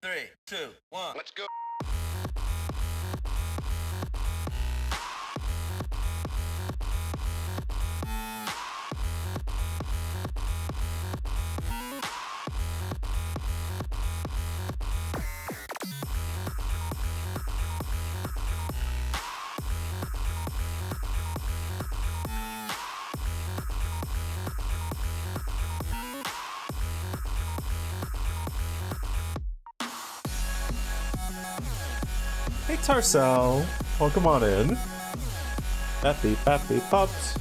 3, 2, 1. Let's go. Hey Tarcel, welcome on in. Happy pups.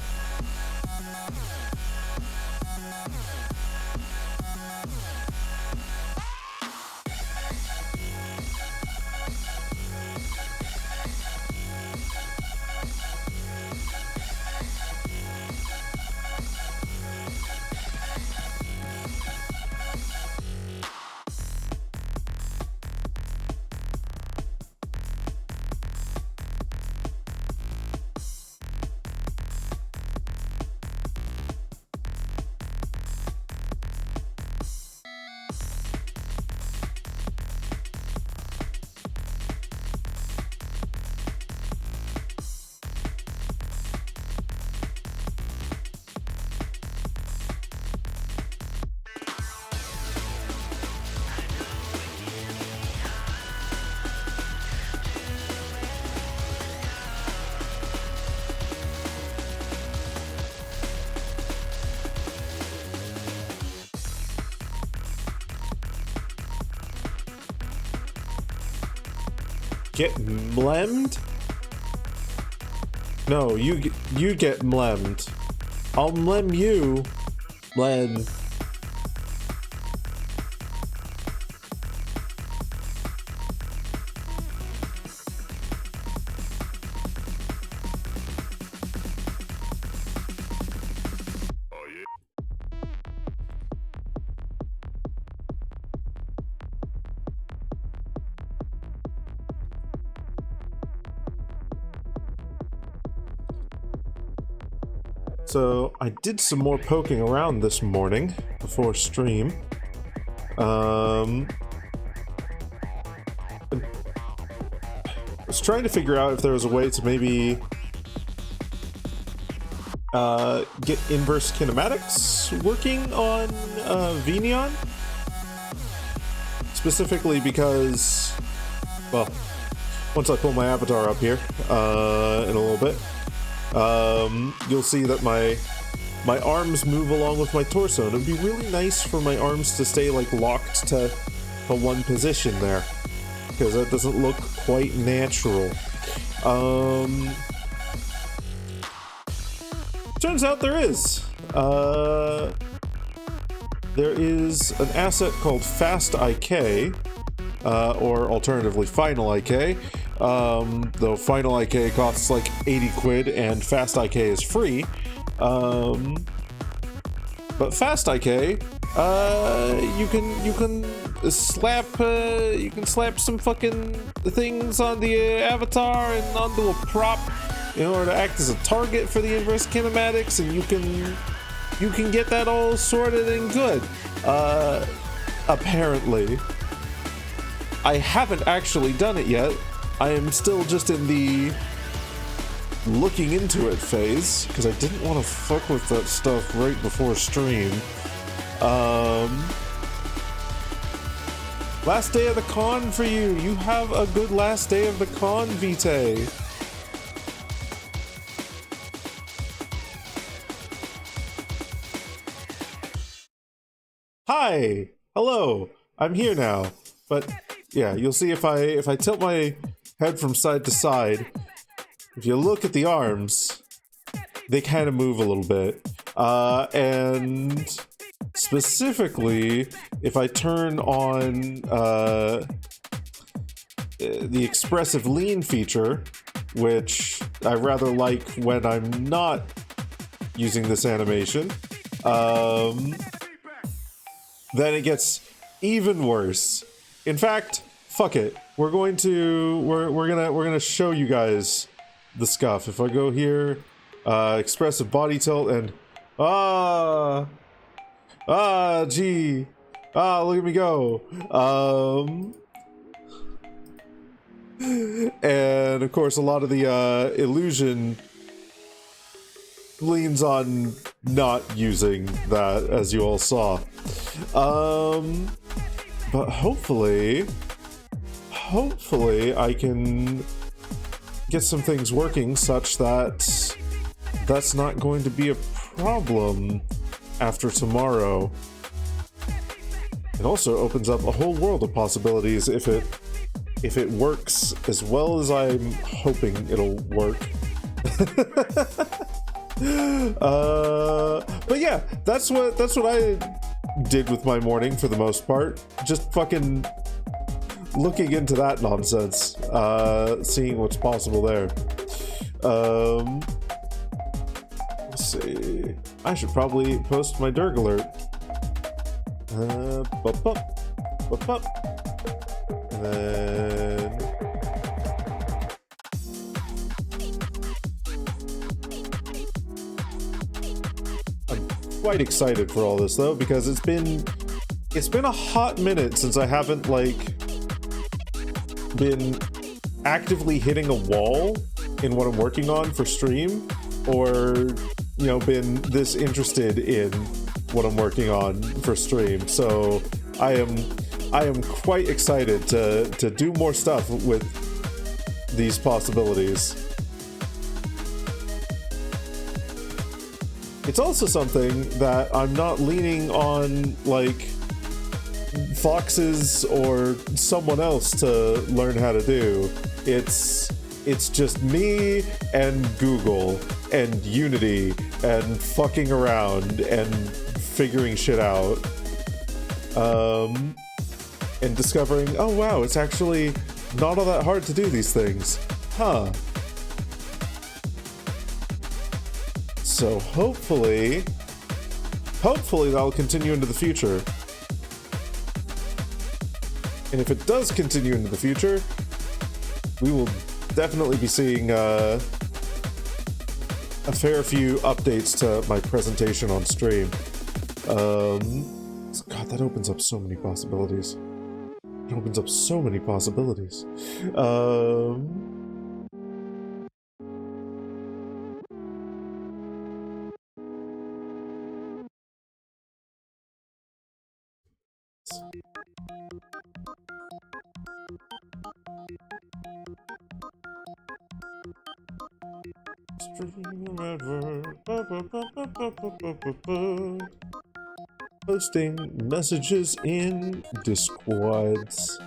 Get mlemmed? No, you get mlemmed. I'll mlem you. Mlem. So I did some more poking around this morning before stream. I was trying to figure out if there was a way to maybe get inverse kinematics working on Venion. Specifically because, well, once I pull my avatar up here in a little bit, you'll see that my arms move along with my torso, and it'd be really nice for my arms to stay like locked to one position there, because that doesn't look quite natural. Turns out there is. There is an asset called Fast IK, or alternatively Final IK. Though Final IK costs like 80 quid and Fast IK is free. But Fast IK, you can slap some fucking things on the avatar and onto a prop in order to act as a target for the inverse kinematics, and you can get that all sorted and good. Apparently. I haven't actually done it yet. I am still just in the looking into it phase, because I didn't want to fuck with that stuff right before stream. Last day of the con for you. You have a good last day of the con, Vitae. Hi! Hello! I'm here now. But yeah, you'll see if I tilt my head from side to side, if you look at the arms, they kind of move a little bit. And specifically, if I turn on the expressive lean feature, which I rather like when I'm not using this animation, then it gets even worse. In fact, fuck it. We're gonna show you guys the scuff. If I go here, expressive body tilt, and gee, look at me go. And of course, a lot of the illusion leans on not using that, as you all saw. But hopefully I can get some things working such that that's not going to be a problem after tomorrow. It also opens up a whole world of possibilities if it works as well as I'm hoping it'll work. But yeah, that's what I did with my morning for the most part. Just fucking looking into that nonsense, seeing what's possible there. Let's see. I should probably post my Durg alert. And then I'm quite excited for all this though, because it's been a hot minute since I haven't been actively hitting a wall in what I'm working on for stream, or been this interested in what I'm working on for stream. So I am quite excited to do more stuff with these possibilities. It's also something that I'm not leaning on Foxes or someone else to learn how to do. It's just me and Google and Unity and fucking around and figuring shit out. And discovering, oh wow, it's actually not all that hard to do these things. Huh. So hopefully that'll continue into the future. And if it does continue into the future, we will definitely be seeing a fair few updates to my presentation on stream. God, that opens up so many possibilities. It opens up so many possibilities. Posting messages in Discords.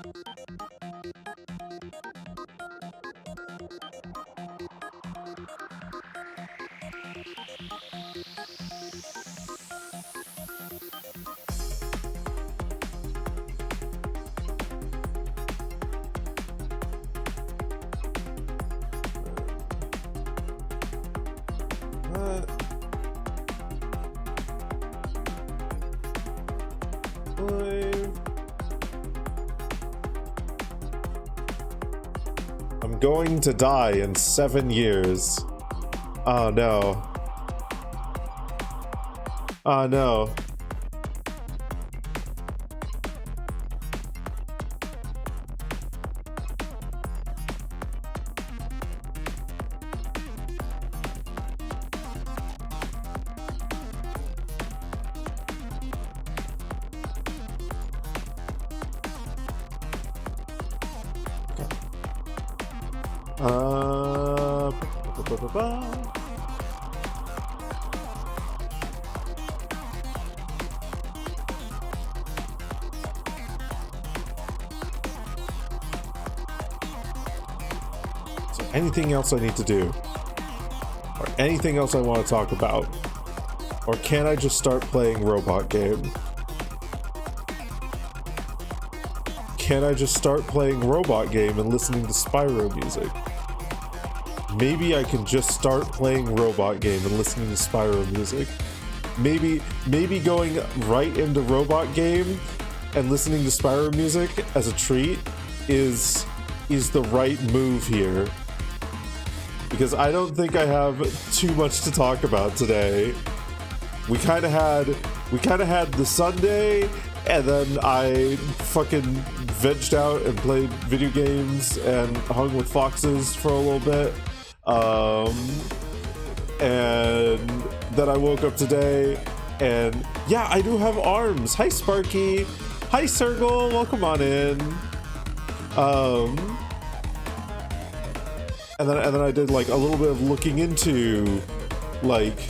I'm going to die in 7 years. Oh no. Oh no. So anything else I need to do? Or anything else I want to talk about? Or can I just start playing Robot Game? Can I just start playing Robot Game and listening to Spyro music? Maybe I can just start playing Robot Game and listening to Spyro music. Maybe going right into Robot Game and listening to Spyro music as a treat is the right move here. Because I don't think I have too much to talk about today. We kind of had the Sunday, and then I fucking vegged out and played video games and hung with foxes for a little bit. And then I woke up today and yeah, I do have arms. Hi Sparky. Hi Circle, welcome on in. And then I did like a little bit of looking into like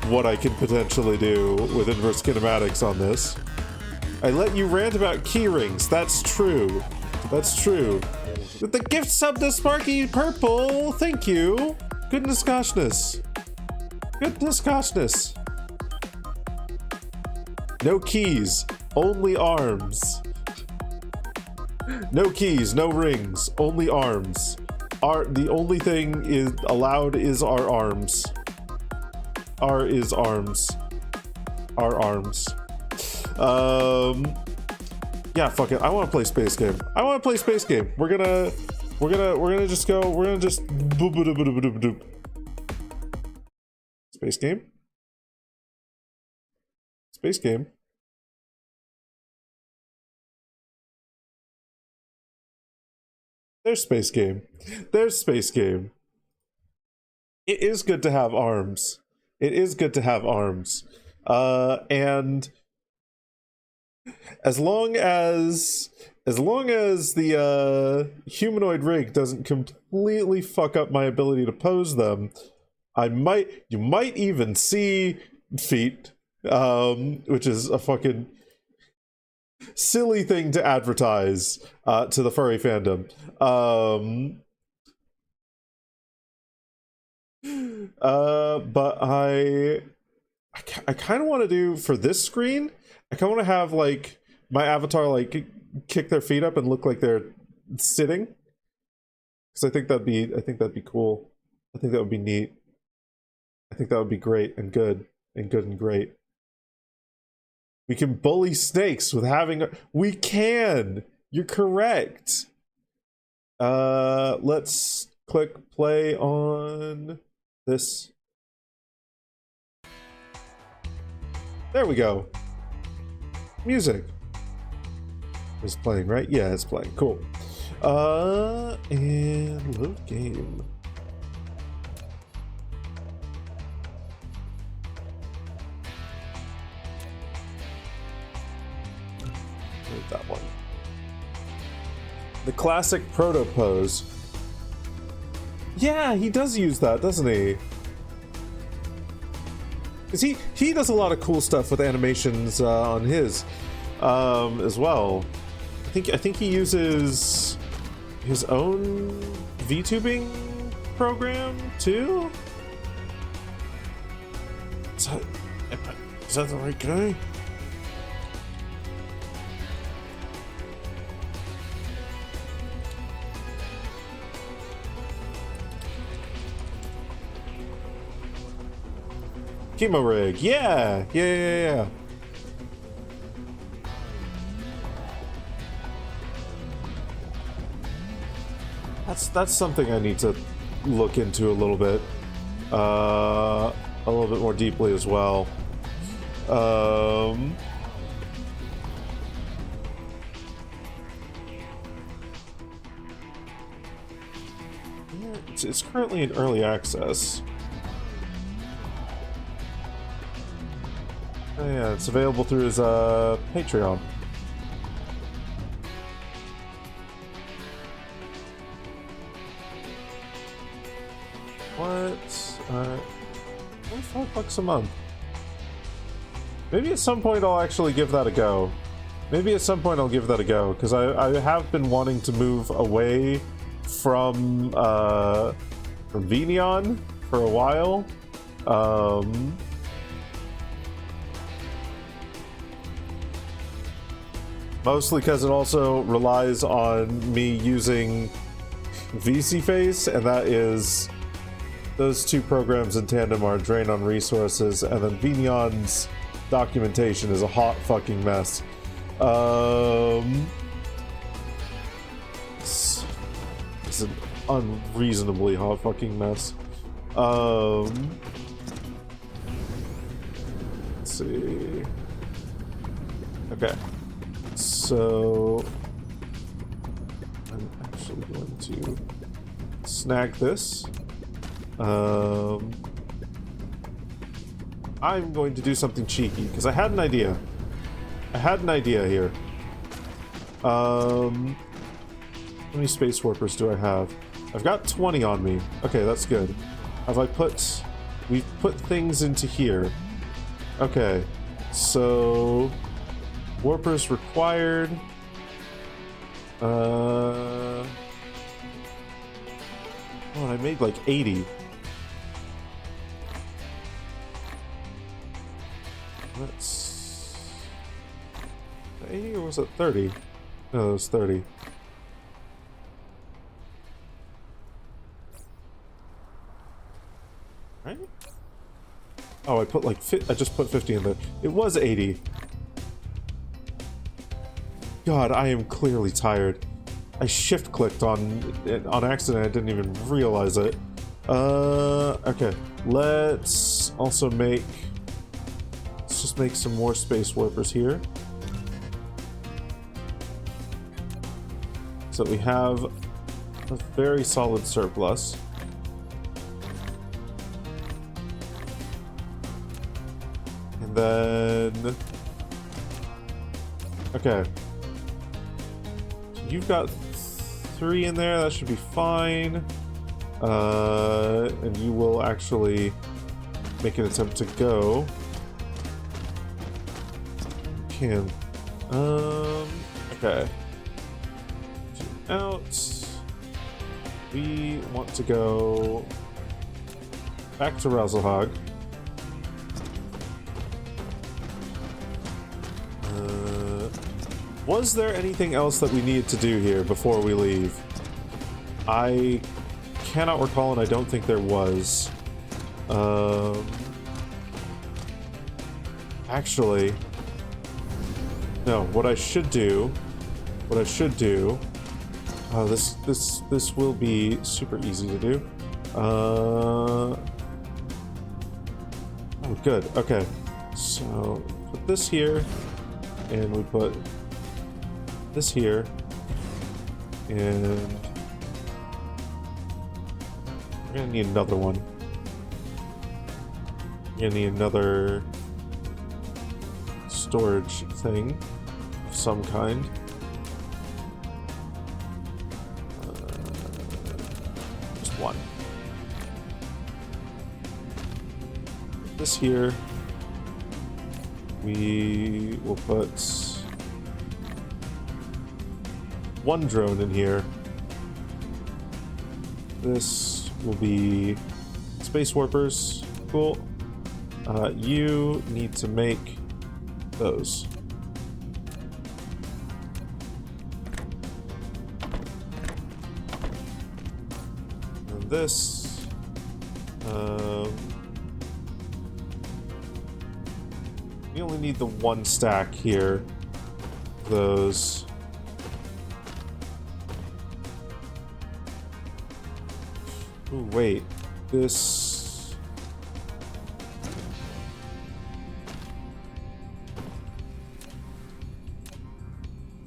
what I could potentially do with inverse kinematics on this. I let you rant about keyrings. That's true. That's true. With the gift sub to Sparky Purple, thank you. Goodness goshness. Goodness goshness. No keys, only arms. No keys, no rings, only arms. The only thing is allowed is our arms. R is arms. Our arms. Yeah, fuck it. I want to play space game. I want to play space game. We're gonna just go. We're gonna just boop, boop, boop, boop, boop, boop. Space game. Space game. There's space game. There's space game. It is good to have arms. It is good to have arms. And as long as the humanoid rig doesn't completely fuck up my ability to pose them, you might even see feet, which is a fucking silly thing to advertise to the furry fandom. But I kind of want to do for this screen. I kind of want to have like my avatar like kick their feet up and look like they're sitting, because I think that'd be cool. I think that would be neat. I think that would be great and good and good and great. We can bully snakes with having we can. You're correct. Let's click play on this. There we go. Music is playing, right? Yeah, it's playing. Cool. And load game. Load that one. The classic proto pose. Yeah, he does use that, doesn't he? Because he does a lot of cool stuff with animations on his as well. I think he uses his own VTubing program too. Is that the right guy? Chemo rig, yeah. That's something I need to look into a little bit more deeply as well. It's currently in early access. Oh yeah, it's available through his Patreon. What? $5 a month. Maybe at some point I'll actually give that a go. Because I have been wanting to move away from Venion for a while. Mostly because it also relies on me using VC Face, and that is... Those two programs in tandem are a drain on resources, and then Venion's documentation is a hot fucking mess. It's an unreasonably hot fucking mess. Let's see. Okay. so I'm actually going to snag this. I'm going to do something cheeky because I had an idea. Here. How many space warpers do I have? I've got 20 on me. Okay, that's good. We've put things into here. Okay, so warpers required. Oh, I made like 80. Let's... 80 or was it 30? No, it was 30. Right? Oh, I put like I just put 50 in there. It was 80. God, I am clearly tired. I shift clicked on accident. I didn't even realize it. Okay. Let's also make... Let's just make some more space warpers here. So we have a very solid surplus. And then... Okay. You've got 3 in there, that should be fine. And you will actually make an attempt to go. You can. Okay. Out. We want to go back to Razzlehog. Was there anything else that we needed to do here before we leave? I cannot recall, and I don't think there was. Actually, no. What I should do. Oh, this will be super easy to do. Oh, good. Okay. So put this here, and we put this here, and we're gonna need another one. We're gonna need another storage thing of some kind. Just one. This here. We will put one drone in here. This will be space warpers. Cool. You need to make those. And this. We only need the one stack here. Those. Ooh, wait. This...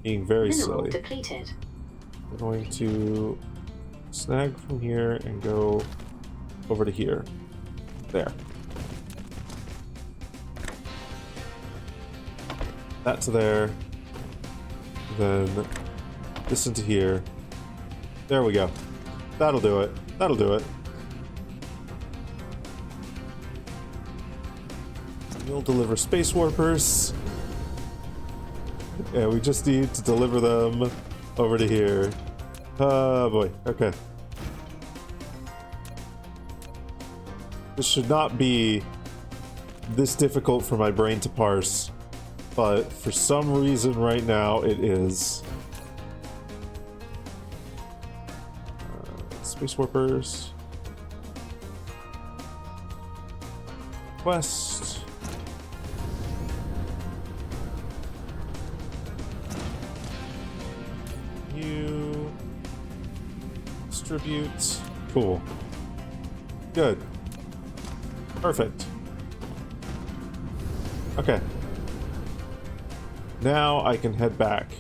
Being very silly. Depleted. We're going to snag from here and go over to here. There. That to there. Then this into here. There we go. That'll do it. That'll do it. We'll deliver space warpers. Yeah, we just need to deliver them over to here. Oh boy. Okay. This should not be this difficult for my brain to parse, but for some reason right now it is. Space warpers. Quest. You distribute. Cool. Good. Perfect. Okay. Now I can head back.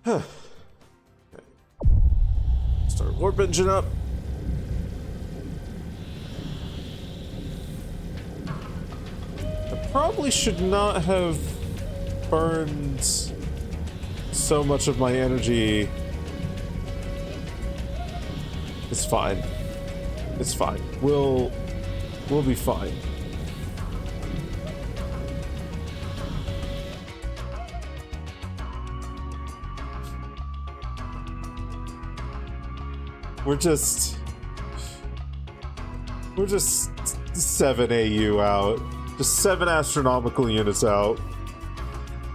Start warp engine up. I probably should not have burned so much of my energy. It's fine. It's fine. We'll be fine. We're just 7 AU out. Just 7 astronomical units out.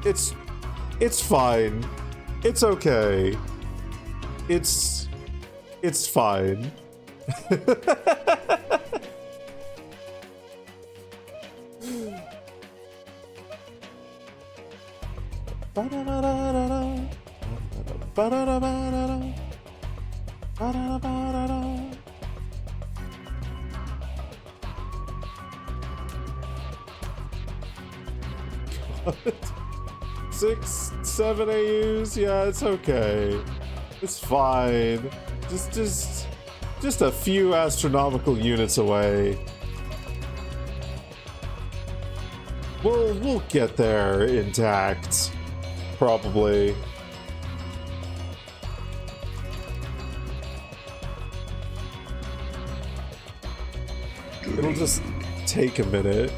It's fine. It's okay. It's fine. Six, 7 AUs, yeah, it's okay. It's fine. Just a few astronomical units away. We'll get there intact, probably. It'll just take a minute.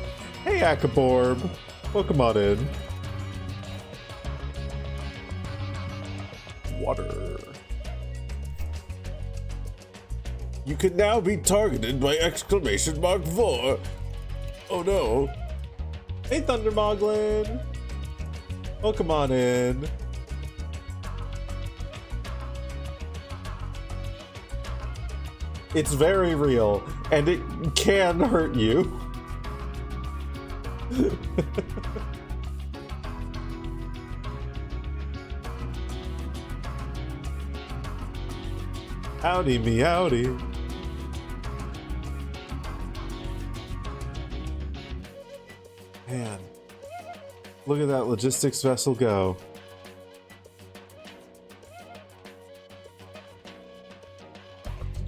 Hey, Akaborb. Welcome on in. Water. You can now be targeted by !4. Oh no. Hey, Thundermoglin. Welcome on in. It's very real, and it can hurt you. Howdy, meowdy. Man, look at that logistics vessel go.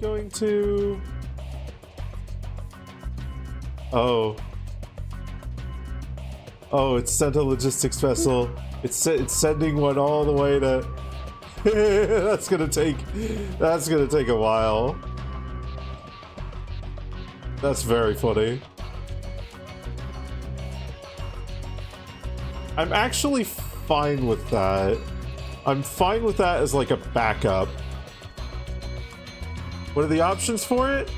Going to... Oh, it's sent a logistics vessel. It's sending one all the way to... That's gonna take a while. That's very funny. I'm actually fine with that. I'm fine with that as like a backup. What are the options for it?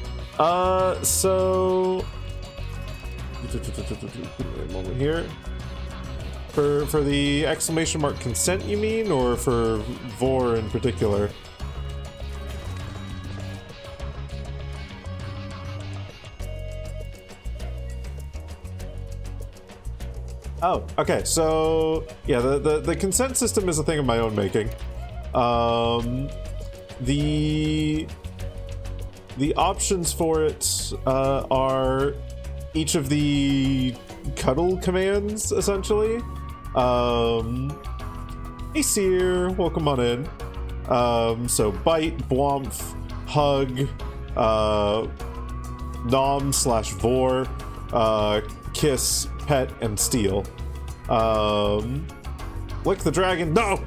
So a moment here. For the exclamation mark consent, you mean, or for vor in particular? Oh, okay. So yeah, the consent system is a thing of my own making. The options for it are each of the cuddle commands, essentially. Hey Seer, welcome on in. So bite, bwomp, hug, nom/vor, kiss, pet, and steal. Lick the dragon. No.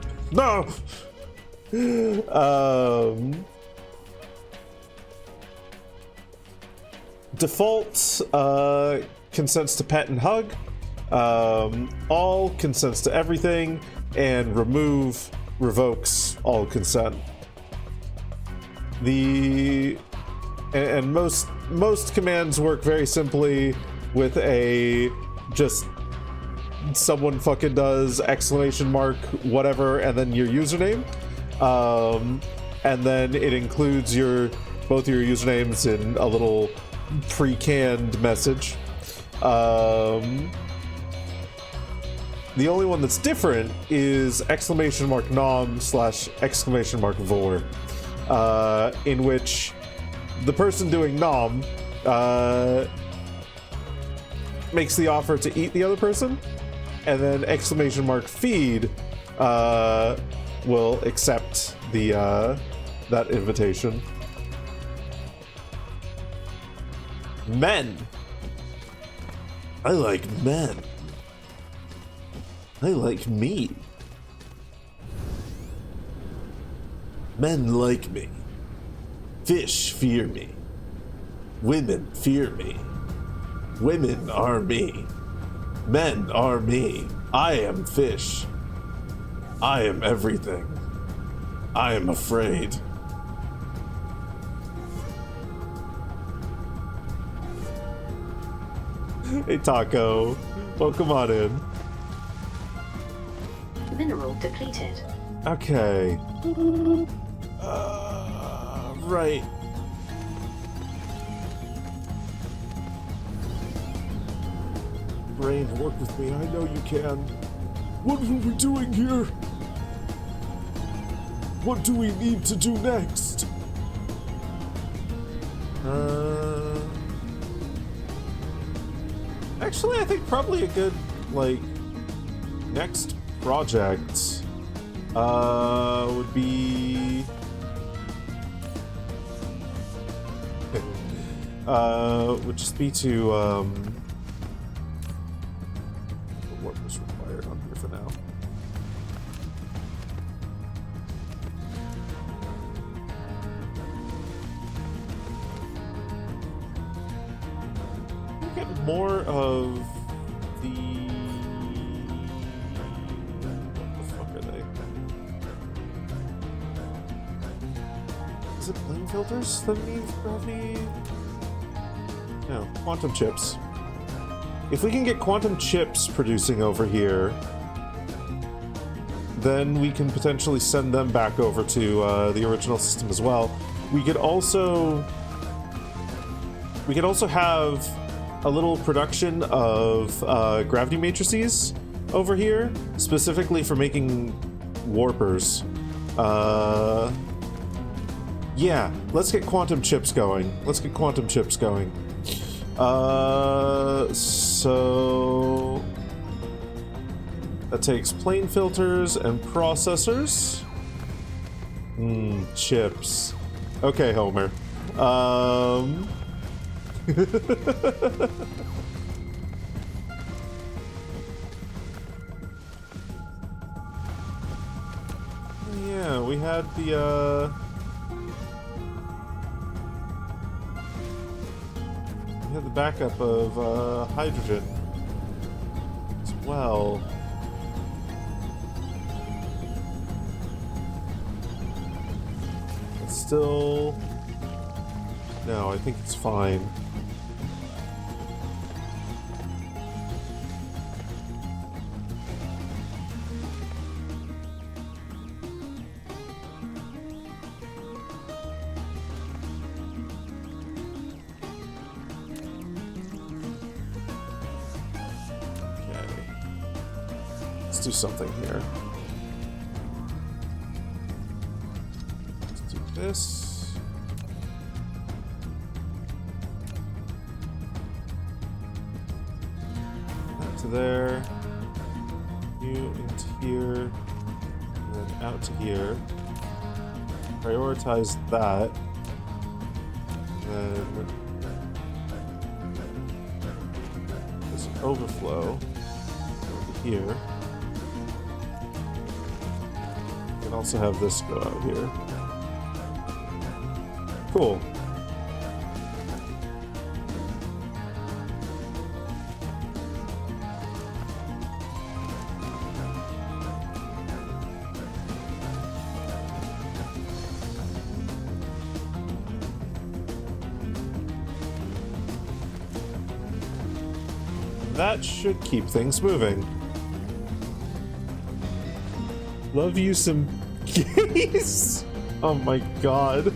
Default consents to pet and hug. All consents to everything, and remove revokes all consent. And most commands work very simply with a just someone fucking does exclamation mark whatever and then your username, and then it includes both your usernames in a little pre-canned message. The only one that's different is exclamation mark nom/exclamation mark vor, in which the person doing nom makes the offer to eat the other person, and then exclamation mark feed will accept the that invitation. Men. I like men. I like me. Men like me. Fish fear me. Women fear me. Women are me. Men are me. I am fish. I am everything. I am afraid. Hey Taco, welcome on in. Mineral depleted. Okay. Right. Brain, work with me. I know you can. What are we doing here? What do we need to do next? Actually, I think probably a good, like, next project, would be, would just be to, what was required on here for now. Get more of the... What the fuck are they? Is it plane filters that need gravity? No, quantum chips. If we can get quantum chips producing over here, then we can potentially send them back over to the original system as well. We could also have a little production of gravity matrices over here, specifically for making warpers. Yeah, let's get quantum chips going. So that takes plane filters and processors. Chips. Okay, Homer. Yeah, we had the backup of hydrogen as well. It's still... No, I think it's fine. Do something here. Let's do this. That to there. You into here. And then out to here. Prioritize that. And then this overflow over here. Also have this go out here. Cool. That should keep things moving. Love you some gays. Oh my god.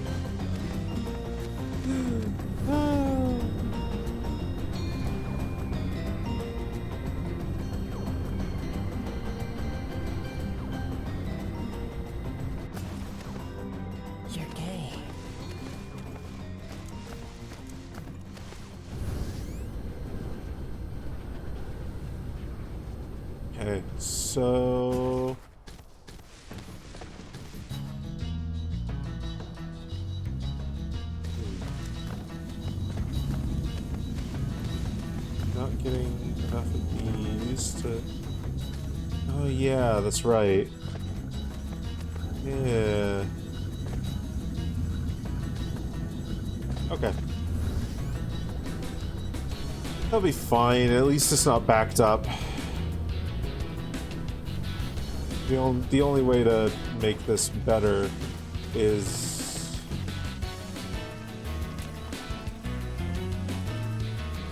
You're gay. Okay, so getting enough of these to... Oh yeah, that's right. Yeah. Okay. That'll be fine. At least it's not backed up. The only way to make this better is...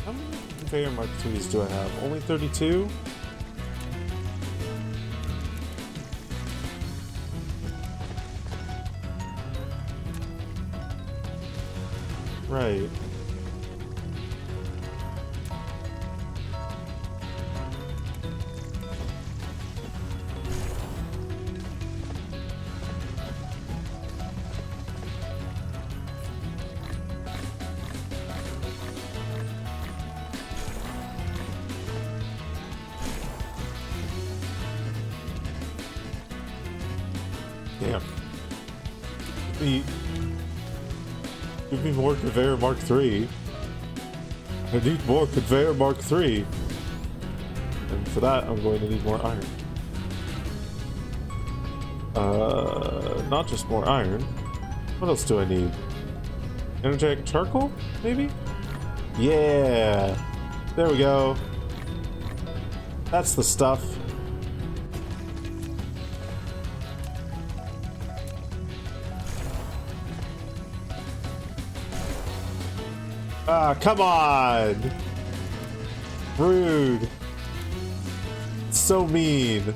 How many conveyor Mark 3s do I have? Only 32? Right. Damn. Give me more Conveyor Mark 3. I need more Conveyor Mark 3. And for that, I'm going to need more iron. Not just more iron. What else do I need? Energetic charcoal, maybe? Yeah! There we go. That's the stuff. Ah, come on! Rude. So mean.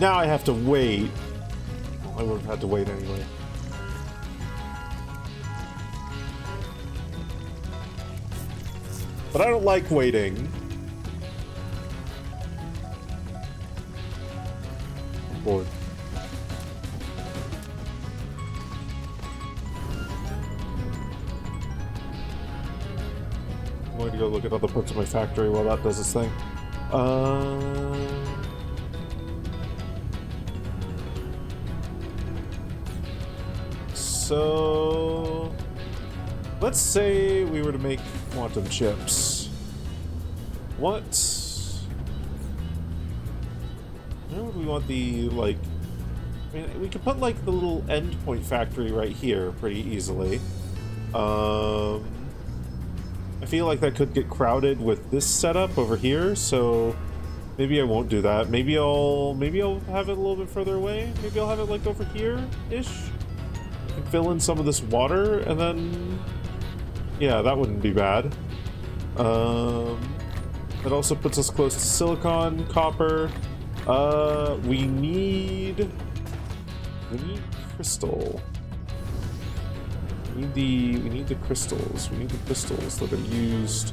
Now I have to wait. I would have had to wait anyway. But I don't like waiting. I'm bored. I'm going to go look at other parts of my factory while that does its thing. So let's say we were to make quantum chips. Where would we want the, like... I mean, we could put, like, the little endpoint factory right here pretty easily. I feel like that could get crowded with this setup over here, so maybe I won't do that. Maybe I'll have it a little bit further away. Maybe I'll have it, like, over here-ish. I can fill in some of this water, and then... yeah, that wouldn't be bad. That also puts us close to silicon, copper. We need crystal. We need the crystals. We need the crystals that are used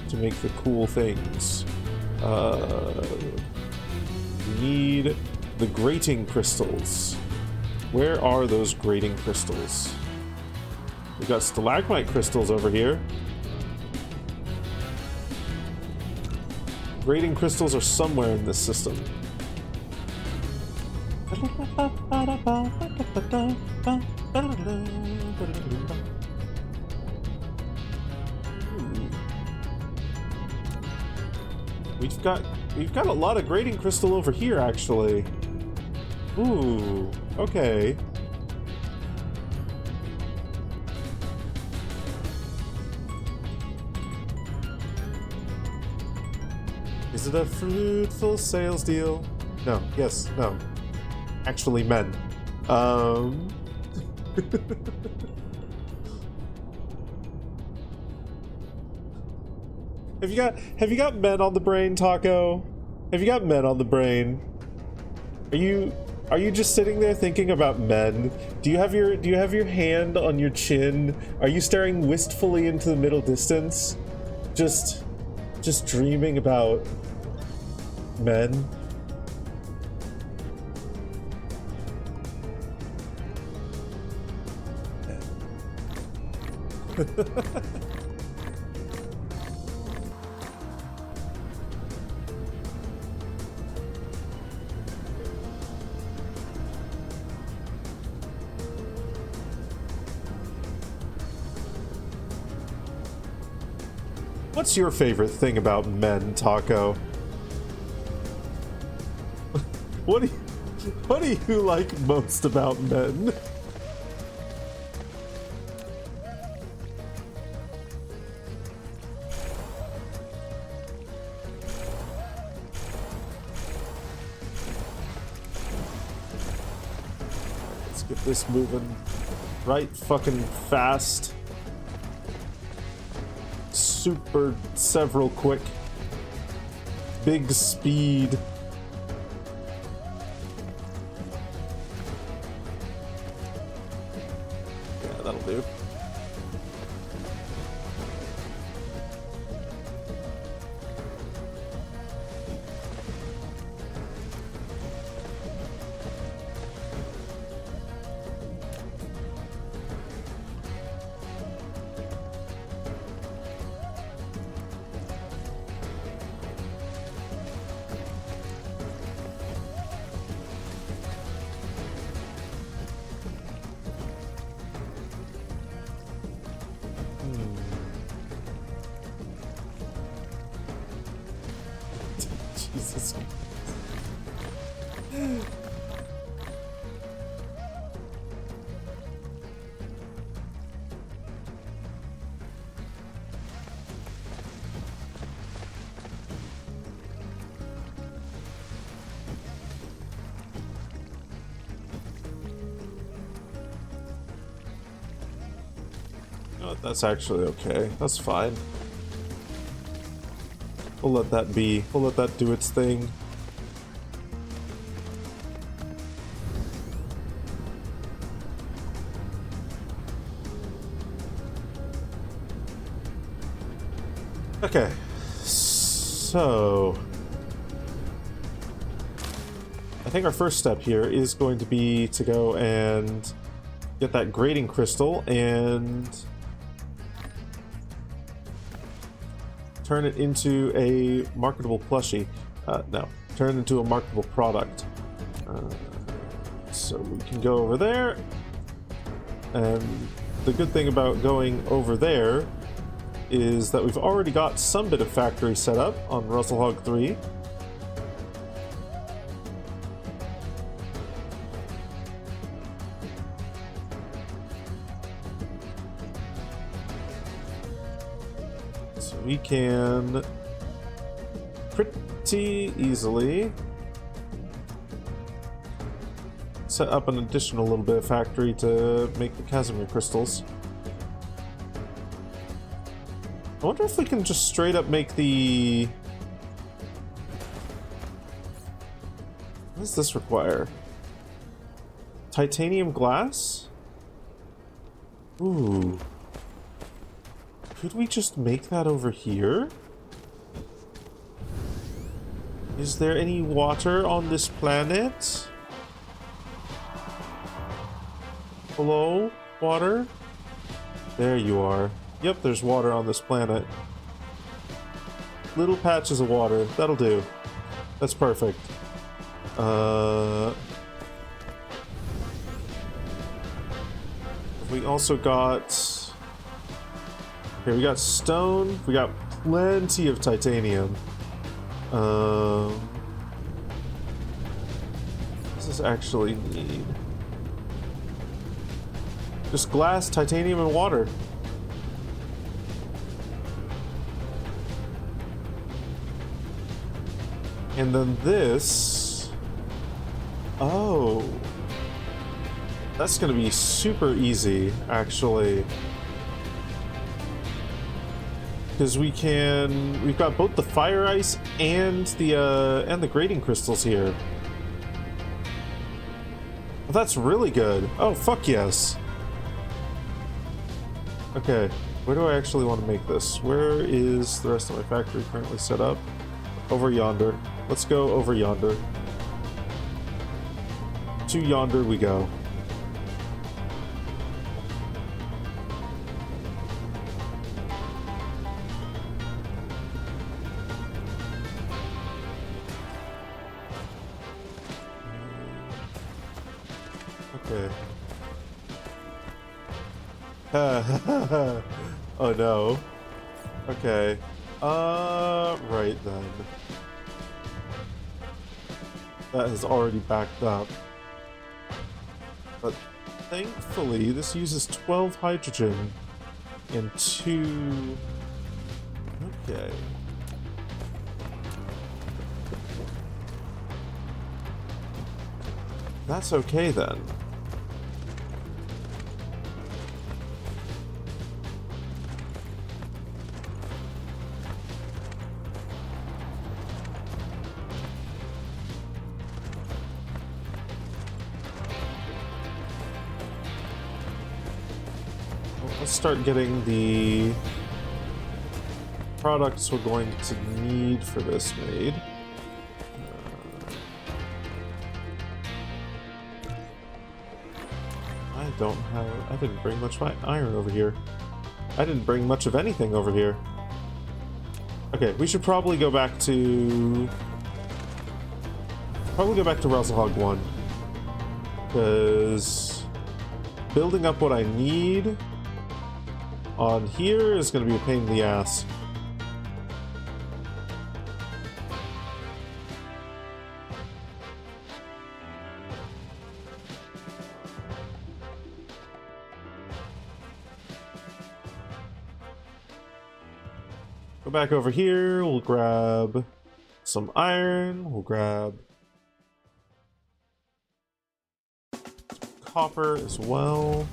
to make the cool things. We need the grating crystals. Where are those grating crystals? We've got stalagmite crystals over here. Grating crystals are somewhere in this system. We've got a lot of grating crystal over here, actually. Ooh, okay. Is it a fruitful sales deal? No, yes, no. Actually, men. Have you got men on the brain, Taco? Have you got men on the brain? Are you just sitting there thinking about men? Do you have your hand on your chin? Are you staring wistfully into the middle distance? Just dreaming about men? What's your favorite thing about men, Taco? What do you like most about men? Let's get this moving right fucking fast. Super several quick. Big speed. Yeah, that'll do. Jesus. No, that's actually okay. That's fine. We'll let that be. We'll let that do its thing. Okay. So I think our first step here is going to be to go and get that grading crystal and turn it into a marketable plushie. No, turn it into a marketable product. So we can go over there. And the good thing about going over there is that we've already got some bit of factory set up on Russell Hog 3. We can pretty easily set up an additional little bit of factory to make the Casimir crystals. I wonder if we can just straight up make the... What does this require? Titanium glass? Ooh. Could we just make that over here? Is there any water on this planet? Hello? Water? There you are. Yep, there's water on this planet. Little patches of water. That'll do. That's perfect. We also got... Here, we got stone. We got plenty of titanium. What does this actually need? Just glass, titanium, and water. And then this... Oh. That's gonna be super easy, actually. Because we've got both the fire ice and the grading crystals here. Well, that's really good. Oh, fuck yes. Okay, where do I actually want to make this? Where is the rest of my factory currently set up? Over yonder. Let's go over yonder. To yonder we go. Okay. Oh no. Okay. Right then. That has already backed up. But thankfully, this uses 12 hydrogen and 2... Okay. That's okay then. Let's start getting the products we're going to need for this made. I didn't bring much iron over here. I didn't bring much of anything over here. Okay, we should probably go back to... Razzlehog 1. Because building up what I need on here is going to be a pain in the ass. Go back over here, we'll grab some iron, we'll grab copper as well.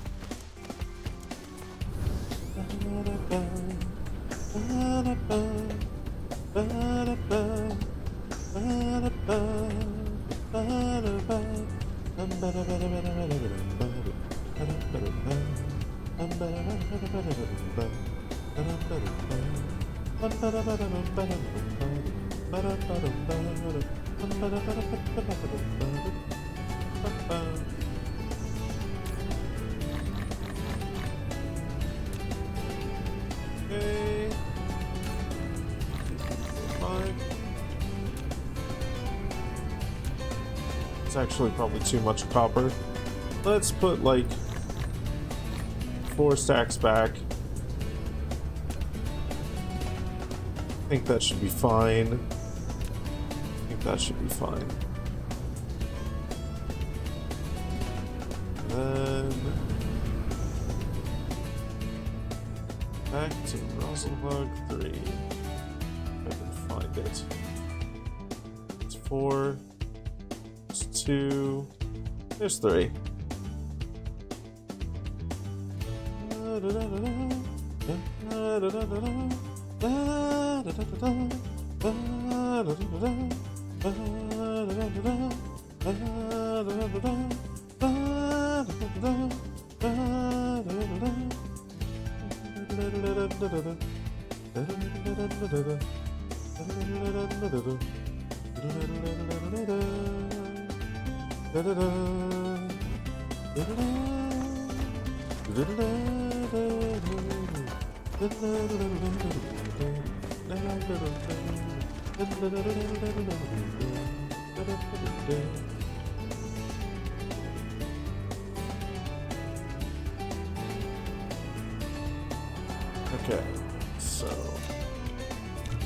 Okay. It's actually probably too much copper. Let's put like 4 stacks back. I think that should be fine. Then back to Razzlehog 3. If I can find it. It's 4. It's 2. There's 3. Okay, so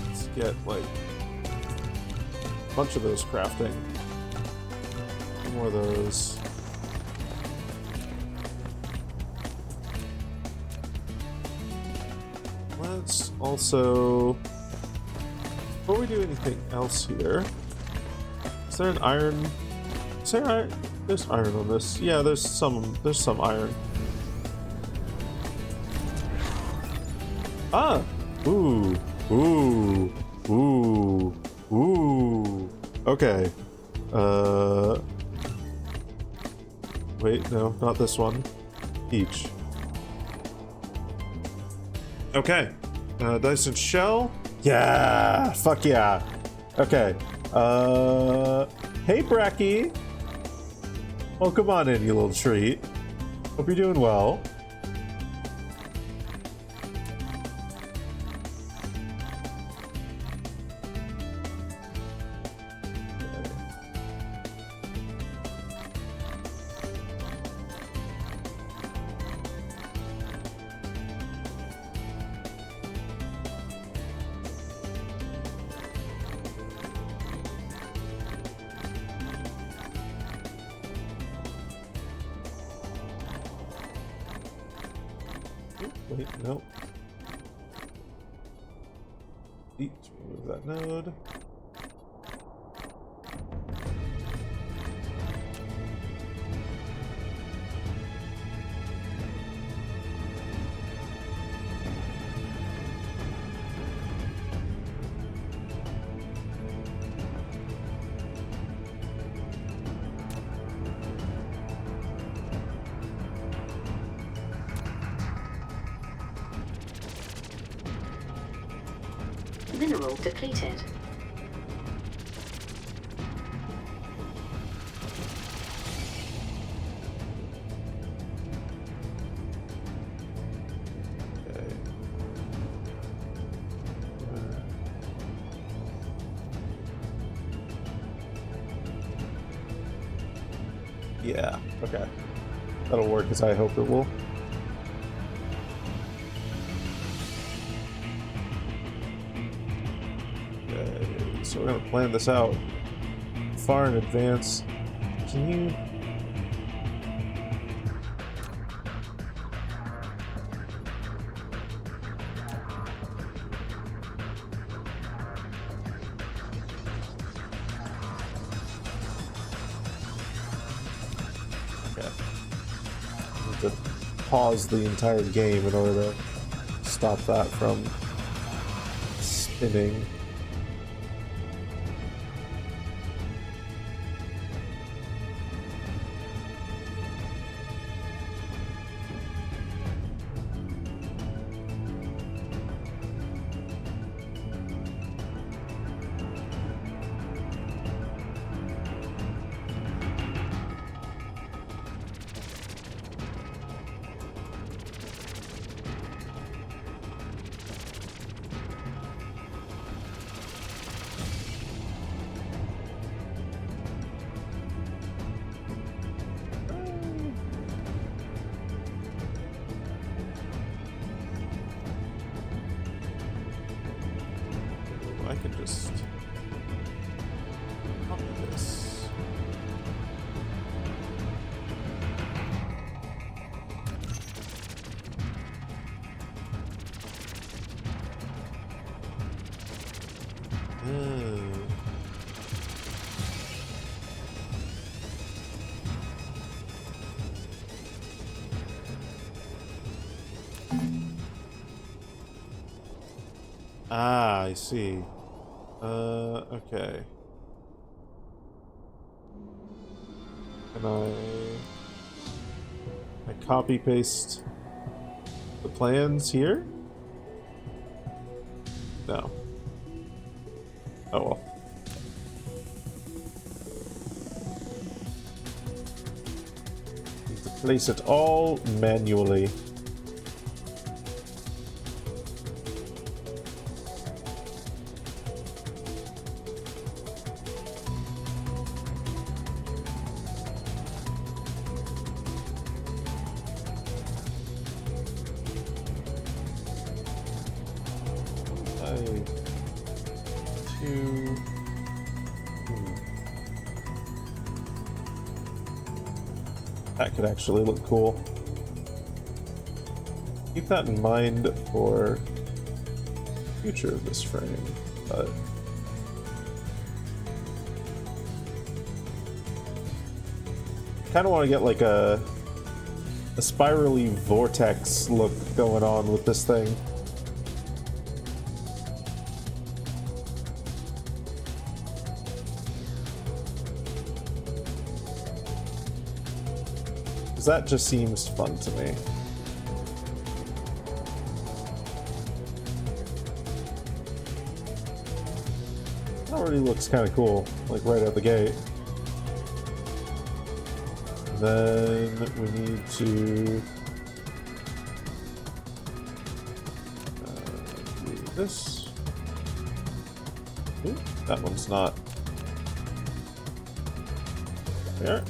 let's get like a bunch of those crafting. More of those. Let's also, before we do anything else here, is there an iron? Is there iron? There's iron on this. Yeah, there's some iron. Ah! Ooh. Ooh. Ooh. Ooh. Okay. Wait, no, not this one. Peach. Okay. Dyson shell? Yeah! Fuck yeah! Okay. Hey, Bracky! Well, come on in, you little treat. Hope you're doing well. Wait, no. Remove that node. Mineral depleted. Okay. Yeah, okay. That'll work as I hope it will. Okay, so we're gonna plan this out far in advance. Can you... Okay. I need to pause the entire game in order to stop that from spinning. I could just copy this. Ah, I see. Okay. Can I copy paste the plans here? No. Oh well. Need to place it all manually. That could actually look cool. Keep that in mind for the future of this frame, but kind of want to get like a spirally vortex look going on with this thing. That just seems fun to me. It already looks kind of cool, like right out the gate. Then we need to do this. Ooh, that one's not there.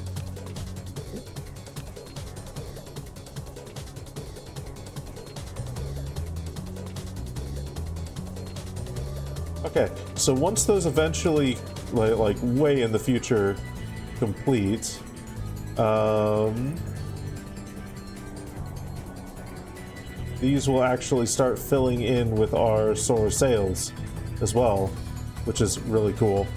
Okay, so once those eventually, like way in the future, complete, these will actually start filling in with our solar sails as well, which is really cool.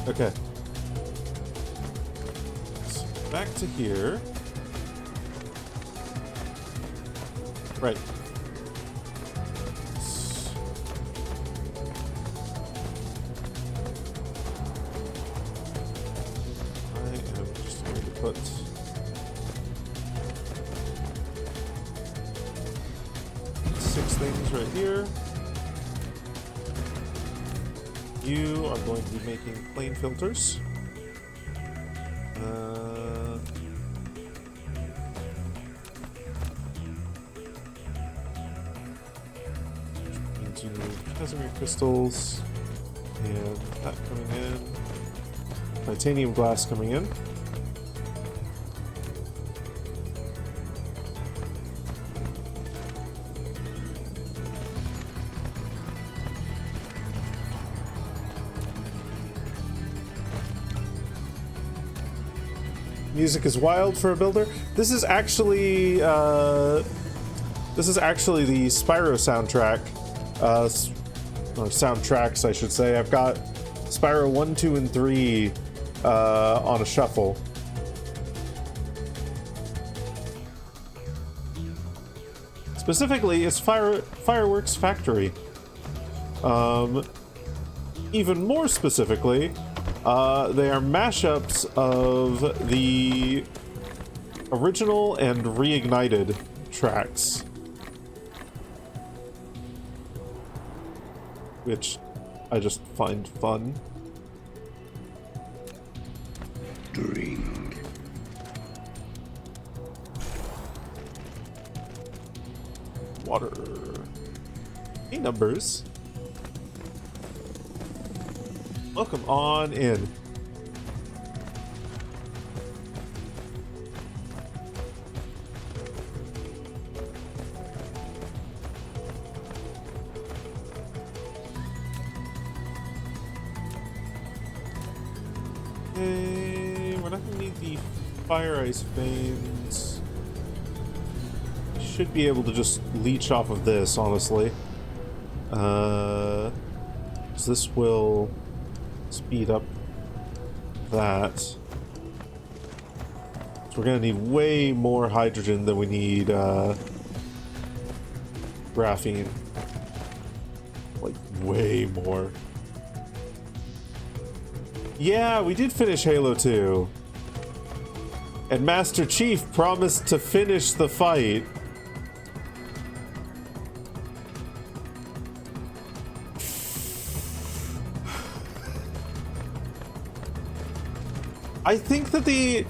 Okay. So back to here. Right. I am just going to put six things right here. You are going to be making plane filters. Means you need Casimir crystals, and that coming in. Titanium glass coming in. Music is wild for a builder. This is actually the Spyro soundtrack, or soundtracks, I should say. I've got Spyro 1, 2, and 3 on a shuffle. Specifically, it's Fireworks Factory. Even more specifically, they are mashups of the original and reignited tracks, which I just find fun. Drink. Water. Hey, numbers. Welcome on in. Okay, we're not gonna need the fire ice veins. Should be able to just leech off of this, honestly. So this will speed up that. So we're gonna need way more hydrogen than we need graphene. Like, way more. Yeah, we did finish Halo 2. And Master Chief promised to finish the fight. I think that the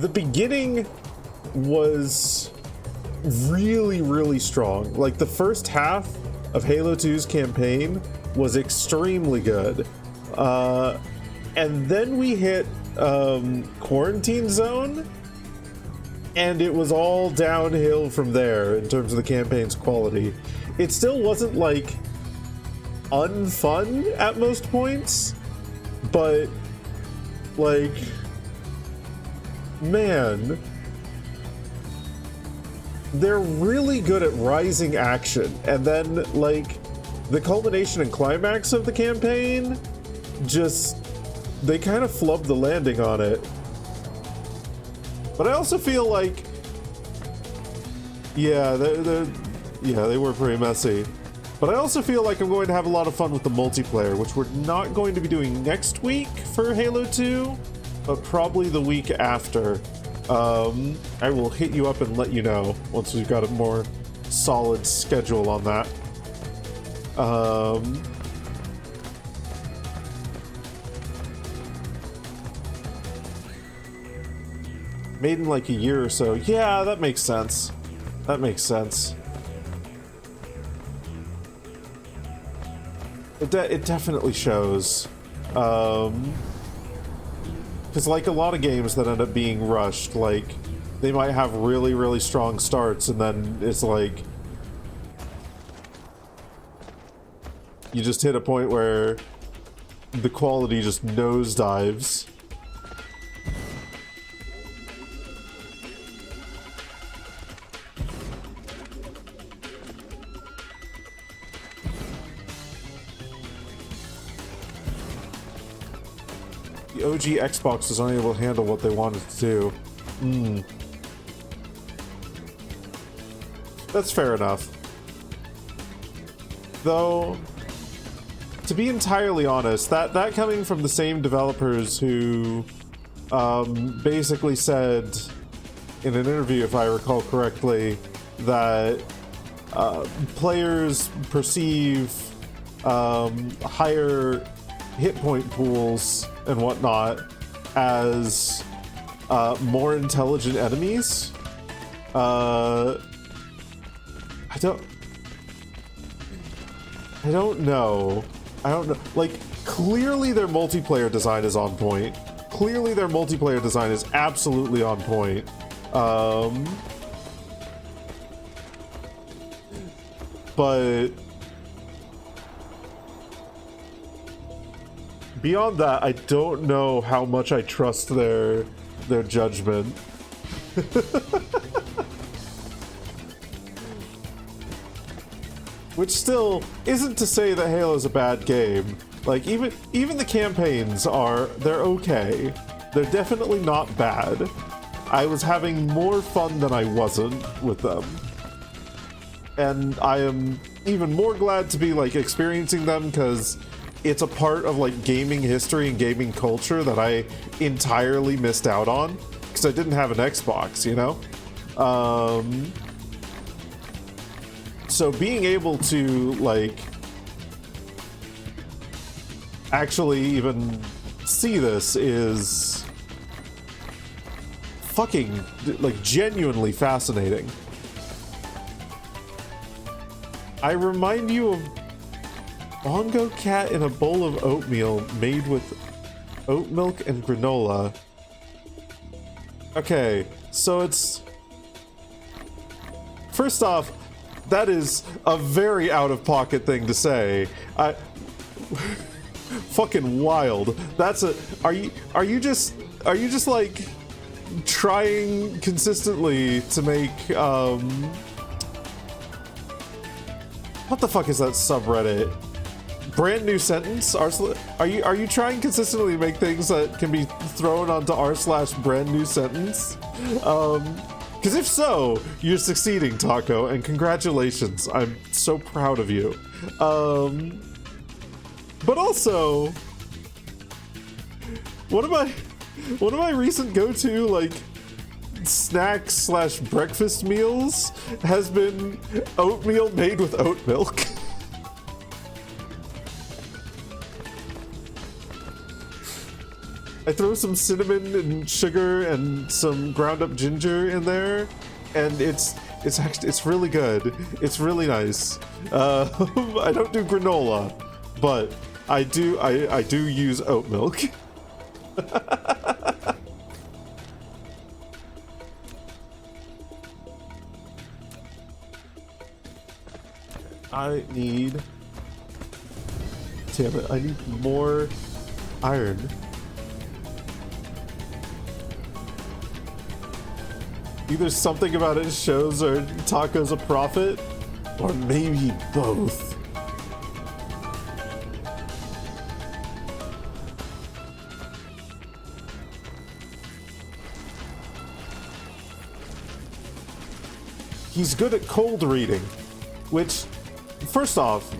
beginning was really, really strong. Like, the first half of Halo 2's campaign was extremely good. And then we hit Quarantine Zone, and it was all downhill from there in terms of the campaign's quality. It still wasn't, like, unfun at most points, but, like, man, they're really good at rising action, and then, like, the culmination and climax of the campaign, just, they kind of flubbed the landing on it. But I also feel like, yeah, they were pretty messy. But I also feel like I'm going to have a lot of fun with the multiplayer, which we're not going to be doing next week for Halo 2, but probably the week after. I will hit you up and let you know once we've got a more solid schedule on that. Made in like a year or so. Yeah, that makes sense. That makes sense. It definitely shows. Because like a lot of games that end up being rushed, like, they might have really, really strong starts, and then it's like... you just hit a point where the quality just nosedives. The OG Xbox was unable to handle what they wanted to do. That's fair enough. Though, to be entirely honest, that coming from the same developers who basically said in an interview, if I recall correctly, that players perceive higher hit point pools and whatnot as more intelligent enemies. I don't know. Like, clearly their multiplayer design is on point. Clearly their multiplayer design is absolutely on point. But beyond that, I don't know how much I trust their judgment. Which still isn't to say that Halo's a bad game. Like, even the campaigns they're okay. They're definitely not bad. I was having more fun than I wasn't with them. And I am even more glad to be, like, experiencing them because it's a part of, like, gaming history and gaming culture that I entirely missed out on because I didn't have an Xbox, you know? So being able to, like, actually even see this is fucking, like, genuinely fascinating. I remind you of Bongo Cat in a bowl of oatmeal made with oat milk and granola. Okay, so it's... First off, that is a very out-of-pocket thing to say. Fucking wild. That's a... Are you just like trying consistently to make what the fuck is that subreddit? Brand new sentence? Are you trying consistently to make things that can be thrown onto r/brand new sentence? Because if so, you're succeeding, Taco, and congratulations. I'm so proud of you. But also, one of my recent go-to, like, snack/breakfast meals has been oatmeal made with oat milk. I throw some cinnamon and sugar and some ground up ginger in there, and it's really good. It's really nice. I don't do granola, but I do use oat milk. I need... Damn it, I need more iron. Either something about it shows or Taco's a prophet, or maybe both. He's good at cold reading, which, first off,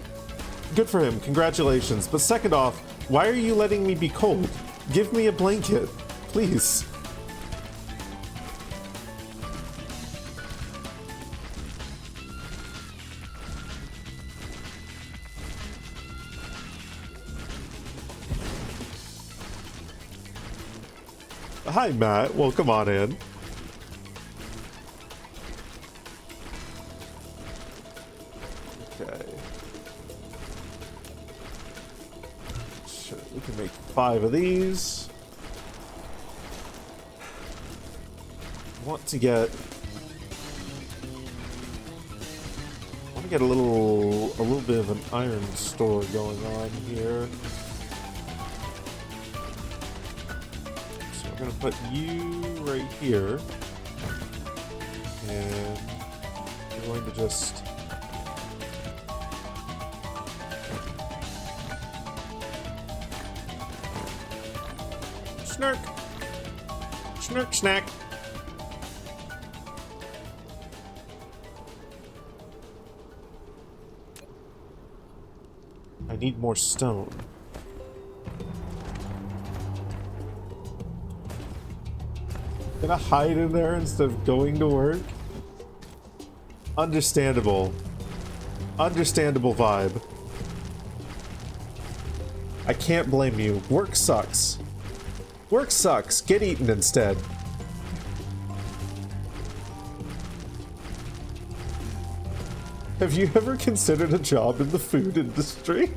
good for him, congratulations. But second off, why are you letting me be cold? Give me a blanket, please. Hi, Matt. Welcome on in. Okay. Sure, we can make 5 of these. want to get a little bit of an iron store going on here. So we're gonna put you right here, and we're going to just snark, snark, snack. I need more stone. Gonna hide in there instead of going to work? Understandable. Understandable vibe. I can't blame you. Work sucks. Work sucks. Get eaten instead. Have you ever considered a job in the food industry?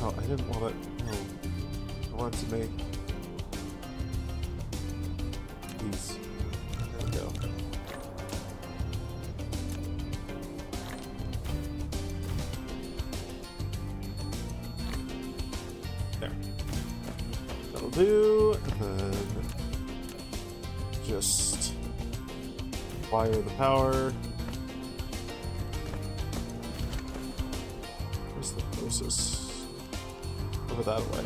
Oh, I didn't want it. Oh, I wanted to make these. There we go. There. That'll do. And then just wire the power. Where's the closest? Over that way.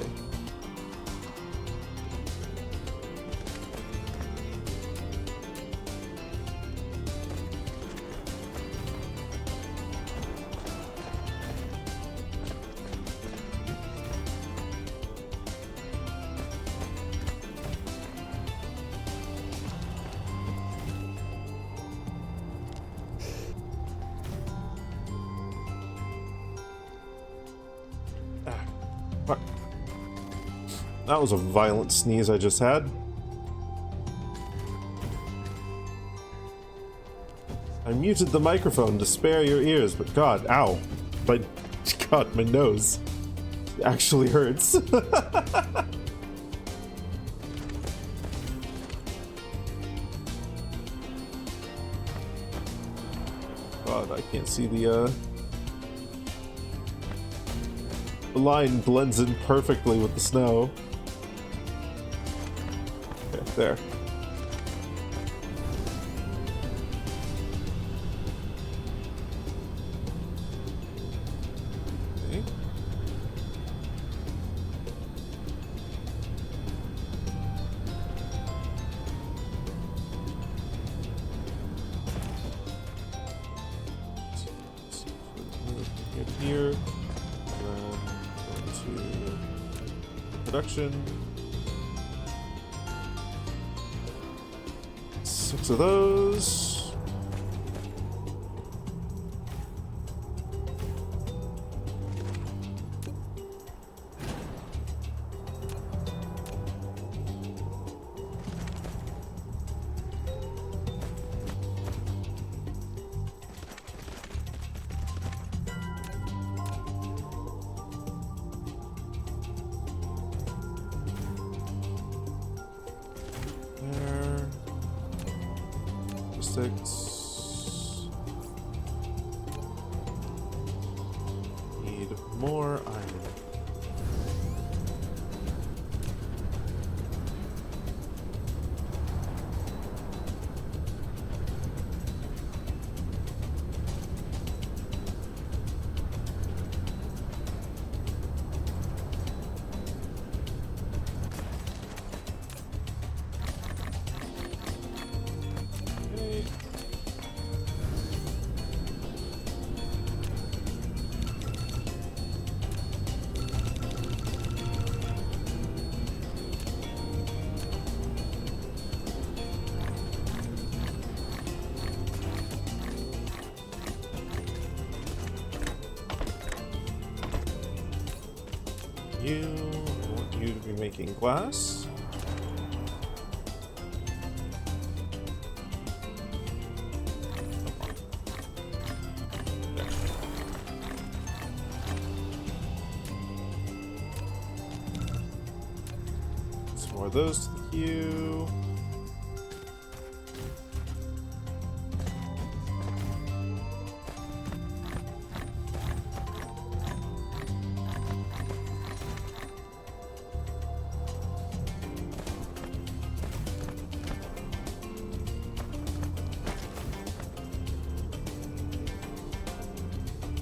Fuck. That was a violent sneeze I just had. I muted the microphone to spare your ears, but God, ow. God, my nose actually hurts. God, I can't see the line blends in perfectly with the snow. Okay, there. Okay. Here. Production. 6 of those. Need more iron. I want you to be making glass. more of those to the queue.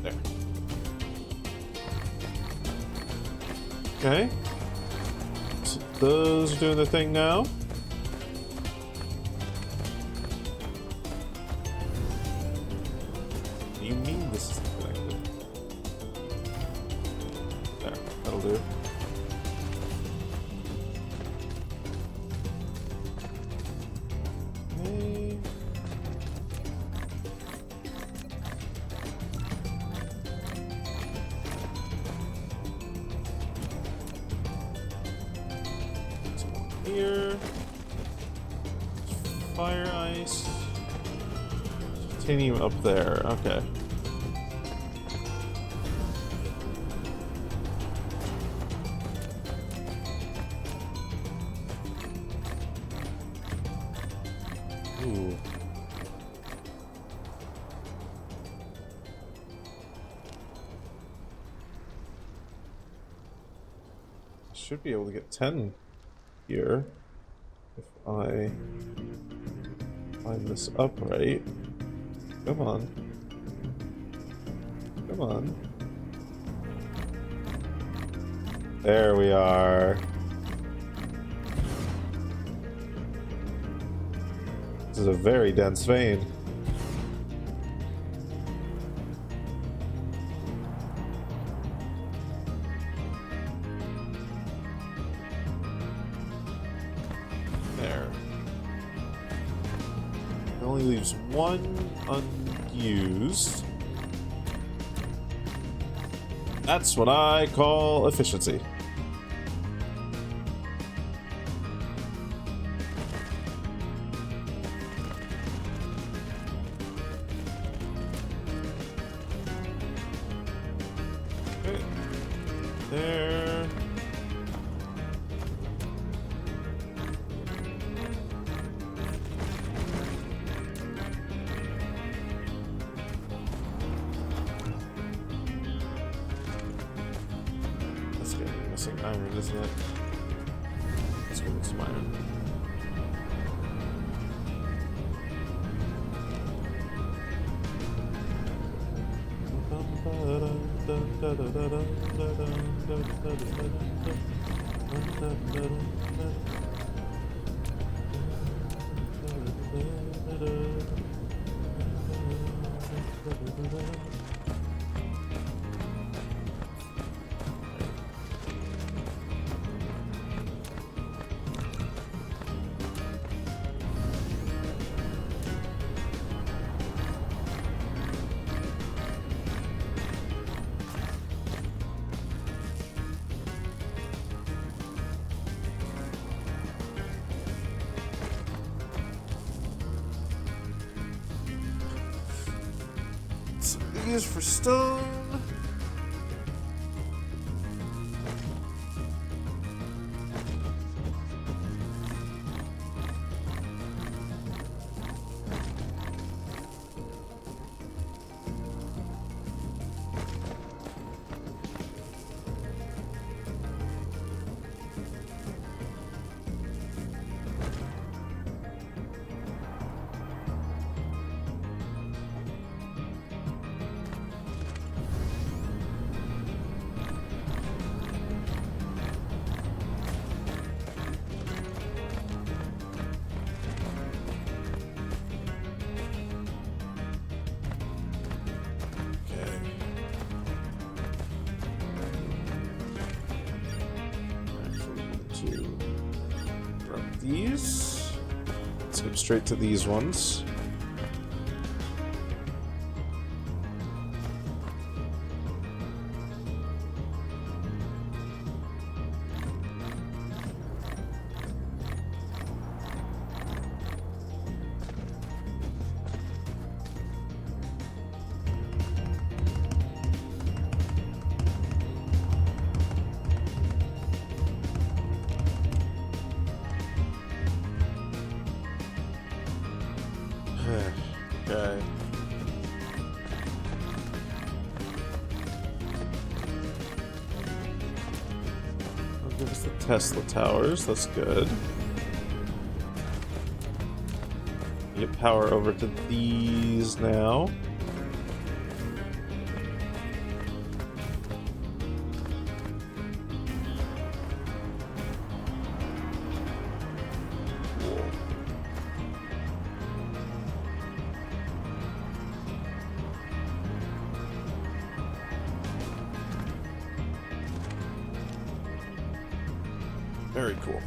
There. Okay. So those are doing the thing now. What do you mean this is connected? There, that'll do. Okay. Here. Fire ice. Titanium up there. Okay. Ooh. Should be able to get 10 here if I line this up right. Come on. Come on. There we are. This is a very dense vein. There. It only leaves one unused. That's what I call efficiency. Okay. There. That's good. Missing iron, isn't it? Let's go with some iron. Some of these for stone. These. Let's go straight to these ones. There's the Tesla towers. That's good. Get power over to these now. Very cool.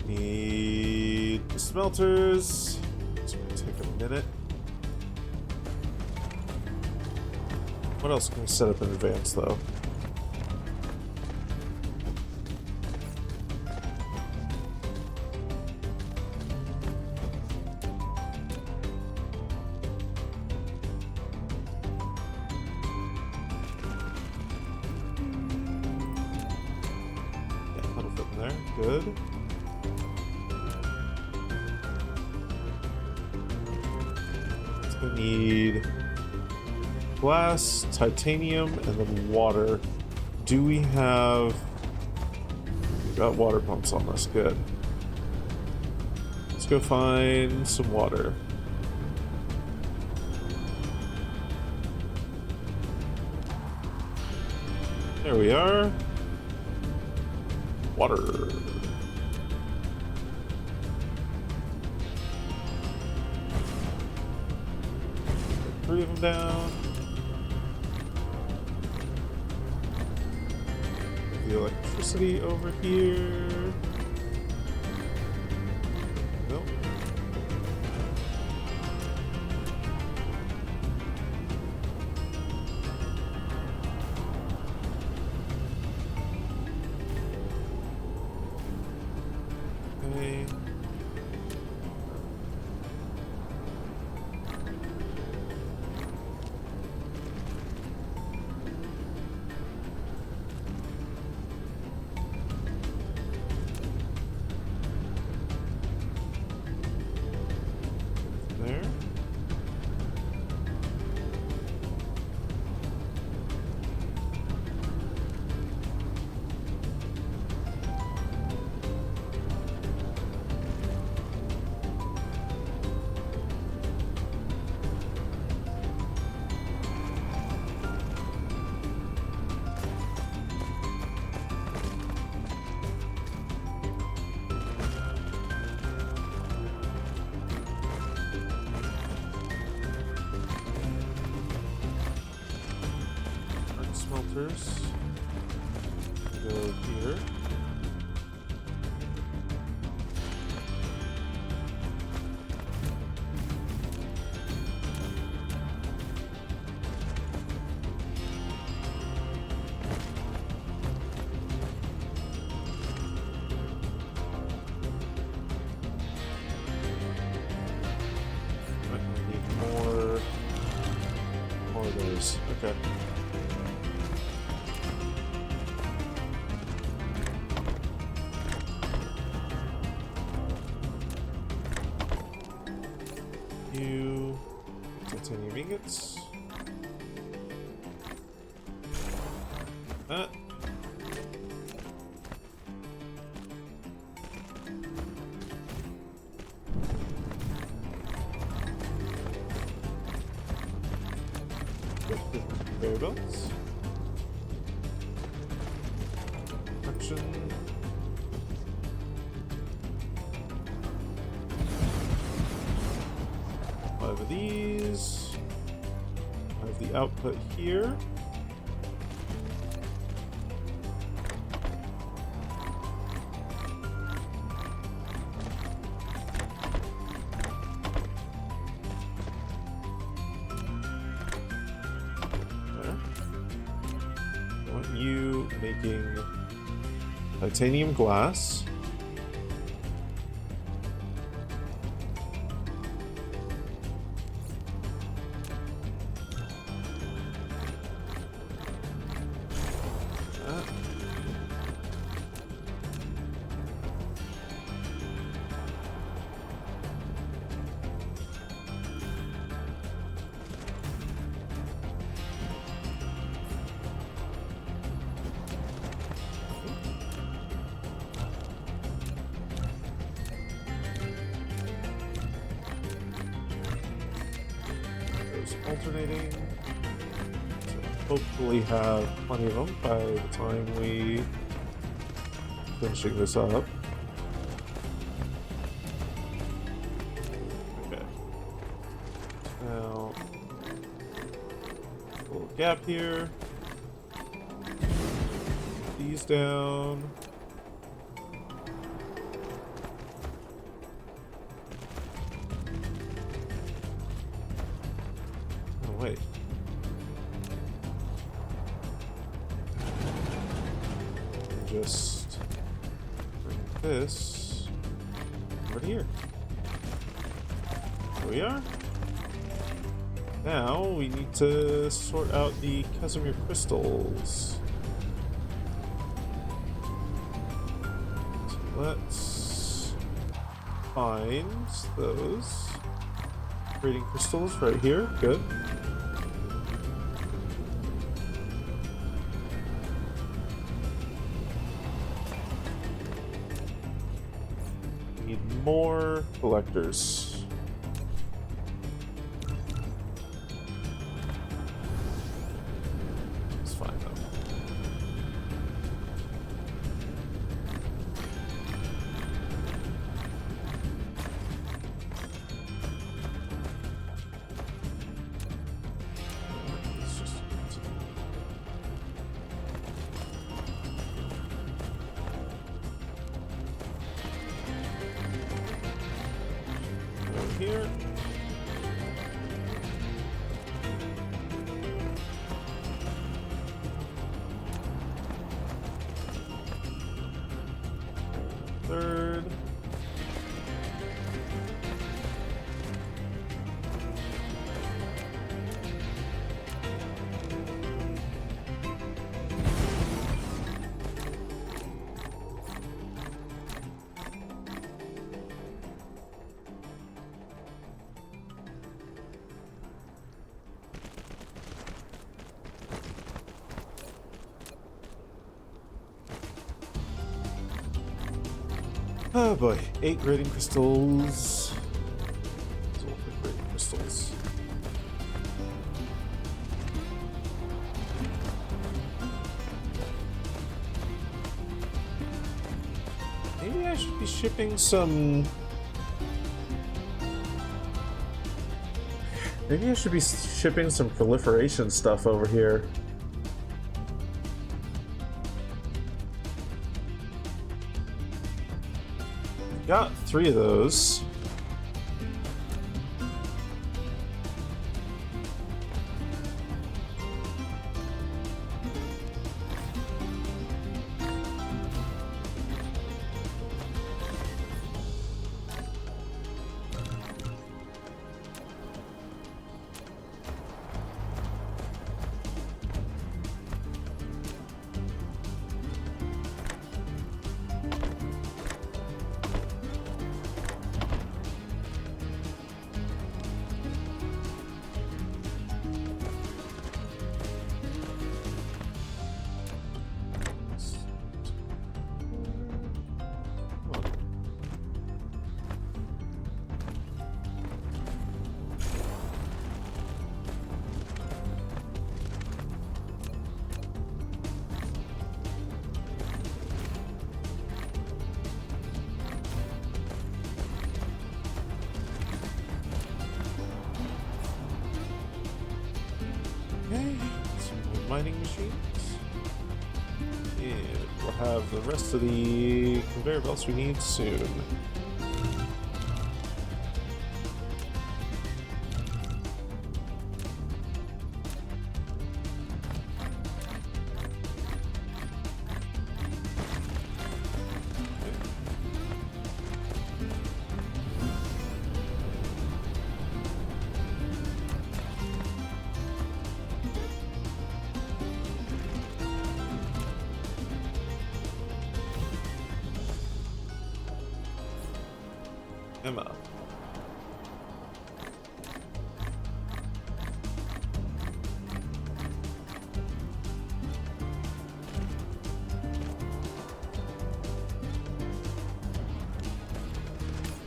Need the smelters. It's gonna take a minute. What else can we set up in advance, though? Yeah, that'll fit in there. Good. We need glass, titanium, and then water. Do we have... We got water pumps on us. Good. Let's go find some water. There we are. Water. 3 of them down. The electricity over here. Nope. Okay. There. Smelters go here. Right, we need more of those. Okay. Titanium ingots. That. Conveyor belts. Action. Five of these. I have the output here. There. I want you making Titanium glass. Alternating. So hopefully have plenty of them by the time we finishing this up. Okay. Now a little gap here. These down. Wait. Just bring this over here. There we are. Now we need to sort out the Casimir crystals. So let's find those creating crystals right here. Good. More collectors. It's fine though. Let's just here. Third. Oh boy, 8 grading crystals. Grading crystals. Maybe I should be shipping some. Maybe I should be shipping some proliferation stuff over here. Got 3 of those. Okay, some more mining machines. And we'll have the rest of the conveyor belts we need soon. Emma.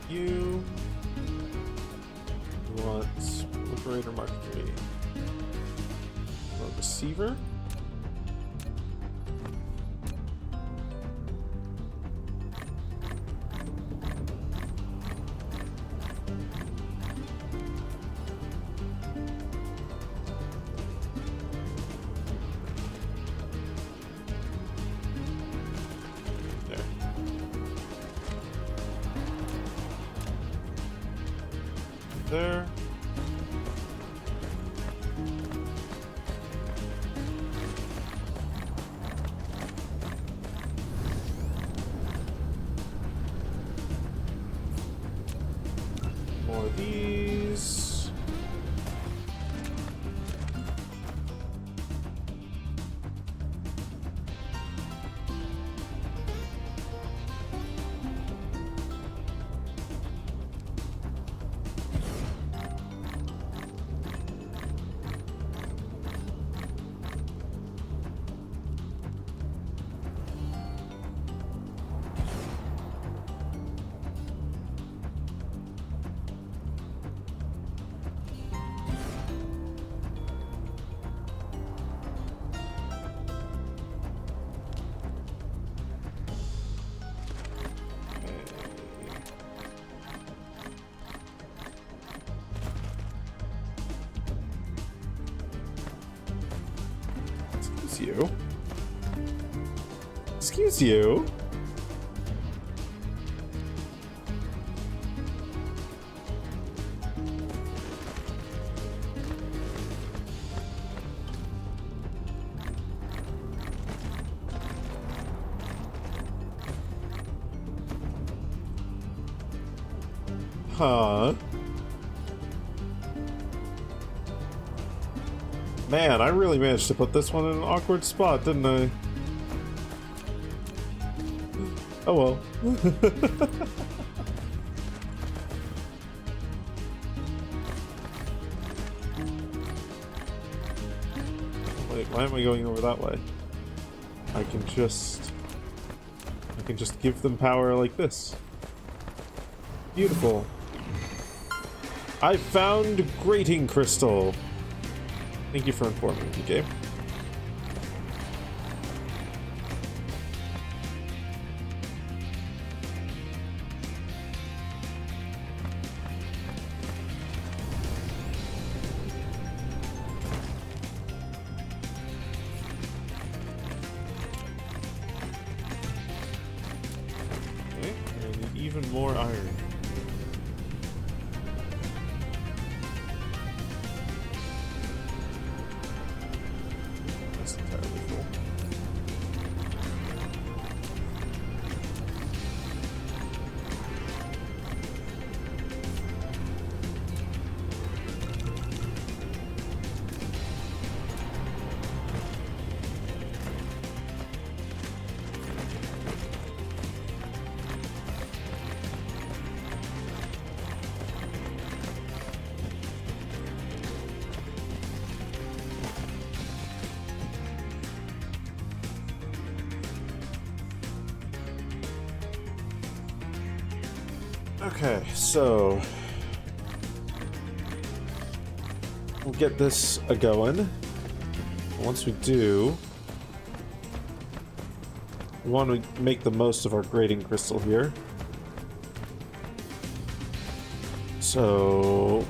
You want Liberator Mark 3. Want Receiver? There. More of these. Excuse you. Excuse you. Huh. Man, I really managed to put this one in an awkward spot, didn't I? Oh well. Wait, why am I going over that way? I can just give them power like this. Beautiful. I found grating crystal. Thank you for informing me, game. Okay, I need even more iron. Okay, so we'll get this a-going. Once we do, we want to make the most of our grading crystal here. So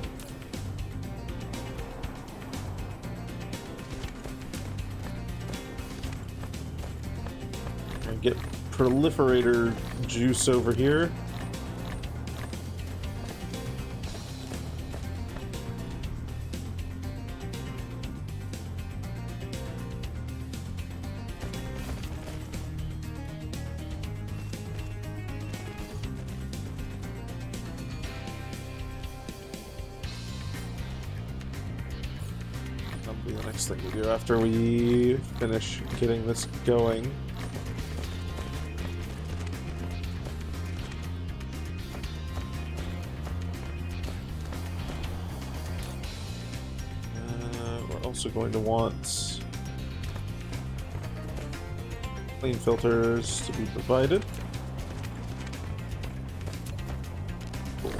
and get proliferator juice over here. That'll be the next thing we do after we finish getting this going. also going to want clean filters to be provided. Cool.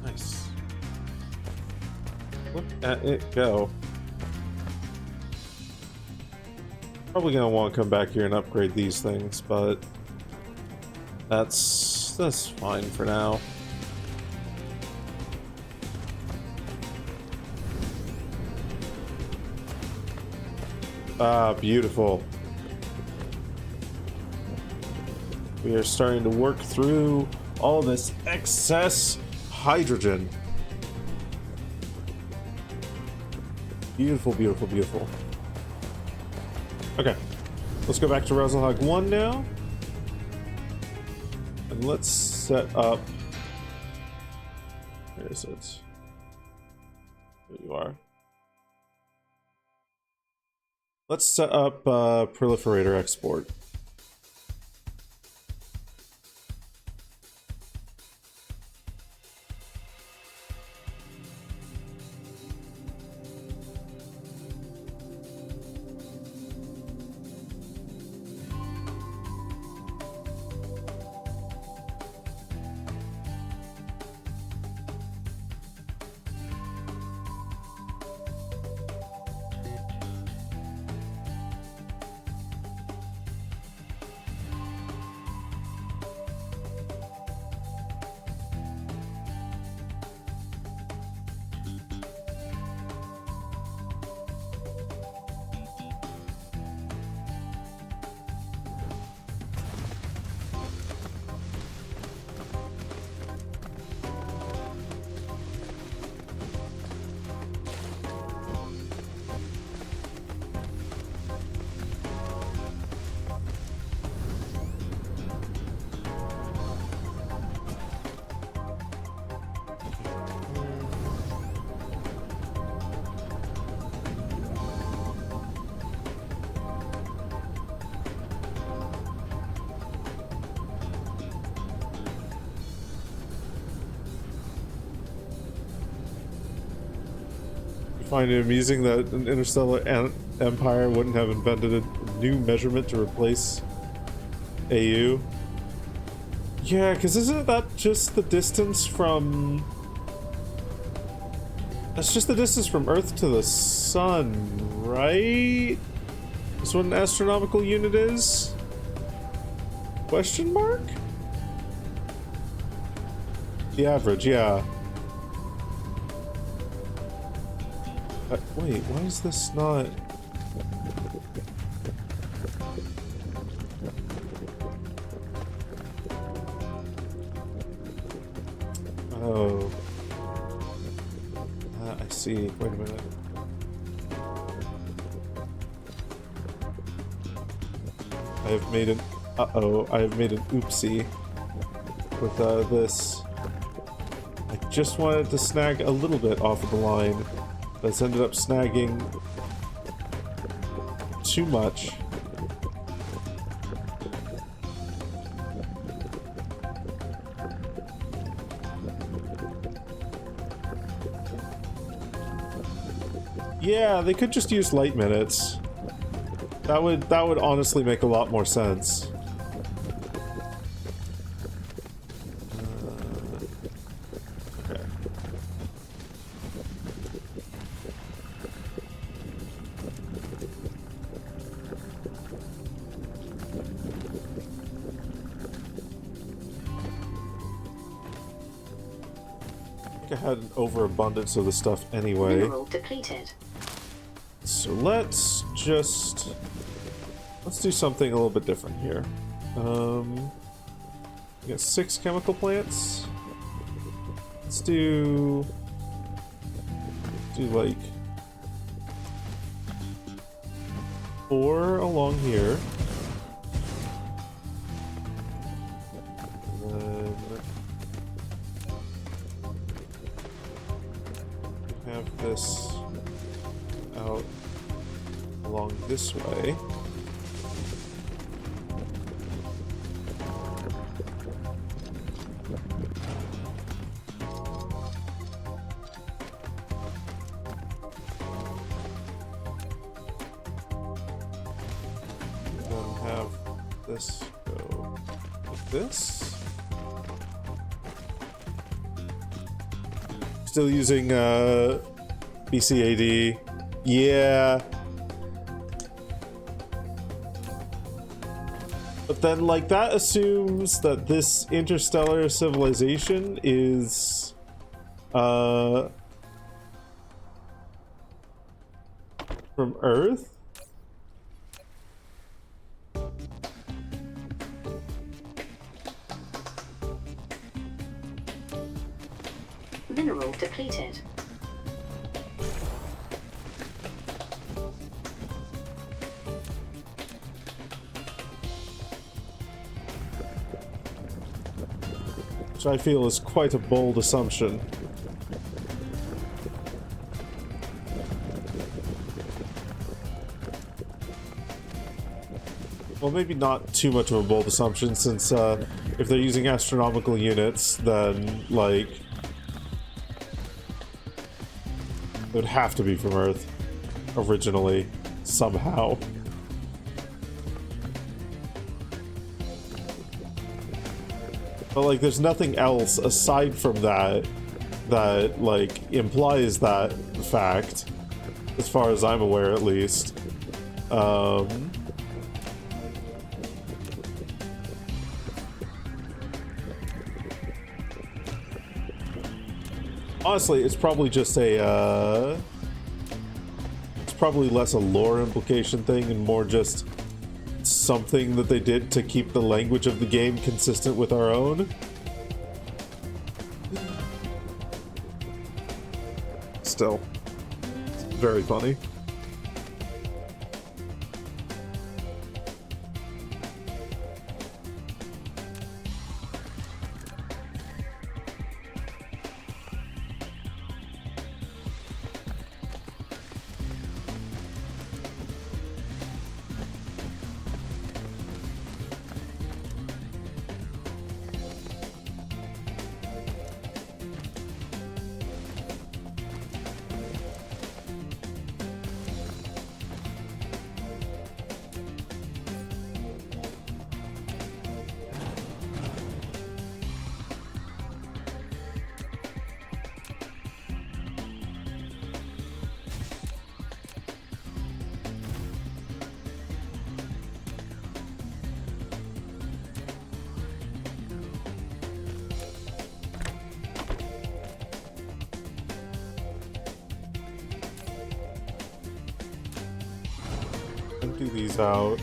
Nice. Look at it go. Probably gonna want to come back here and upgrade these things, but that's fine for now. Ah, beautiful. We are starting to work through all this excess hydrogen. Beautiful, beautiful, beautiful. Okay, let's go back to Razzlehog 1 now. And let's set up... Where is it? There you are. Let's set up proliferator export. Find it amusing that an interstellar empire wouldn't have invented a new measurement to replace AU. Yeah, because isn't that just the distance from... That's just the distance from Earth to the Sun, right? That's what an astronomical unit is? Question mark? The average, yeah. Wait, why is this not... Oh. I see. Wait a minute. I have made an... Uh-oh. I have made an oopsie with this. I just wanted to snag a little bit off of the line. That's ended up snagging too much. Yeah, they could just use light minutes. That would honestly make a lot more sense. Okay. think I had an overabundance of the stuff anyway. Mineral depleted. So let's do something a little bit different here. We got 6 chemical plants. Let's do like 4 along here. And then have this out along this way. This go like this. Still using BCAD. Yeah. But then like that assumes that this interstellar civilization is from Earth. Mineral depleted. Which I feel is quite a bold assumption. Well, maybe not too much of a bold assumption, since if they're using astronomical units, then, like, it would have to be from Earth, originally, somehow. But, like, there's nothing else aside from that that, like, implies that fact, as far as I'm aware, at least. Honestly, it's probably just a, it's probably less a lore implication thing and more just something that they did to keep the language of the game consistent with our own. Still, it's very funny. Empty these out.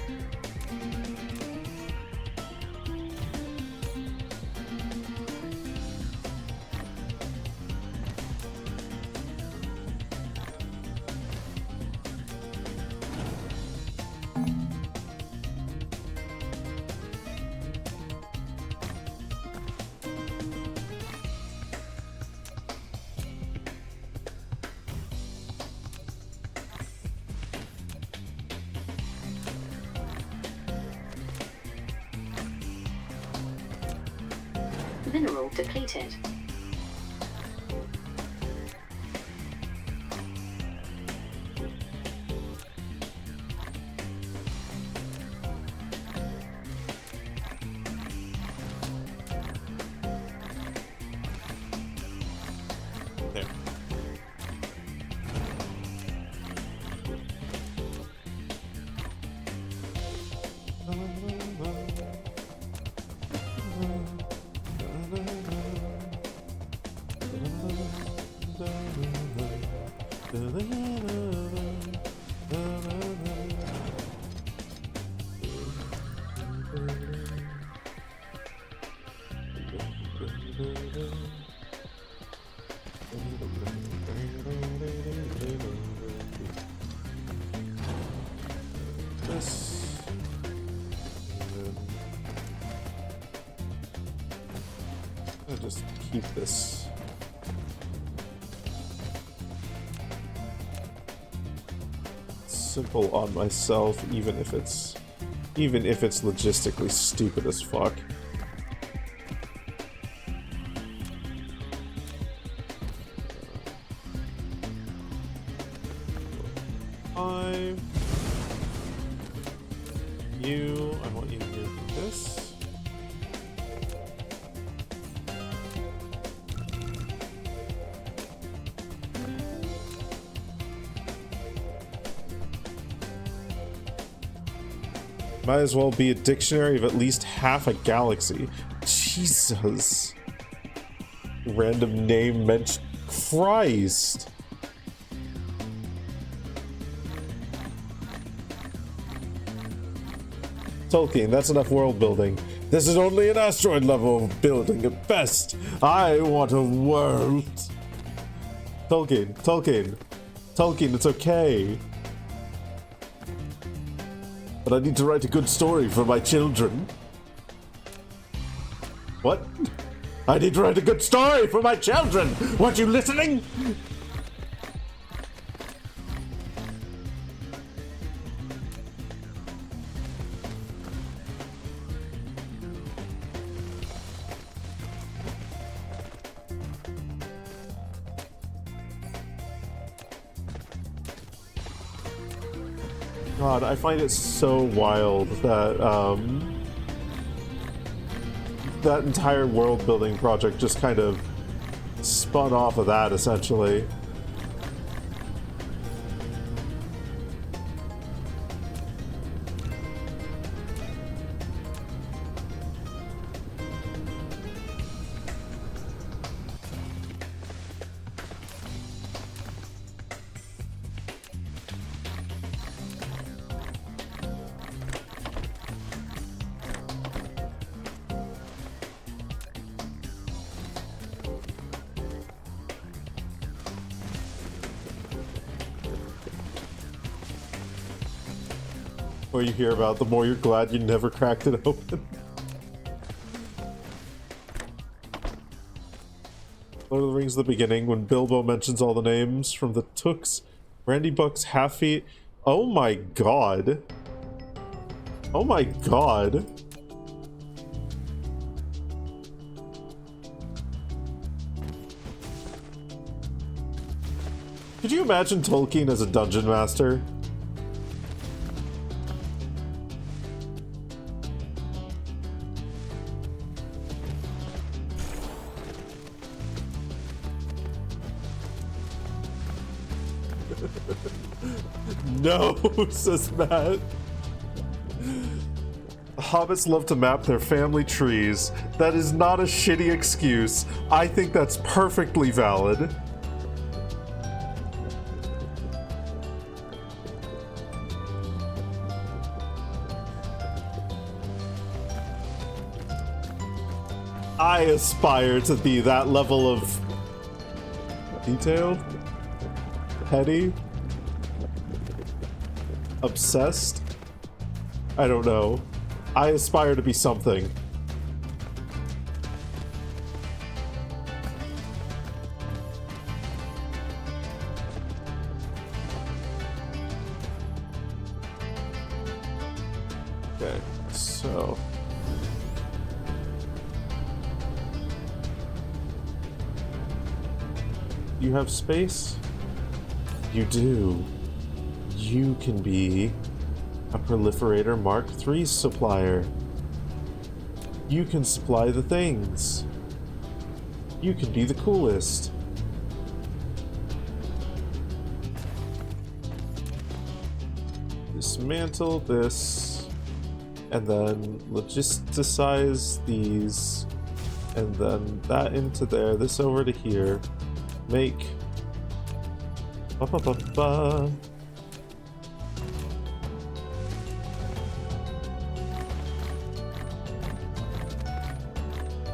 Mineral depleted. There. This. I'll just keep this. Simple on myself, even if it's logistically stupid as fuck. Five. I want you to do this. Might as well be a dictionary of at least half a galaxy. Jesus. Random name mentioned. Christ. Tolkien, that's enough world building. This is only an asteroid level of building at best. I want a world. Tolkien, it's okay. But I need to write a good story for my children. What? I need to write a good story for my children! Weren't you listening? God, I find it so wild that that entire world building project just kind of spun off of that, essentially. What you hear about, the more you're glad you never cracked it open. Lord of the Rings: The Beginning, when Bilbo mentions all the names from the Tooks, Randy Buck's half feet. Oh my god. Oh my god. Could you imagine Tolkien as a dungeon master? No, says Matt. Hobbits love to map their family trees. That is not a shitty excuse. I think that's perfectly valid. I aspire to be that level of detailed, petty, obsessed. I don't know. I aspire to be something. Okay, so you have space? You do. You can be a Proliferator Mark III supplier. You can supply the things. You can be the coolest. Dismantle this, and then logisticize these, and then that into there, this over to here. Make ba-ba-ba-ba.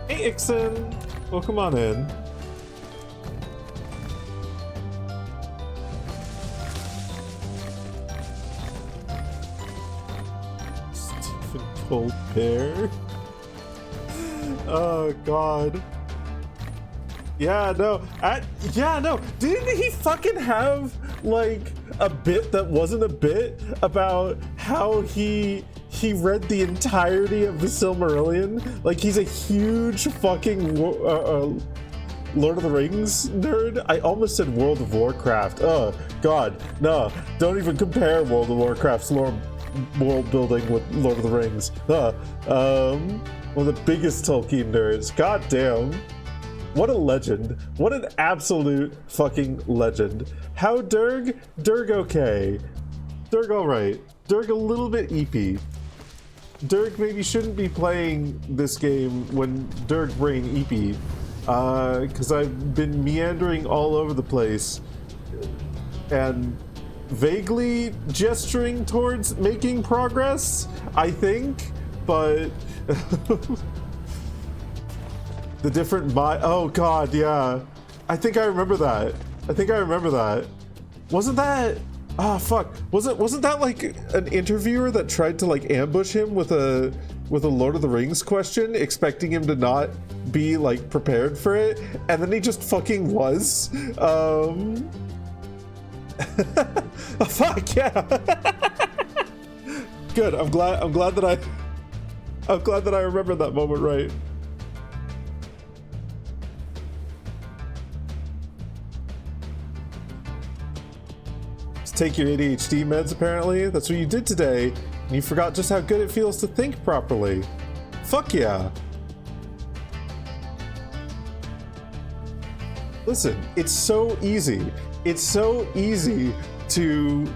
Hey Ixon, Well, come on in. Stephen Colbert? Oh, God. Yeah, no. Yeah, no. Didn't he fucking have, like, a bit that wasn't a bit about how he read the entirety of the Silmarillion? Like, he's a huge fucking Lord of the Rings nerd. I almost said World of Warcraft. Oh, God. No. Don't even compare World of Warcraft's world building with Lord of the Rings. One of the biggest Tolkien nerds. God damn. What a legend. What an absolute fucking legend. How Durg? Durg okay. Durg alright. Durg a little bit eepy. Durg maybe shouldn't be playing this game when Durg brain eepy. Because I've been meandering all over the place and vaguely gesturing towards making progress, I think, but the different oh God, yeah. I think I remember that. Wasn't that fuck. Wasn't that like an interviewer that tried to like ambush him with a Lord of the Rings question, expecting him to not be like prepared for it, and then he just fucking was? Oh, fuck yeah. Good. I'm glad that I remembered that moment right. Take your ADHD meds, apparently. That's what you did today, and you forgot just how good it feels to think properly. Fuck yeah. Listen, it's so easy. It's so easy to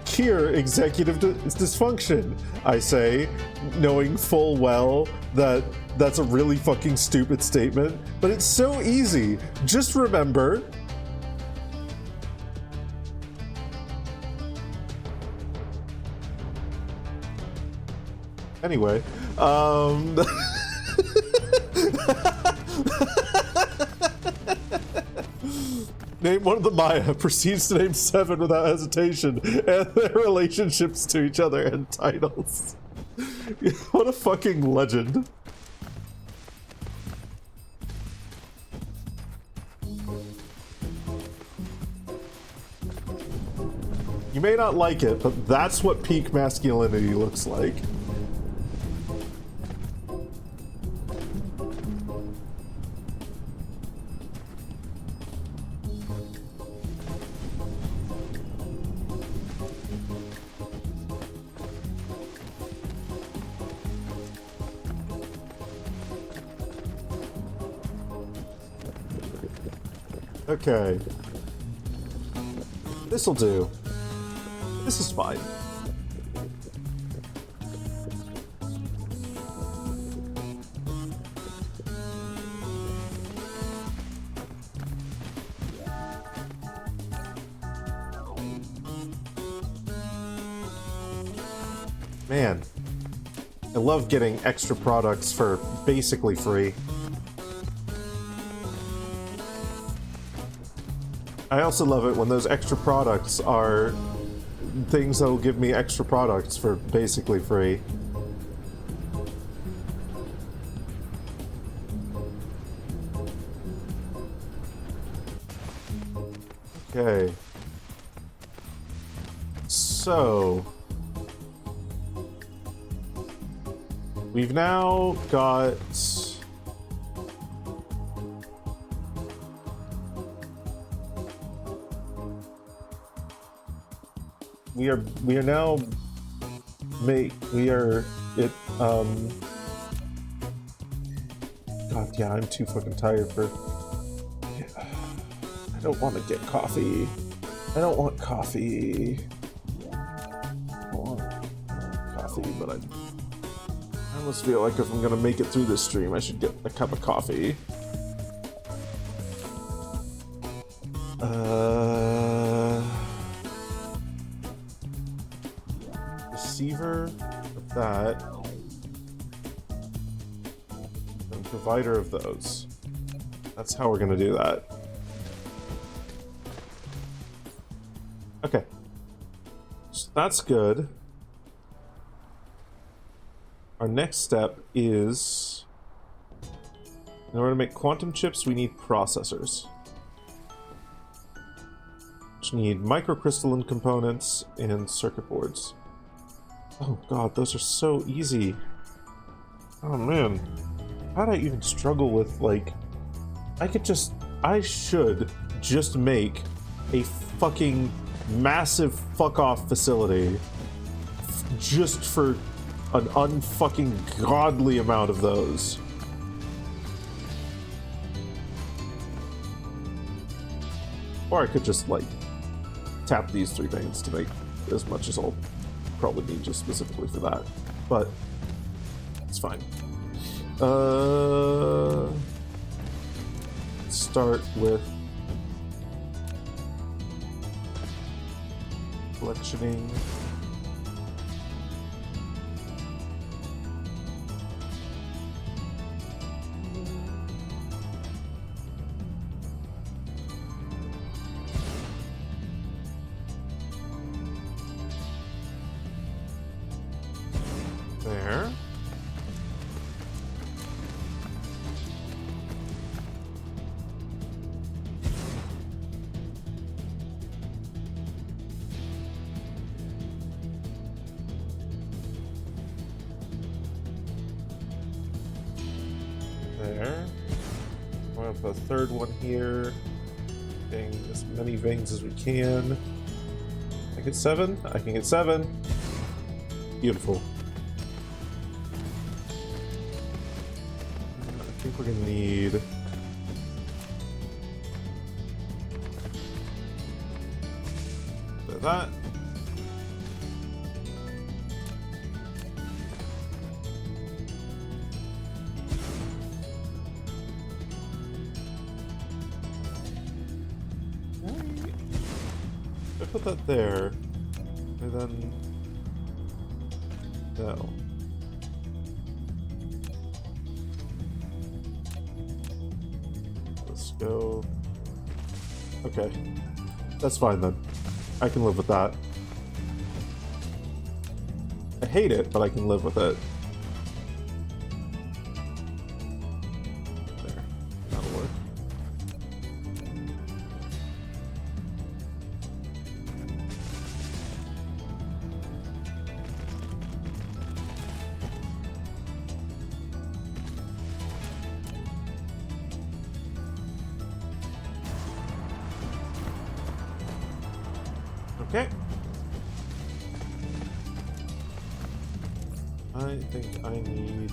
cure executive dysfunction, I say, knowing full well that that's a really fucking stupid statement, but it's so easy. Just remember, anyway, name one of the Maya, proceeds to name 7 without hesitation, and their relationships to each other and titles. What a fucking legend. You may not like it, but that's what peak masculinity looks like. Okay. This'll do. This is fine. Man, I love getting extra products for basically free. I also love it when those extra products are things that will give me extra products for basically free. Okay. So we've now got we are now God, yeah, I'm too fucking tired for I don't want to get coffee. I don't want coffee. I want coffee, but I almost feel like if I'm gonna make it through this stream, I should get a cup of coffee. Receiver of that, and provider of those. That's how we're gonna do that. Okay. So that's good. Our next step is... in order to make quantum chips, we need processors. Which need microcrystalline components and circuit boards. Oh god, those are so easy. Oh man. How'd I even struggle with, like... I should just make a fucking massive fuck-off facility just for an unfucking godly amount of those. Or I could just, like, tap these 3 things to make as much as I'll probably need just specifically for that. But it's fine. Start with collectioning. There. There. We're gonna put a third one here. Getting as many veins as we can. I get 7? I can get 7. Beautiful. I think we're gonna need... that. I put that there, and then no. Let's go. Okay, that's fine then. I can live with that. I hate it, but I can live with it. There, that'll work. Okay. I think I need...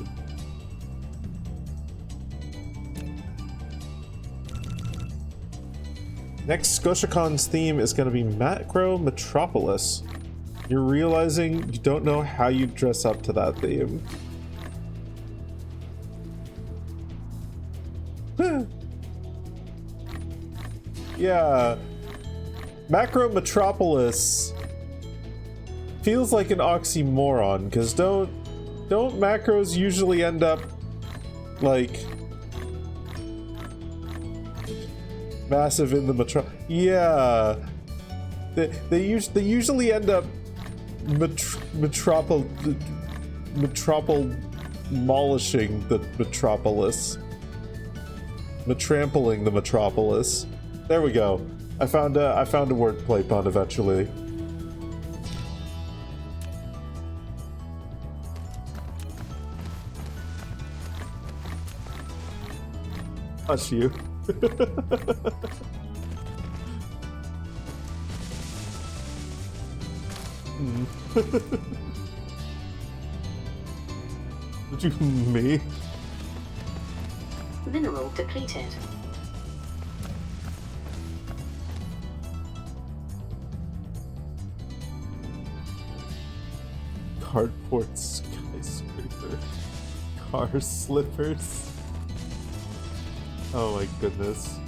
Next ScotiaCon's theme is going to be Macro Metropolis. You're realizing you don't know how you dress up to that theme. Yeah. Macro Metropolis feels like an oxymoron, because don't macros usually end up like massive in the yeah, they usually end up demolishing the metropolis, trampling the metropolis. There we go. I found a wordplay pun eventually. Hush you. Did you me? Mineral depleted. Cardboard skyscraper. Car slippers. Oh my goodness.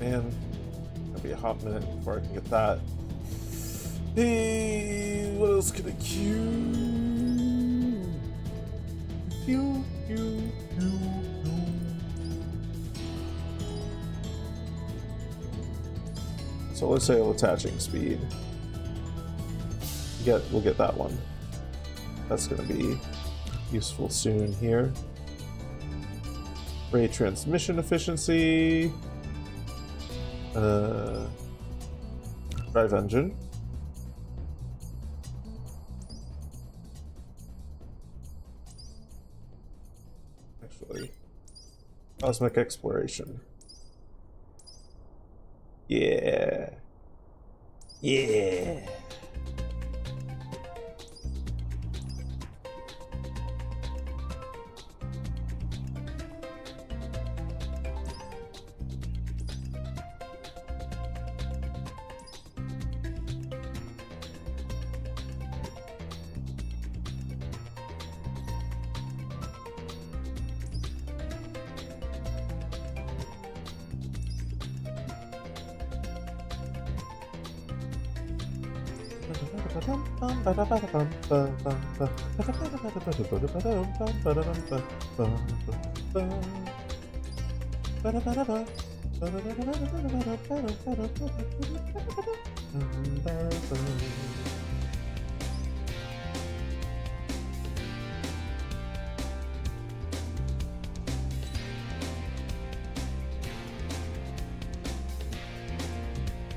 Man, it'll be a hot minute before I can get that. Hey, what else can I queue? Queue. Solar sail attaching speed. We'll get that one. That's going to be useful soon here. Ray transmission efficiency. Drive engine. Actually, cosmic exploration. Yeah. Yeah.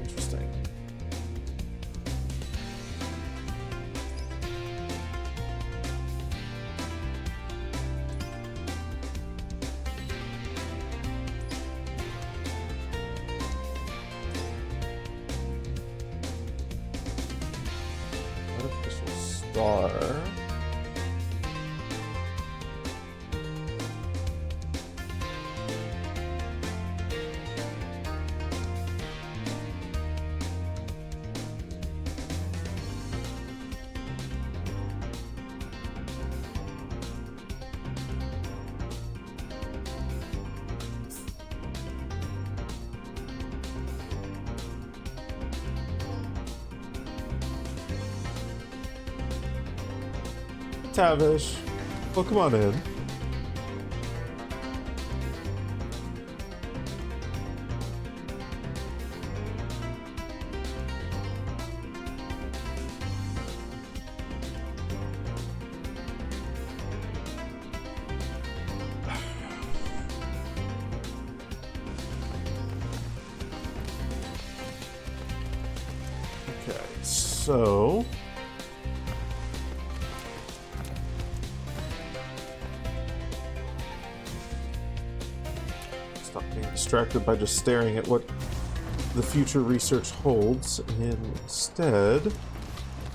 Interesting. Artificial star. Tavish, well, come on in. Okay, so stop being distracted by just staring at what the future research holds. Instead,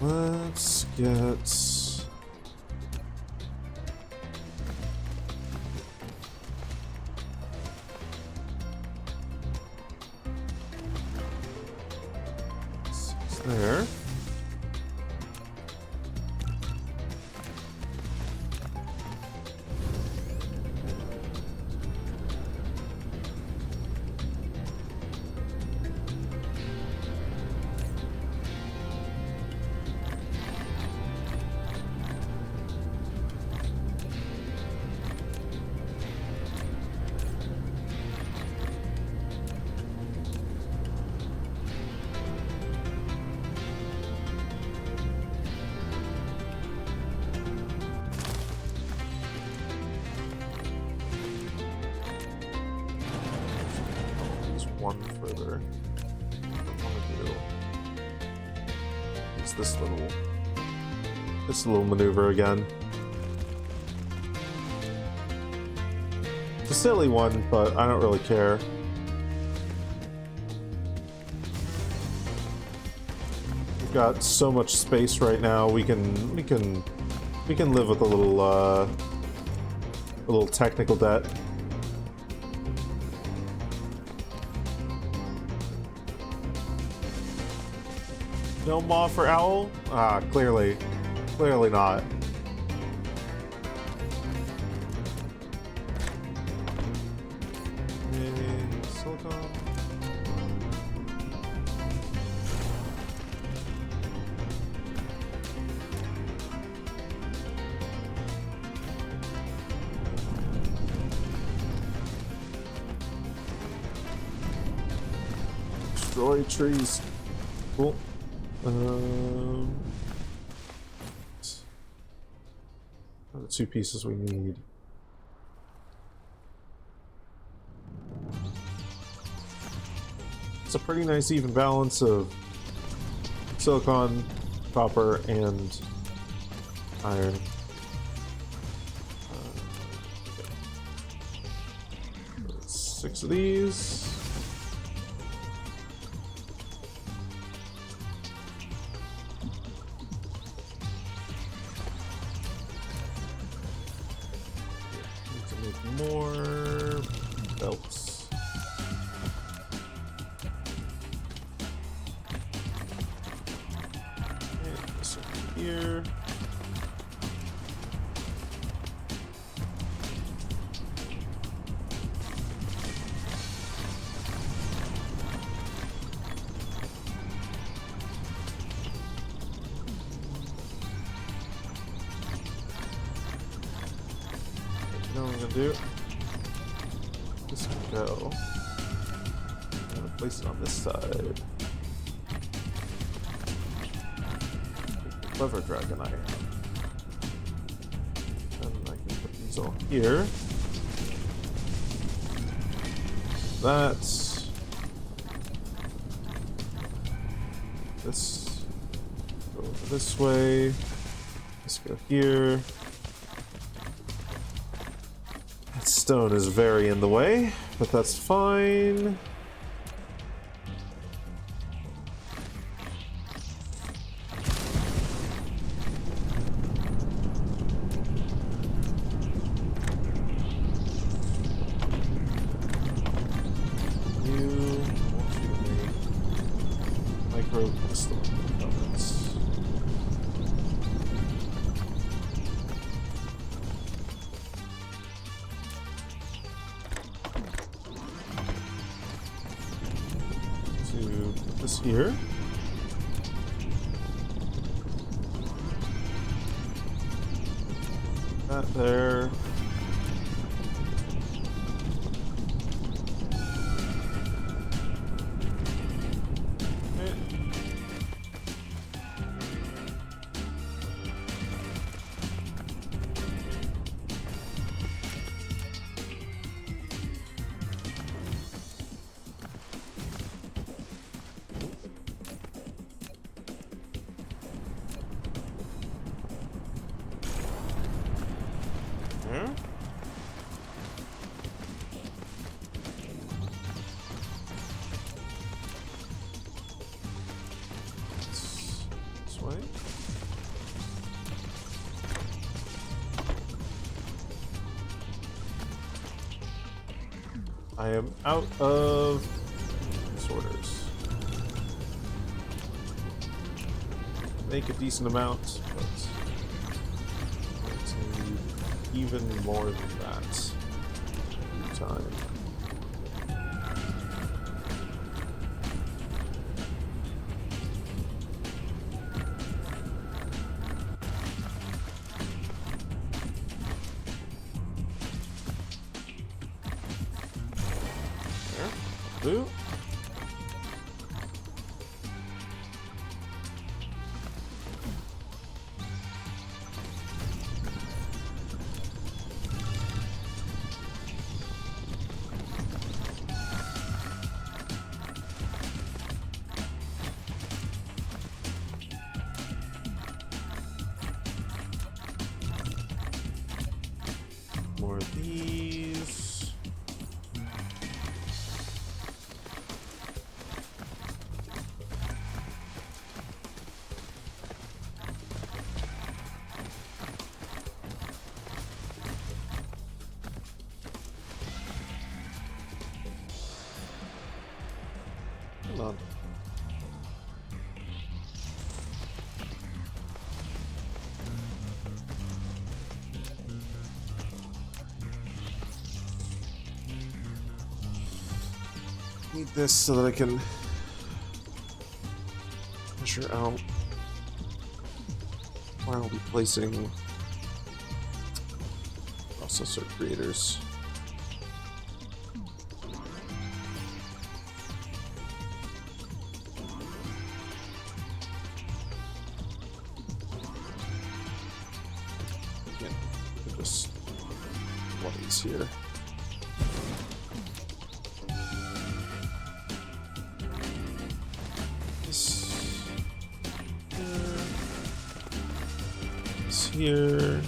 let's get... there. One further. What I want to do is this little maneuver again. It's a silly one, but I don't really care. We've got so much space right now. We can live with a little technical debt. No maw for owl? Ah, clearly not. Silicon. Destroy trees. Cool. The 2 pieces we need. It's a pretty nice even balance of silicon, copper, and iron. 6 of these. Need to make more belts. And this over here. You know what I'm gonna do? This can go. I'm gonna place it on this side. The clever dragon I am. And I can put these all here. That's this. Go over this way. Let's go here. That stone is very in the way, but that's fine. This here. That there. This way. I am out of disorders. Make a decent amount, but I'm going to need even more than that every time. Blue. More of these. Hold on. Need this so that I can measure out where I'll be placing processor creators. just one of these here. This here.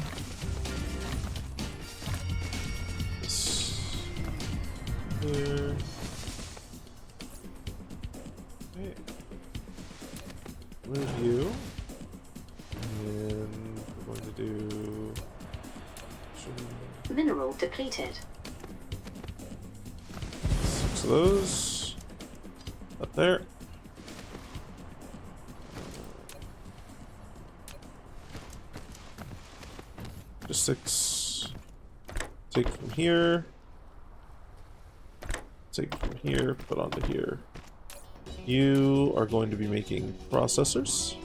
This here. Okay. Move you. And we're going to do. Mineral depleted. 6 of those. Up there. Just 6. Take from here. Take from here, put onto here. You are going to be making processors.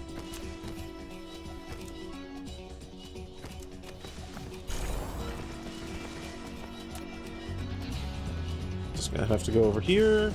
Just gonna have to go over here.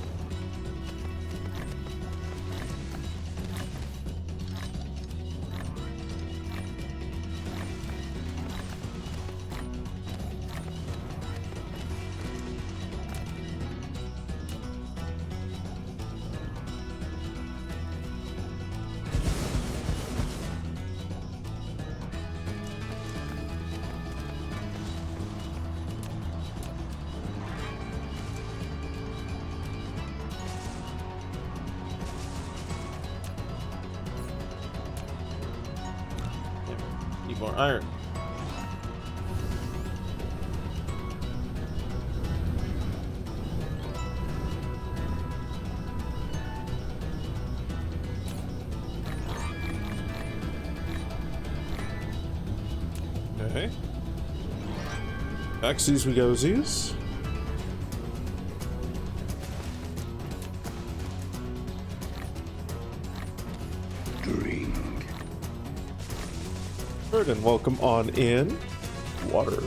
Need more iron. Okay. Backsies we go, Z's. Drink. And welcome on in. Water.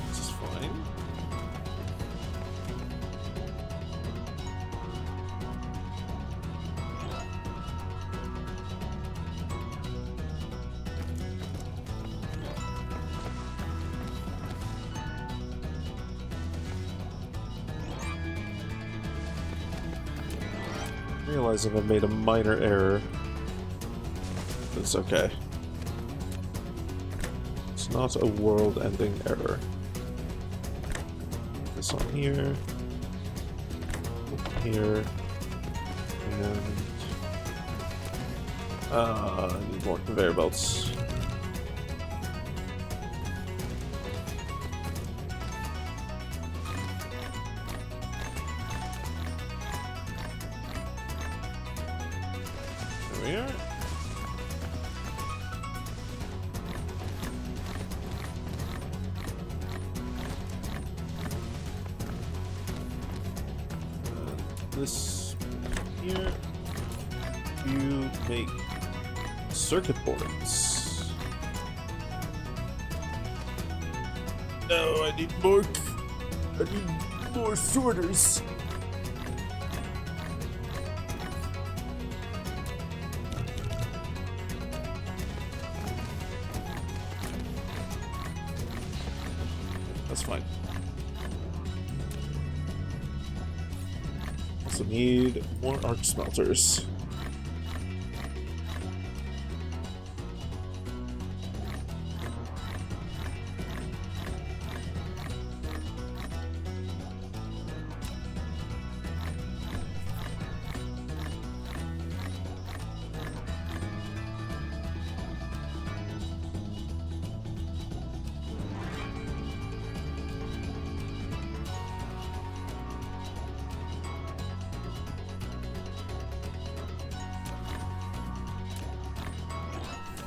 This is fine. Realizing I've made a minor error. It's okay. It's not a world-ending error. Put this on here. Open here. And I need more conveyor belts. There we are. This here, you make circuit boards. No, I need more sorters. That's fine. Also need more arc smelters.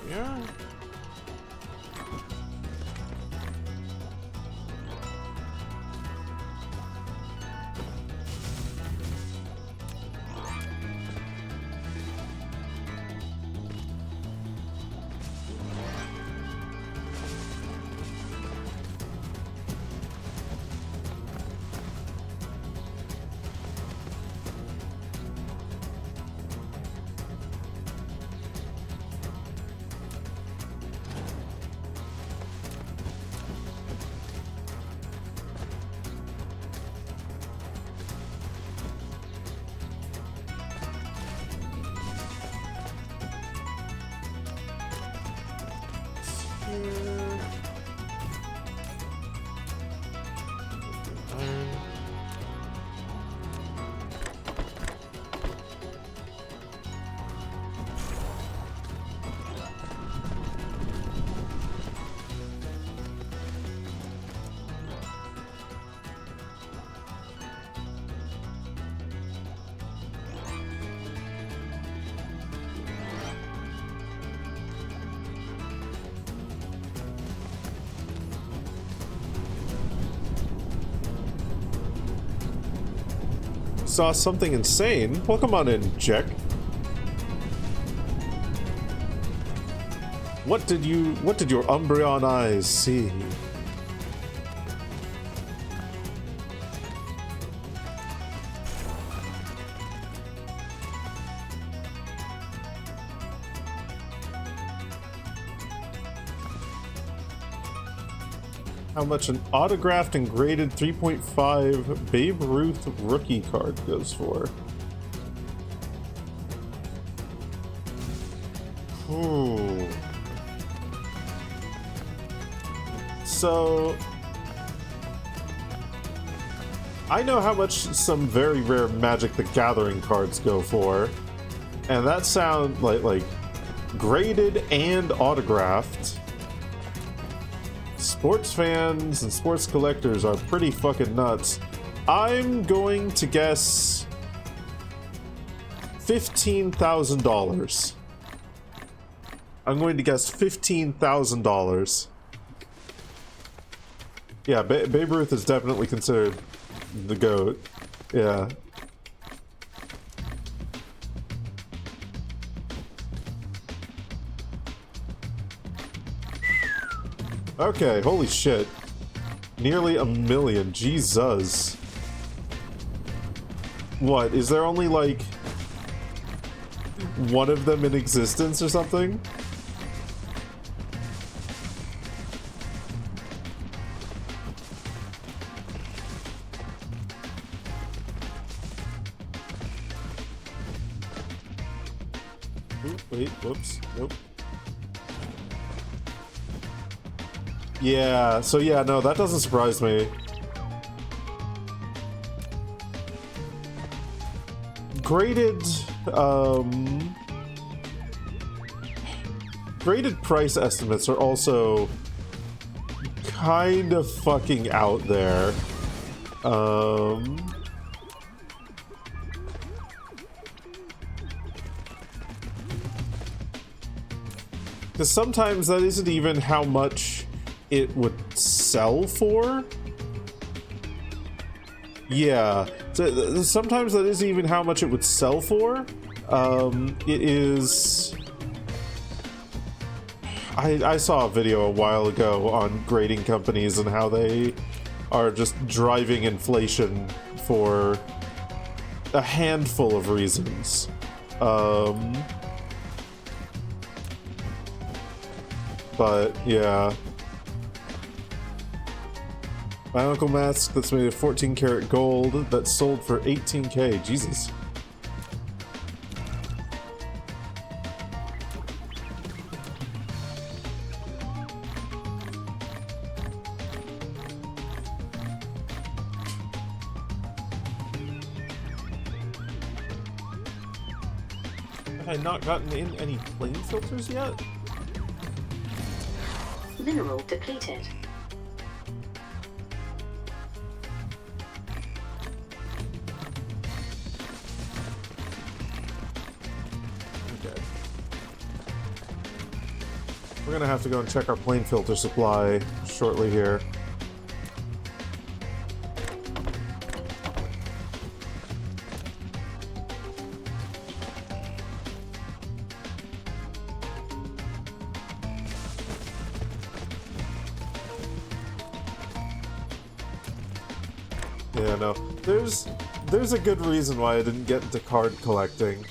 Yeah. saw something insane. Welcome on in, Jack. What did your Umbreon eyes see? How much an autographed and graded 3.5 Babe Ruth rookie card goes for? Ooh. So I know how much some very rare Magic the Gathering cards go for, and that sound like graded and autographed. Sports fans and sports collectors are pretty fucking nuts. I'm going to guess $15,000. I'm going to guess $15,000. Yeah, Babe Ruth is definitely considered the GOAT. Yeah. Okay, holy shit. Nearly 1 million. Jesus. What, is there only like one of them in existence or something? Ooh, wait, whoops, nope. Yeah, so yeah, no, that doesn't surprise me. Graded, graded price estimates are also kind of fucking out there. Because sometimes that isn't even how much it would sell for. Yeah, so sometimes that isn't even how much it would sell for. It is... I saw a video a while ago on grading companies and how they are just driving inflation for a handful of reasons. But yeah. My uncle mask that's made of 14 karat gold that sold for 18k. Jesus. Have I not gotten in any plane filters yet? Mineral depleted. We're gonna have to go and check our plane filter supply shortly here. Yeah, no. There's a good reason why I didn't get into card collecting.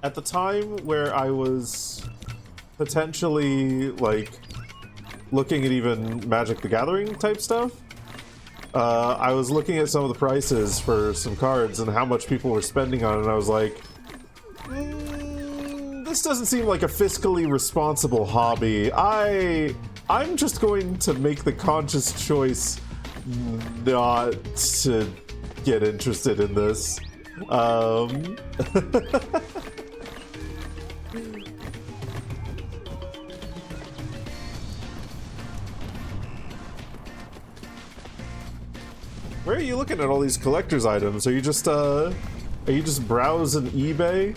At the time where I was potentially, like, looking at even Magic the Gathering type stuff, I was looking at some of the prices for some cards and how much people were spending on it, and I was like, this doesn't seem like a fiscally responsible hobby. I'm just going to make the conscious choice not to get interested in this. Where are you looking at all these collector's items? Are you just browsing eBay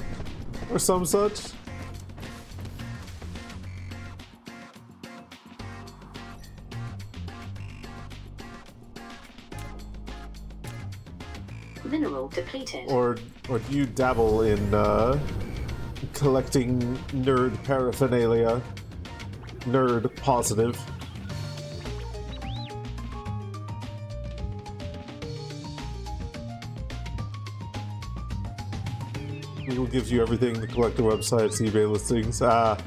or some such? depleted. Or do you dabble in collecting nerd paraphernalia? Nerd positive. Google gives you everything, the collector websites, eBay listings. Ah.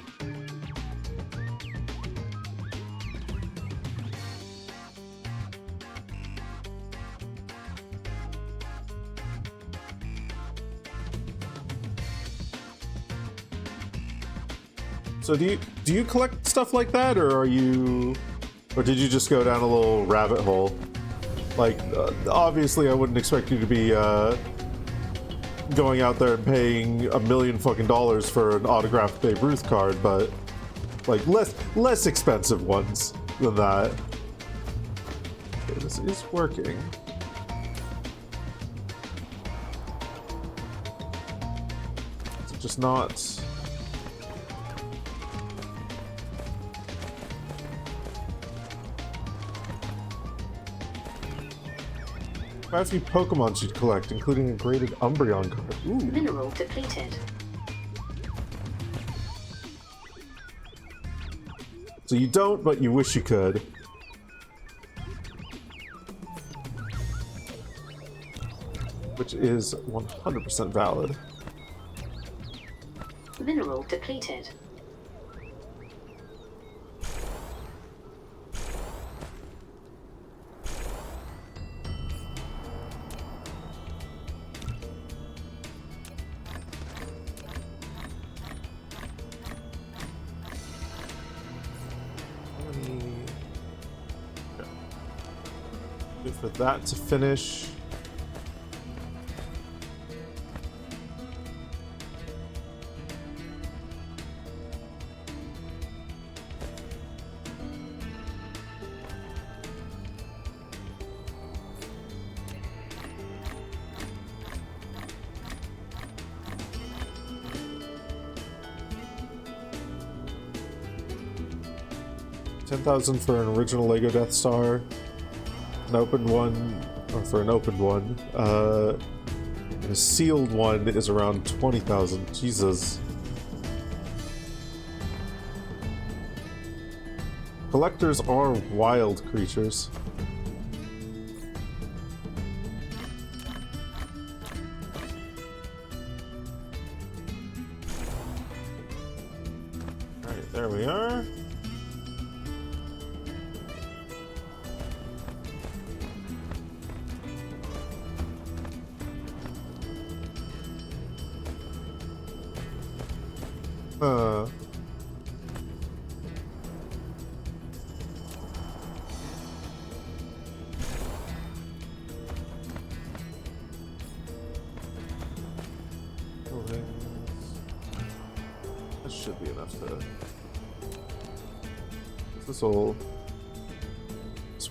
So do you collect stuff like that, or did you just go down a little rabbit hole? Like, obviously I wouldn't expect you to be going out there and paying $1 million fucking for an autographed Babe Ruth card, but like less expensive ones than that. Okay, this is working. Is it just not? Quite a few Pokemon you'd collect, including a graded Umbreon card. Ooh. Mineral depleted. So you don't, but you wish you could. Which is 100% valid. Mineral depleted. For that to finish. $10,000 for an original Lego Death Star. An opened one, or for an opened one, and a sealed one is around 20,000. Jesus. Collectors are wild creatures. Alright, there we are. That should be enough to. This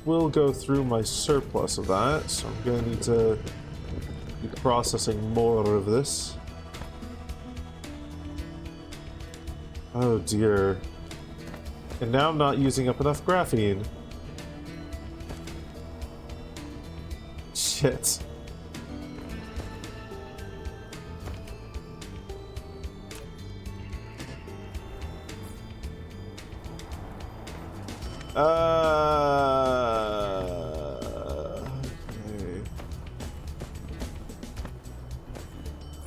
will go through my surplus of that, so I'm gonna need to be processing more of this. Oh dear. And now I'm not using up enough graphene. Shit. Okay.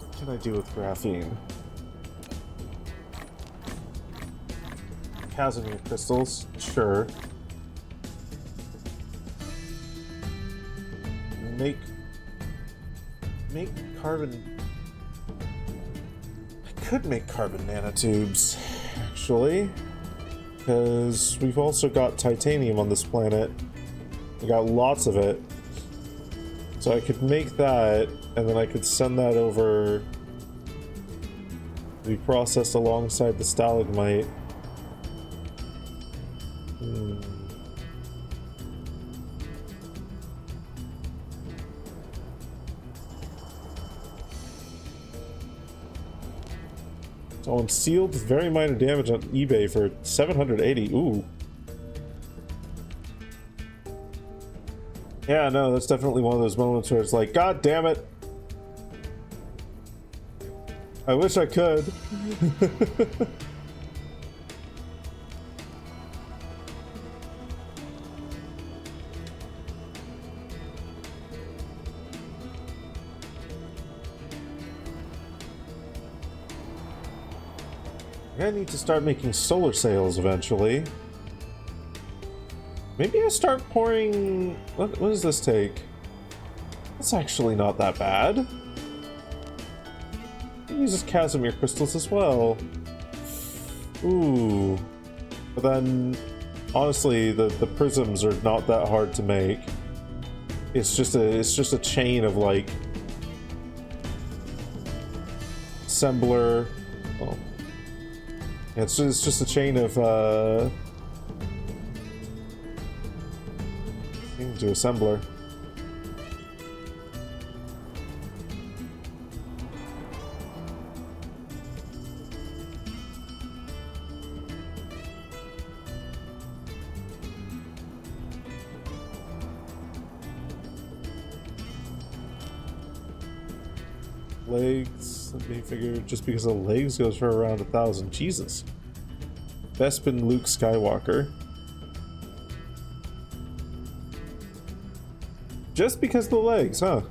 What can I do with graphene? Casimir crystals, sure. Make carbon. I could make carbon nanotubes, actually, because we've also got titanium on this planet. We got lots of it, so I could make that, and then I could send that over to be processed alongside the stalagmite. So I'm sealed with very minor damage on eBay for 780. Ooh. Yeah, no, that's definitely one of those moments where it's like, God damn it. I wish I could. I need to start making solar sails eventually. Maybe I start pouring... What does this take? That's actually not that bad. It uses Casimir crystals as well. Ooh. But then, honestly, the prisms are not that hard to make. It's just a chain of, like... assembler... Oh. It's just a chain of, thing to assembler. Legs, let me figure, just because the legs goes for around 1,000. Jesus. Bespin Luke Skywalker. Just because of the legs, huh?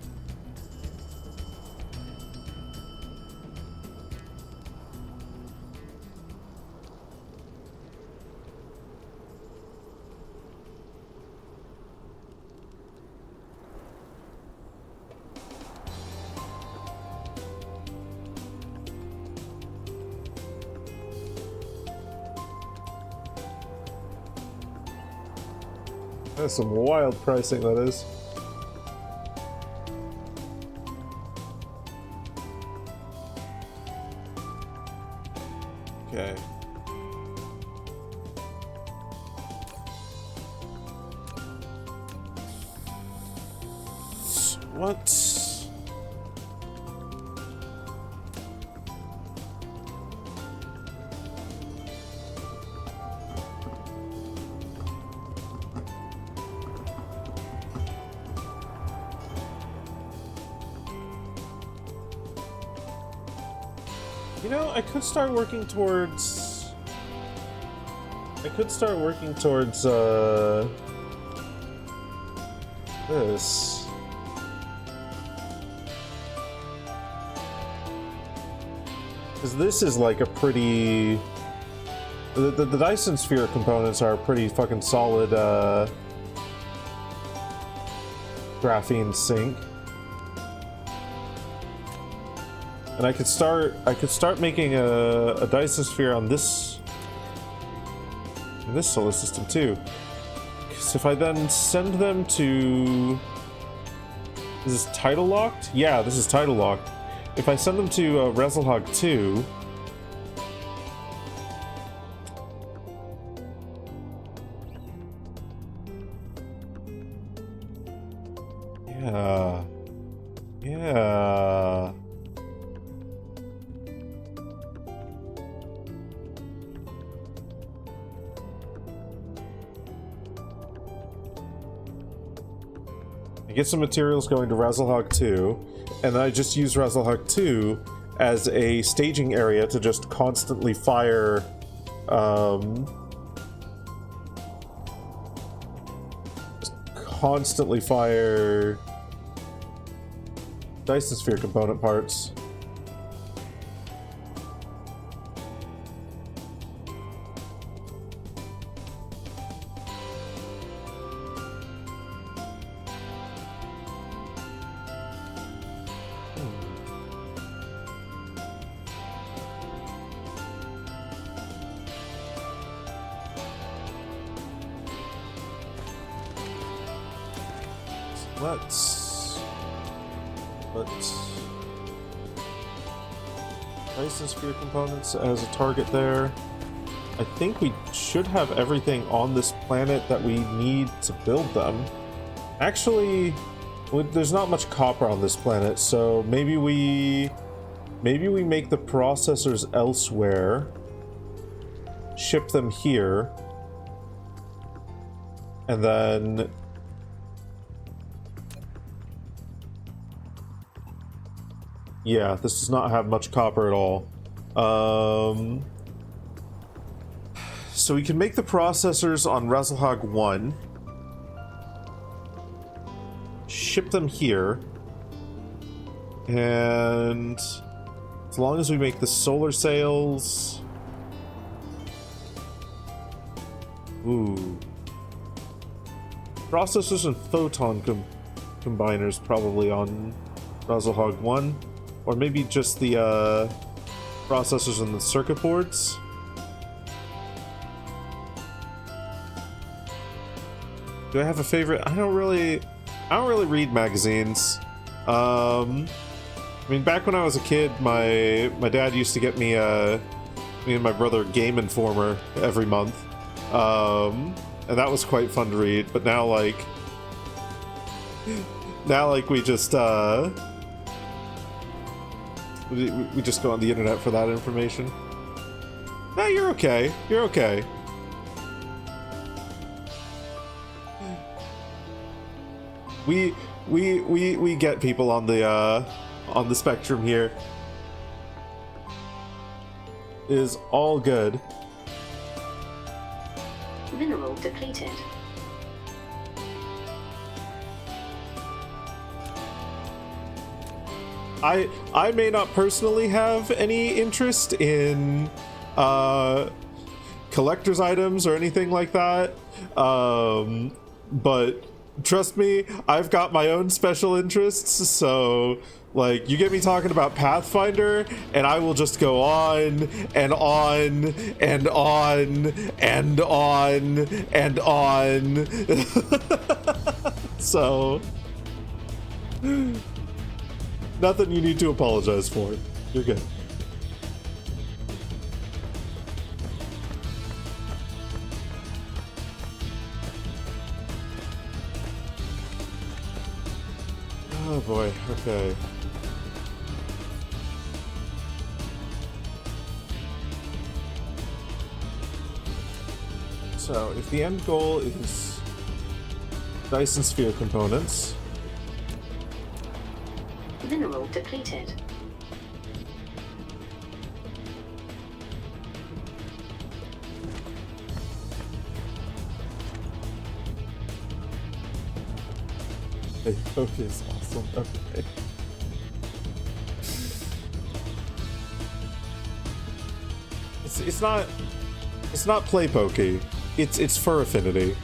That's some wild pricing, that is. Okay. What? You know, I could start working towards... this. Because this is like a pretty... The Dyson Sphere components are a pretty fucking solid, graphene sink. And I could start making a Dyson Sphere on this solar system too. Because if I then send them to... Is this title locked? Yeah, this is title locked. If I send them to Rezelhog 2... Yeah. Yeah. I get some materials going to Rezelhog 2, and then I just use Rezelhog 2 as a staging area to just constantly fire, Dyson Sphere component parts. Let's put Dyson Sphere components as a target there. I think we should have everything on this planet that we need to build them. Actually, there's not much copper on this planet, so maybe we make the processors elsewhere, ship them here, and then Yeah, this does not have much copper at all. So we can make the processors on Razzlehog 1. Ship them here. And as long as we make the solar sails... Ooh. Processors and photon combiners probably on Razzlehog 1. Or maybe just the processors and the circuit boards. Do I have a favorite? I don't really read magazines. I mean, back when I was a kid, my dad used to get me and my brother Game Informer every month. And that was quite fun to read, but now like we just we just go on the internet for that information. No, you're okay. You're okay. We get people on the spectrum here. It is all good. Mineral depleted. I may not personally have any interest in collector's items or anything like that, but trust me, I've got my own special interests. So like, you get me talking about Pathfinder and I will just go on and on and on and on and on. So nothing you need to apologize for. You're good. Oh boy, okay. So, if the end goal is dice and sphere components... Mineral depleted. Okay, is awesome. Okay. It's not play pokey. It's fur affinity.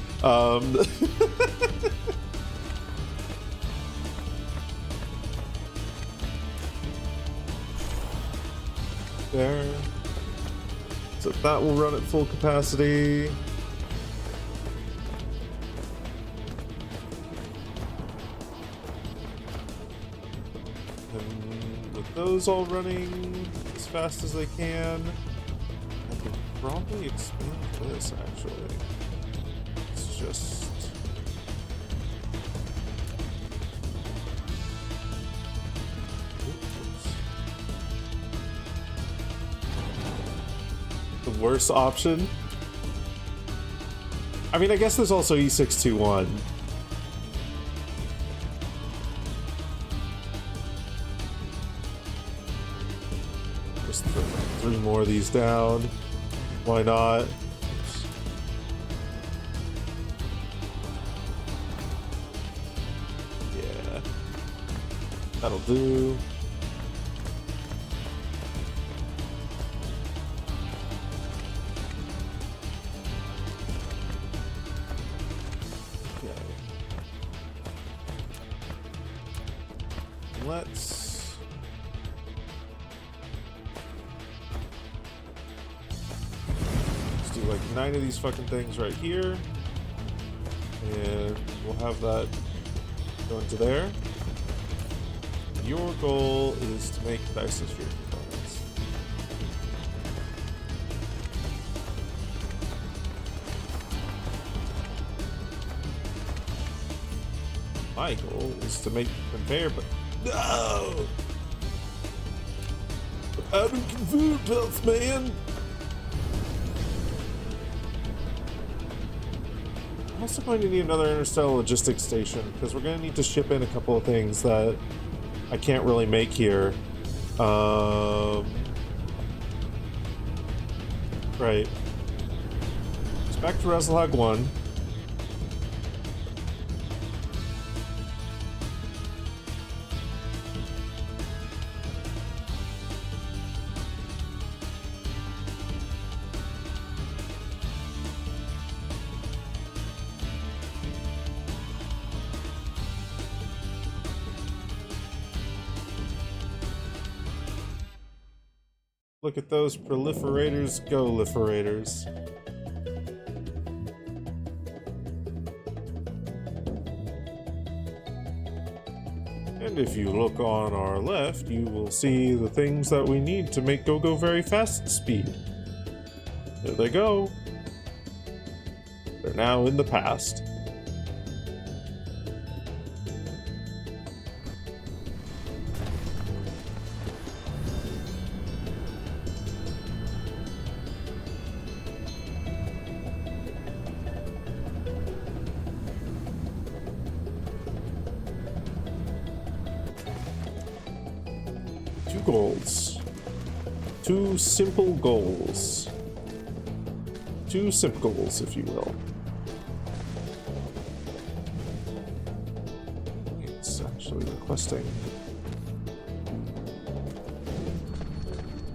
There. So that will run at full capacity. And with those all running as fast as they can, I can probably expand this actually. It's just... the worst option. I mean, I guess there's also E621. Just throw 3 more of these down. Why not? Yeah. That'll do. Let's do like 9 of these fucking things right here, and we'll have that go into there. Your goal is to make dice and sphere components. My goal is to make conveyor, but no! How do conveyor belts, man? I'm also going to need another interstellar logistics station because we're going to need to ship in a couple of things that I can't really make here. Right. It's back to Reslog 1. Look at those proliferators, go-liferators. And if you look on our left, you will see the things that we need to make go very fast speed. There they go. They're now in the past. Goals. 2 simple goals. 2 simp goals, if you will. It's actually requesting.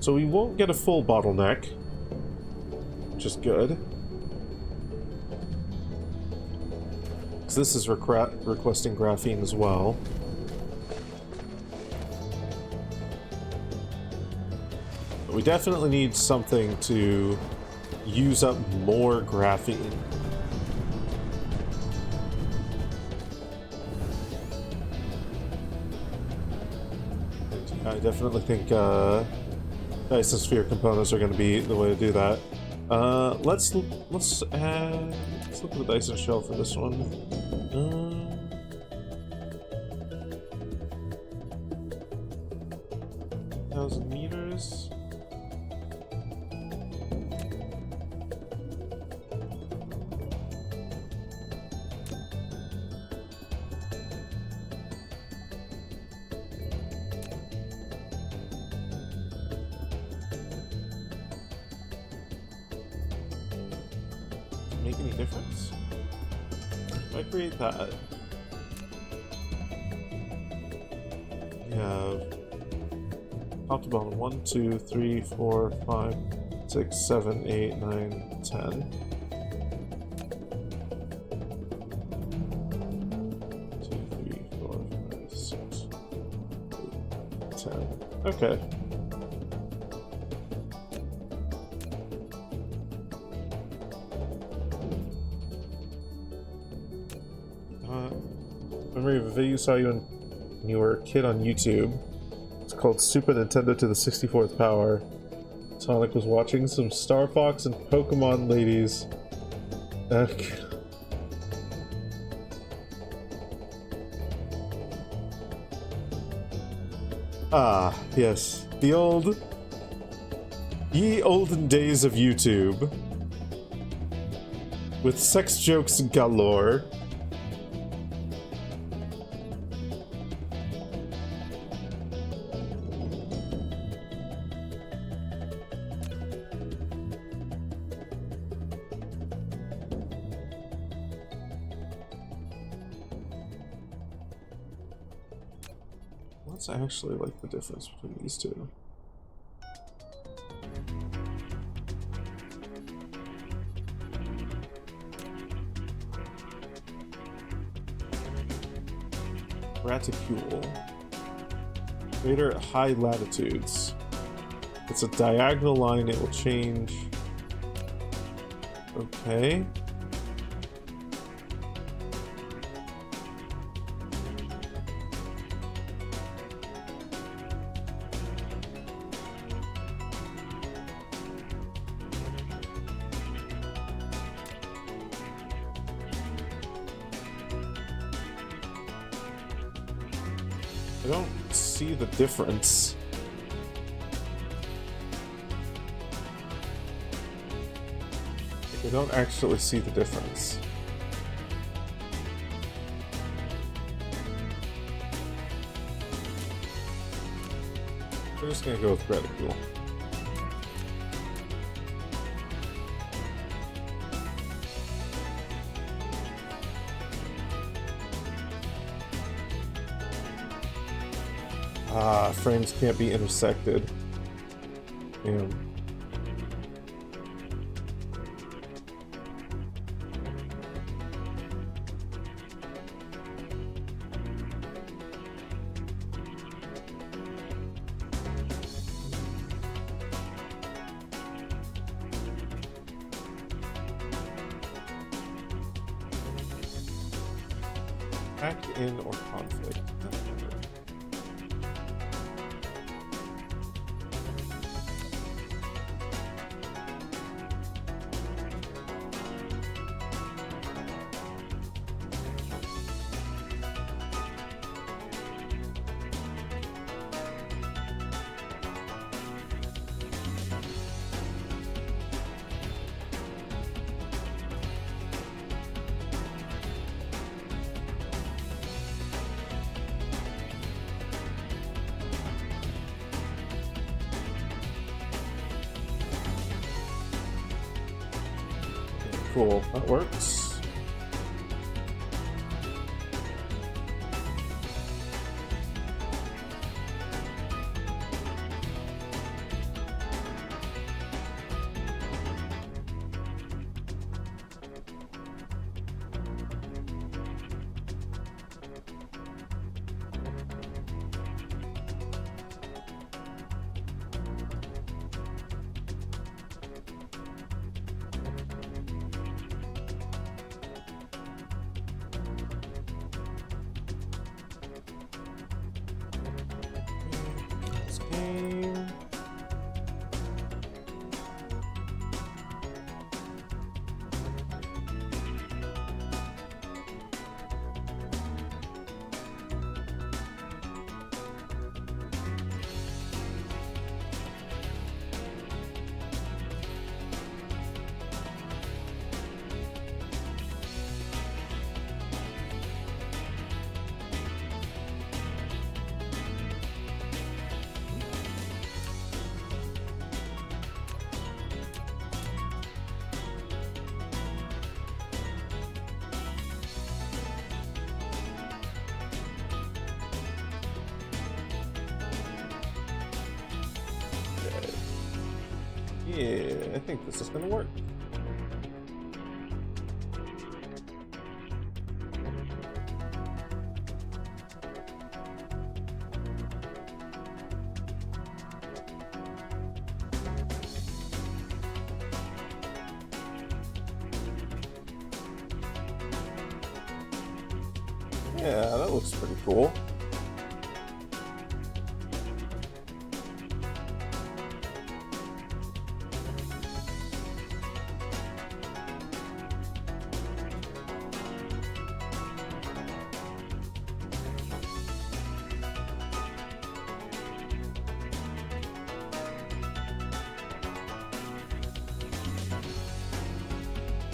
So we won't get a full bottleneck, which is good. Because this is requesting graphene as well. We definitely need something to use up more graphene. I definitely think Dyson Sphere components are going to be the way to do that. Let's look at the Dyson shell for this one. 1,000 meters. Make any difference? If I create that, we have top to bottom 1, 2, 3, 4, 5, 6, 7, 8, 9, 10. 2, 3, 4, 5, 6, 8, 10. Okay. Remember a video you saw when you were a kid on YouTube? It's called Super Nintendo to the 64th Power. Sonic was watching some Star Fox and Pokemon ladies. Ah, yes. Ye olden days of YouTube. With sex jokes galore. What's actually like the difference between these two? Reticule. Greater at high latitudes. It's a diagonal line, it will change. Okay. I don't see the difference. I don't actually see the difference. We're just gonna go with reticule. Ah, frames can't be intersected. Damn. Hack in or conflict. Cool, that works. This game. Yeah, I think this is gonna work. Yeah, that looks pretty cool.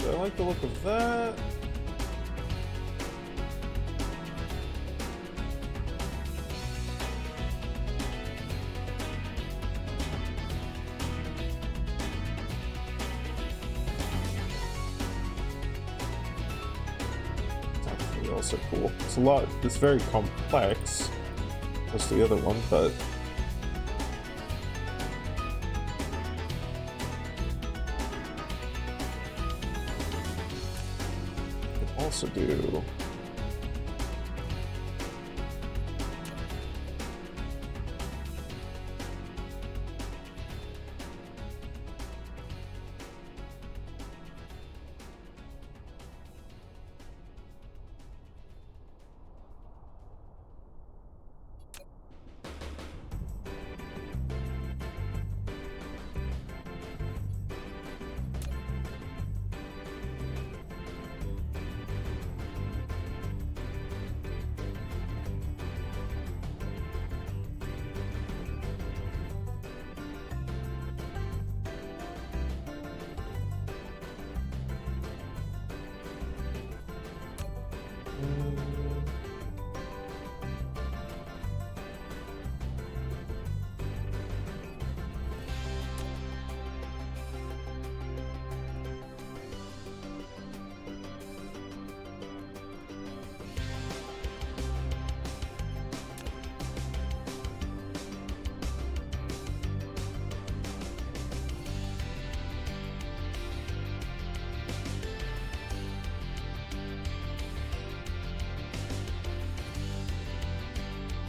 I like the look of that. It's actually also cool. It's very complex. As the other one, but also do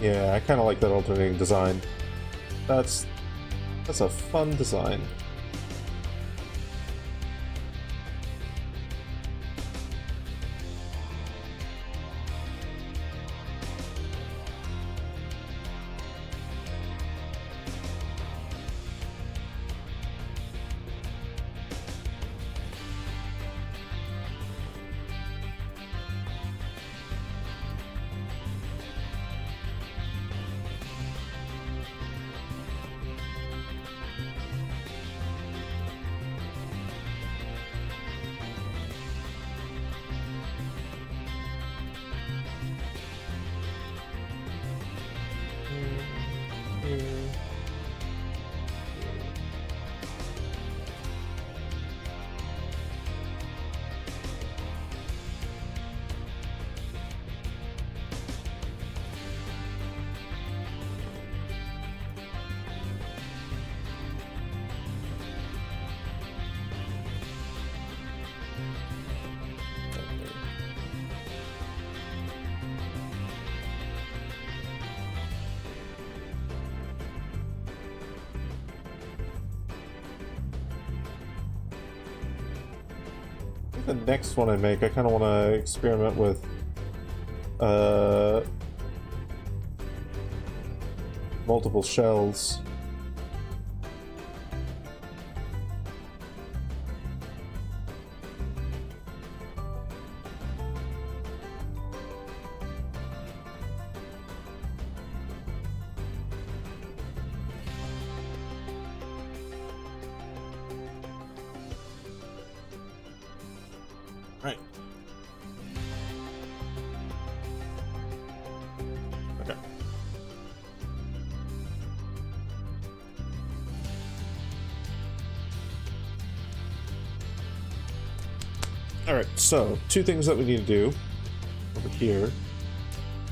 Yeah, I kind of like that alternating design. That's a fun design. The next one I make, I kind of want to experiment with multiple shells. Right. Okay. Alright, so two things that we need to do over here.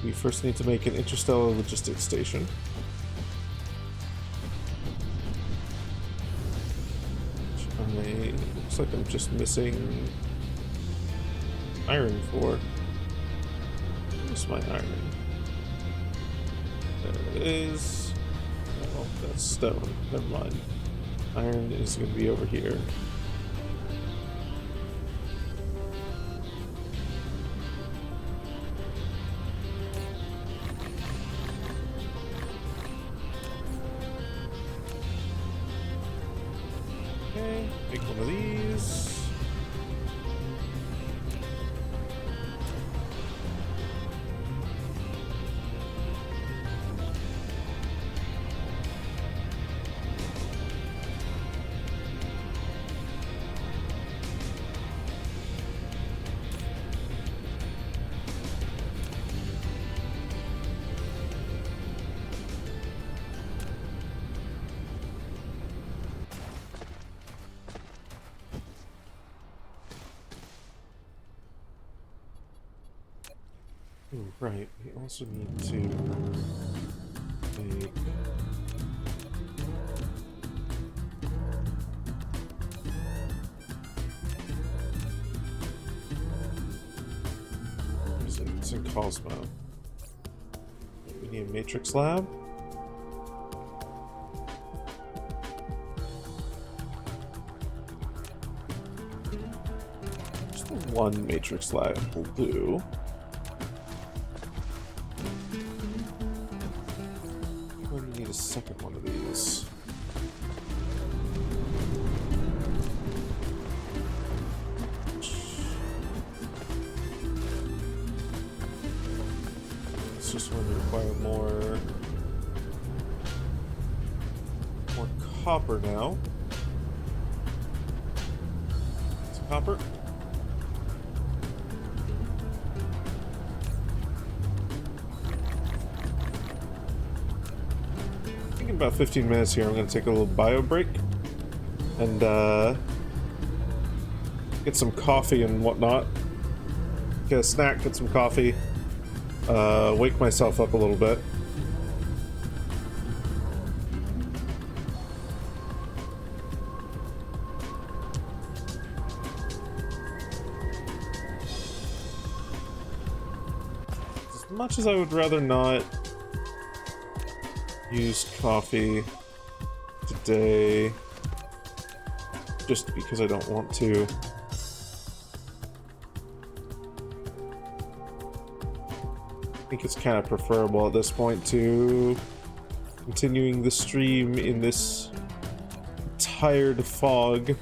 We first need to make an interstellar logistics station. Which looks like I'm just missing iron for. Where's my iron? There it is. Oh, that's stone. Never mind. Iron is going to be over here. Okay, make one of these. Ooh, right, we also need to make what is it? It's in Cosmo. We need a matrix lab. Just the one matrix lab will do. Second one of these. It's just going to require more copper now. Some copper. About 15 minutes here. I'm going to take a little bio break and get some coffee and whatnot. Get a snack, get some coffee, wake myself up a little bit. As much as I would rather not used coffee today just because I don't want to. I think it's kind of preferable at this point to continuing the stream in this tired fog.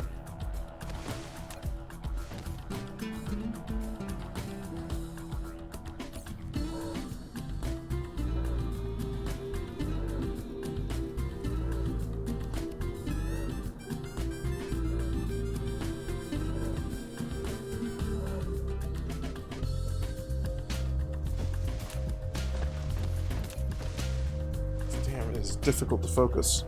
It's difficult to focus.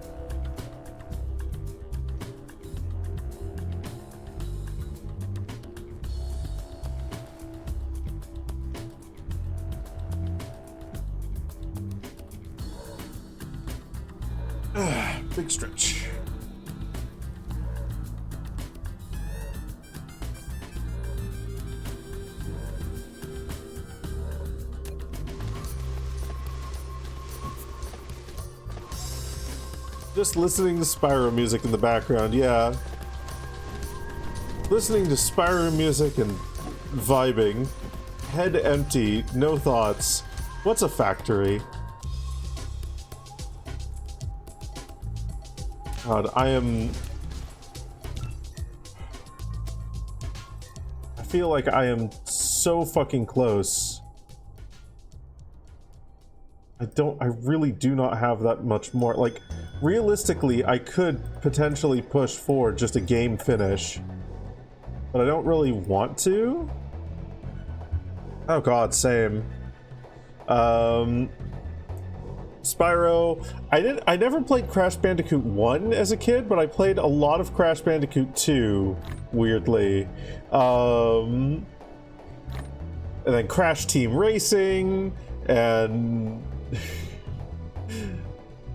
Big stretch. Just listening to Spyro music in the background, yeah. Listening to Spyro music and vibing. Head empty, no thoughts. What's a factory? God, I feel like I am so fucking close. I really do not have that much more. Like, realistically, I could potentially push for just a game finish, but I don't really want to. Oh god, same. Spyro, I never played Crash Bandicoot 1 as a kid, but I played a lot of Crash Bandicoot 2, weirdly. And then Crash Team Racing, and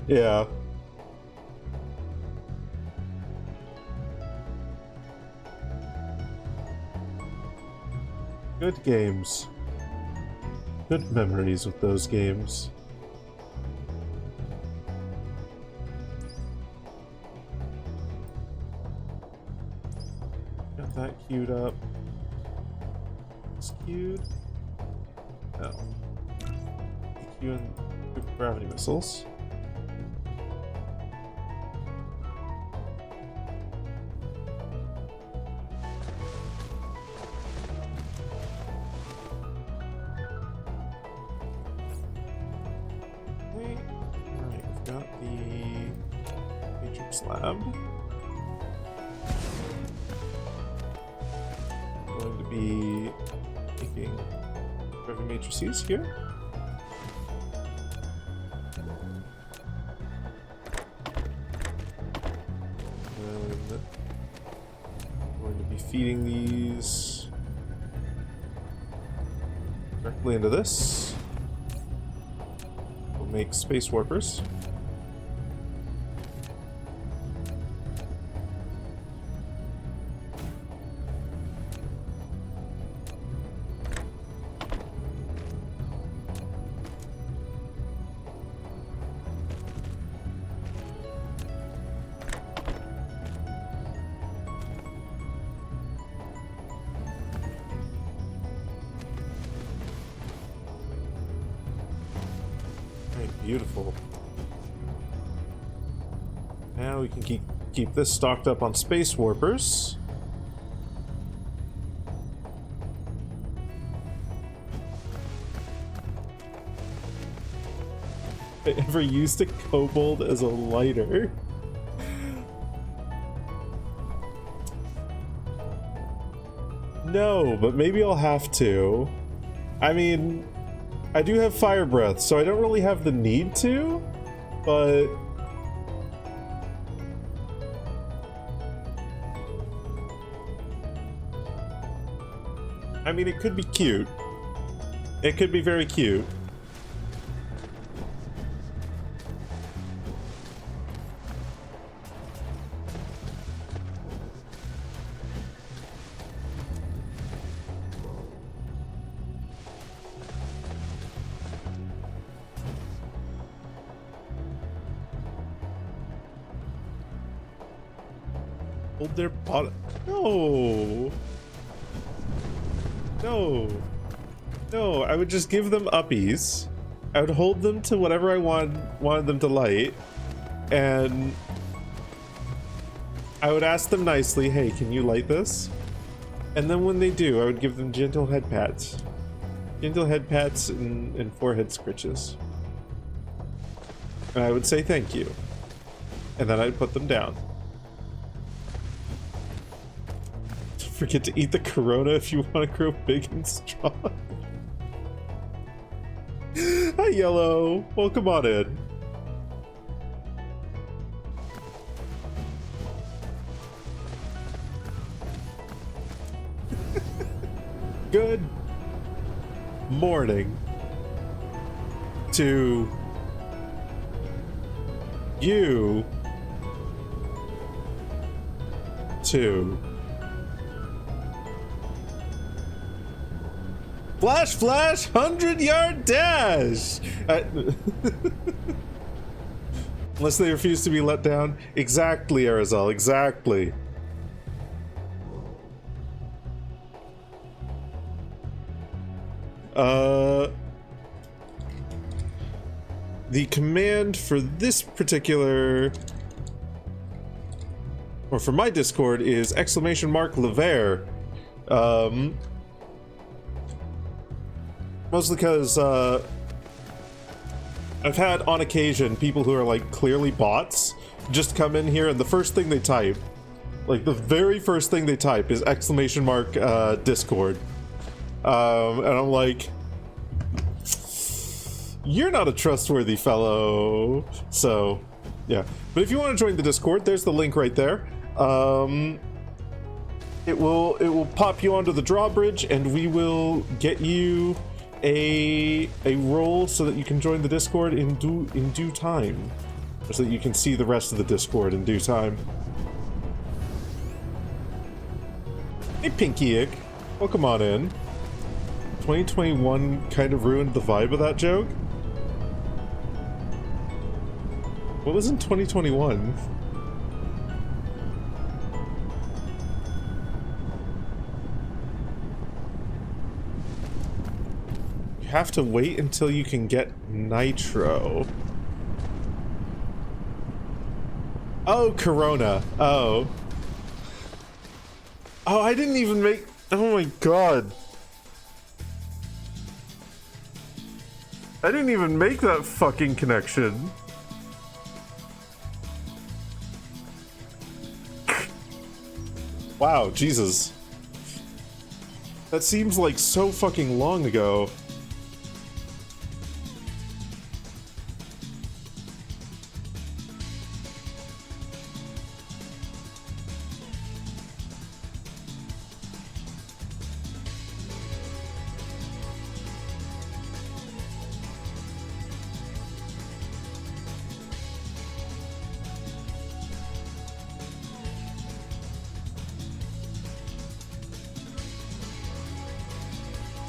yeah. Good games. Good memories with those games. Got that queued up. It's queued. No. Queuing gravity missiles. Lab. Going to be making heavy matrices here. And going to be feeding these directly into this. We'll make space warpers. Beautiful. Now we can keep this stocked up on space warpers. I ever used a kobold as a lighter? No, but maybe I'll have to. I mean, I do have fire breath, so I don't really have the need to, but I mean, it could be cute. It could be very cute. Hold their bottom. No. No. No, I would just give them uppies. I would hold them to whatever I wanted them to light. And I would ask them nicely, hey, can you light this? And then when they do, I would give them gentle head pats. Gentle head pats and forehead scritches. And I would say thank you. And then I'd put them down. Don't forget to eat the Corona if you want to grow big and strong. Hi, Yellow. Welcome on in. Good morning to you too. Flash, flash, 100-yard dash! Unless they refuse to be let down. Exactly, Arizal, exactly. The command for this particular, or for my Discord, is !lvoe. Mostly because I've had on occasion people who are like clearly bots just come in here and the first thing they type, like the very first thing they type is !Discord. And I'm like, you're not a trustworthy fellow. So, yeah. But if you want to join the Discord, there's the link right there. It will pop you onto the drawbridge, and we will get you a role so that you can join the Discord in due time, so that you can see the rest of the Discord in due time. Hey, Pinky Ick, welcome on in. 2021 kind of ruined the vibe of that joke. What was in 2021? You have to wait until you can get nitro. Oh, Corona. Oh. Oh, I didn't even make... Oh my god. I didn't even make that fucking connection. Wow, Jesus. That seems like so fucking long ago.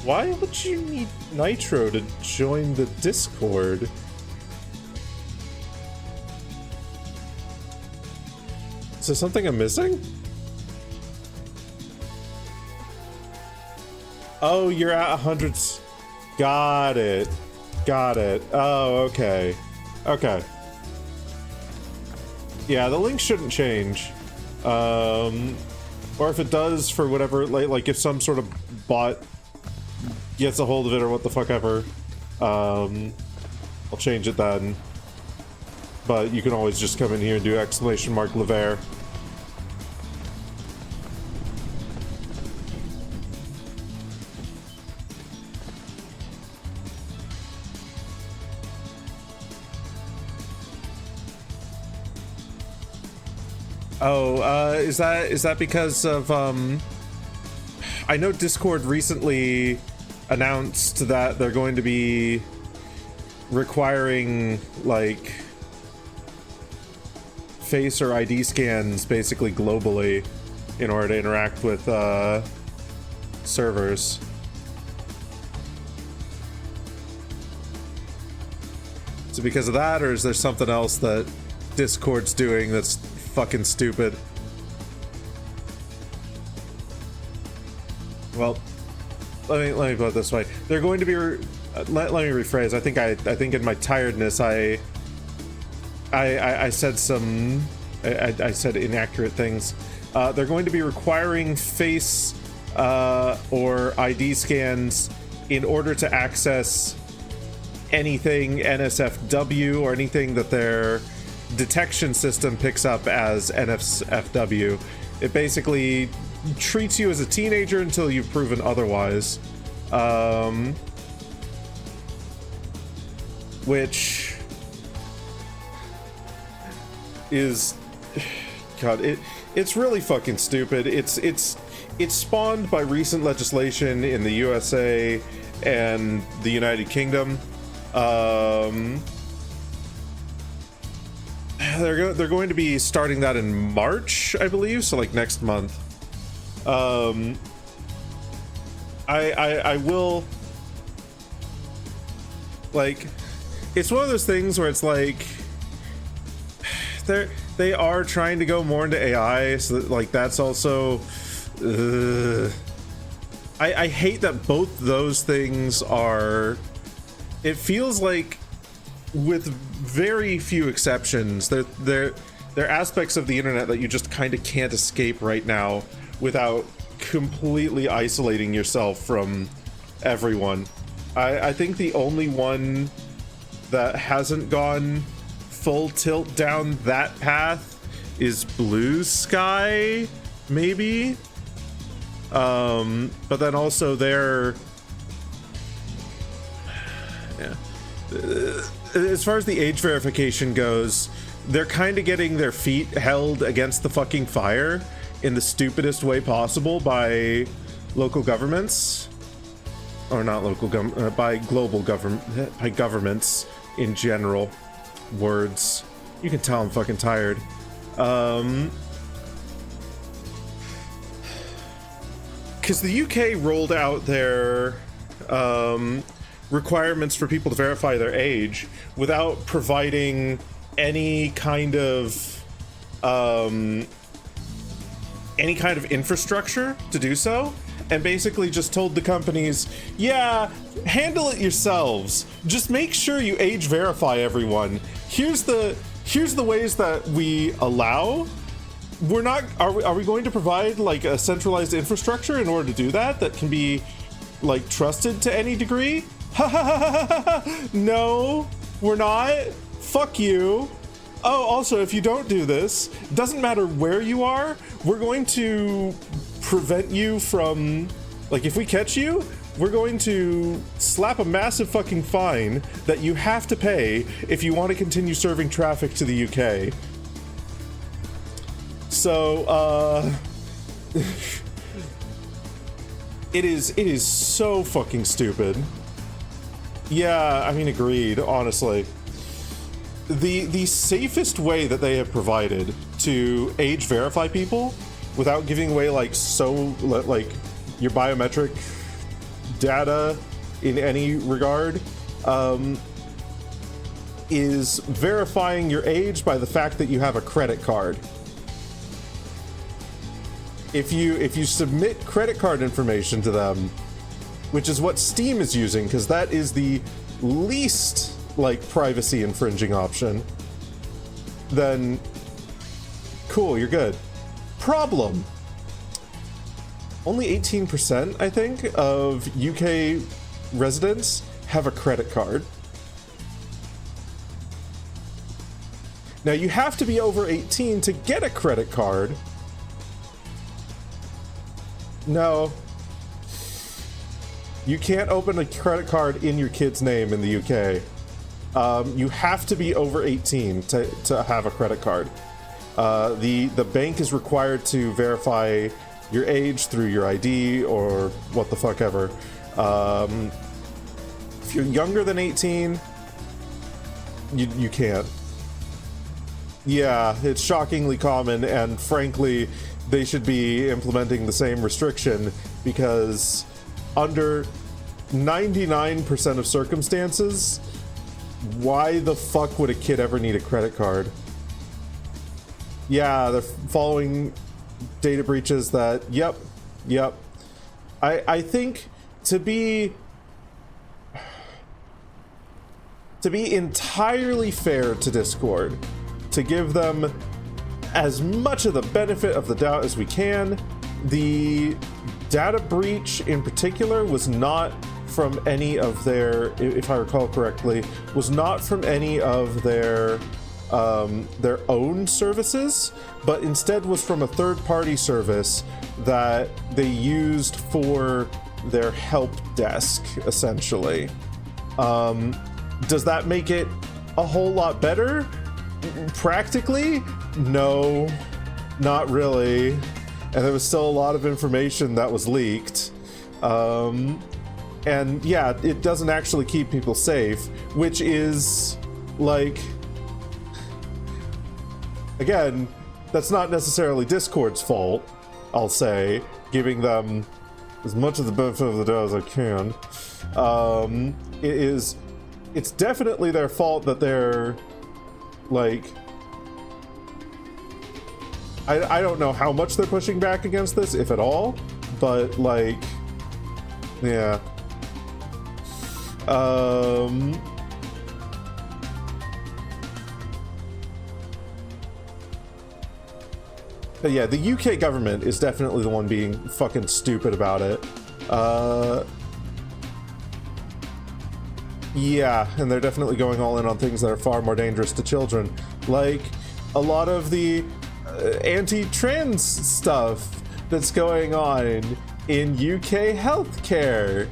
Why would you need nitro to join the Discord? Is there something I'm missing? Oh, you're at 100. Got it. Got it. Oh, okay. Okay. Yeah, the link shouldn't change. Or if it does, for whatever, like if some sort of bot gets a hold of it or what the fuck ever, I'll change it then. But you can always just come in here and do !lvoe. Oh, is that because of, I know Discord recently announced that they're going to be requiring, like, face or ID scans basically globally in order to interact with, servers. Is it because of that, or is there something else that Discord's doing that's fucking stupid? Well, let me put it this way. They're going to be. Let me rephrase. I think in my tiredness, I said some. I said inaccurate things. They're going to be requiring face or ID scans in order to access anything NSFW or anything that their detection system picks up as NSFW. It basically treats you as a teenager until you've proven otherwise. Which is, God, it's really fucking stupid. It's spawned by recent legislation in the USA and the United Kingdom. They're going to be starting that in March, I believe, so like next month. I will, like, it's one of those things where it's like they are trying to go more into AI, so that, like, that's also I hate that both those things are, it feels like, with very few exceptions, they're aspects of the internet that you just kind of can't escape right now without completely isolating yourself from everyone. I think the only one that hasn't gone full tilt down that path is Blue Sky, maybe. But then also they're, yeah. As far as the age verification goes, they're kind of getting their feet held against the fucking fire in the stupidest way possible by local governments, or not local government, by global government, by governments in general. Words. You can tell I'm fucking tired. Because the UK rolled out their requirements for people to verify their age without providing any kind of infrastructure to do so, and basically just told the companies, yeah, handle it yourselves. Just make sure you age verify everyone. Here's the ways that we allow. We're not, are we going to provide like a centralized infrastructure in order to do that can be like trusted to any degree? No, we're not. Fuck you. Oh, also, if you don't do this, doesn't matter where you are, we're going to prevent you from, like, if we catch you, we're going to slap a massive fucking fine that you have to pay if you want to continue serving traffic to the UK. So, it is so fucking stupid. Yeah, I mean, agreed, honestly. The safest way that they have provided to age verify people without giving away like your biometric data in any regard is verifying your age by the fact that you have a credit card. If you submit credit card information to them, which is what Steam is using, because that is the least like privacy infringing option, then cool, you're good. Problem: only 18%, I think, of UK residents have a credit card. Now, you have to be over 18 to get a credit card. No. You can't open a credit card in your kid's name in the UK. You have to be over 18 to have a credit card. The bank is required to verify your age through your ID or what the fuck ever. If you're younger than 18, you can't. Yeah, it's shockingly common, and frankly, they should be implementing the same restriction, because under 99% of circumstances, why the fuck would a kid ever need a credit card? Yeah, they're following data breaches that, yep. I think to be entirely fair to Discord, to give them as much of the benefit of the doubt as we can, the data breach in particular was not from any of their, if I recall correctly, was not from any of their own services, but instead was from a third-party service that they used for their help desk, essentially. Does that make it a whole lot better? Practically? No, not really. And there was still a lot of information that was leaked. And yeah, it doesn't actually keep people safe, which is like, again, that's not necessarily Discord's fault, I'll say, giving them as much of the benefit of the doubt as I can. It's definitely their fault that they're like, I don't know how much they're pushing back against this, if at all, but like, yeah. But yeah, the UK government is definitely the one being fucking stupid about it. Yeah, and they're definitely going all in on things that are far more dangerous to children. Like a lot of the anti-trans stuff that's going on in UK healthcare.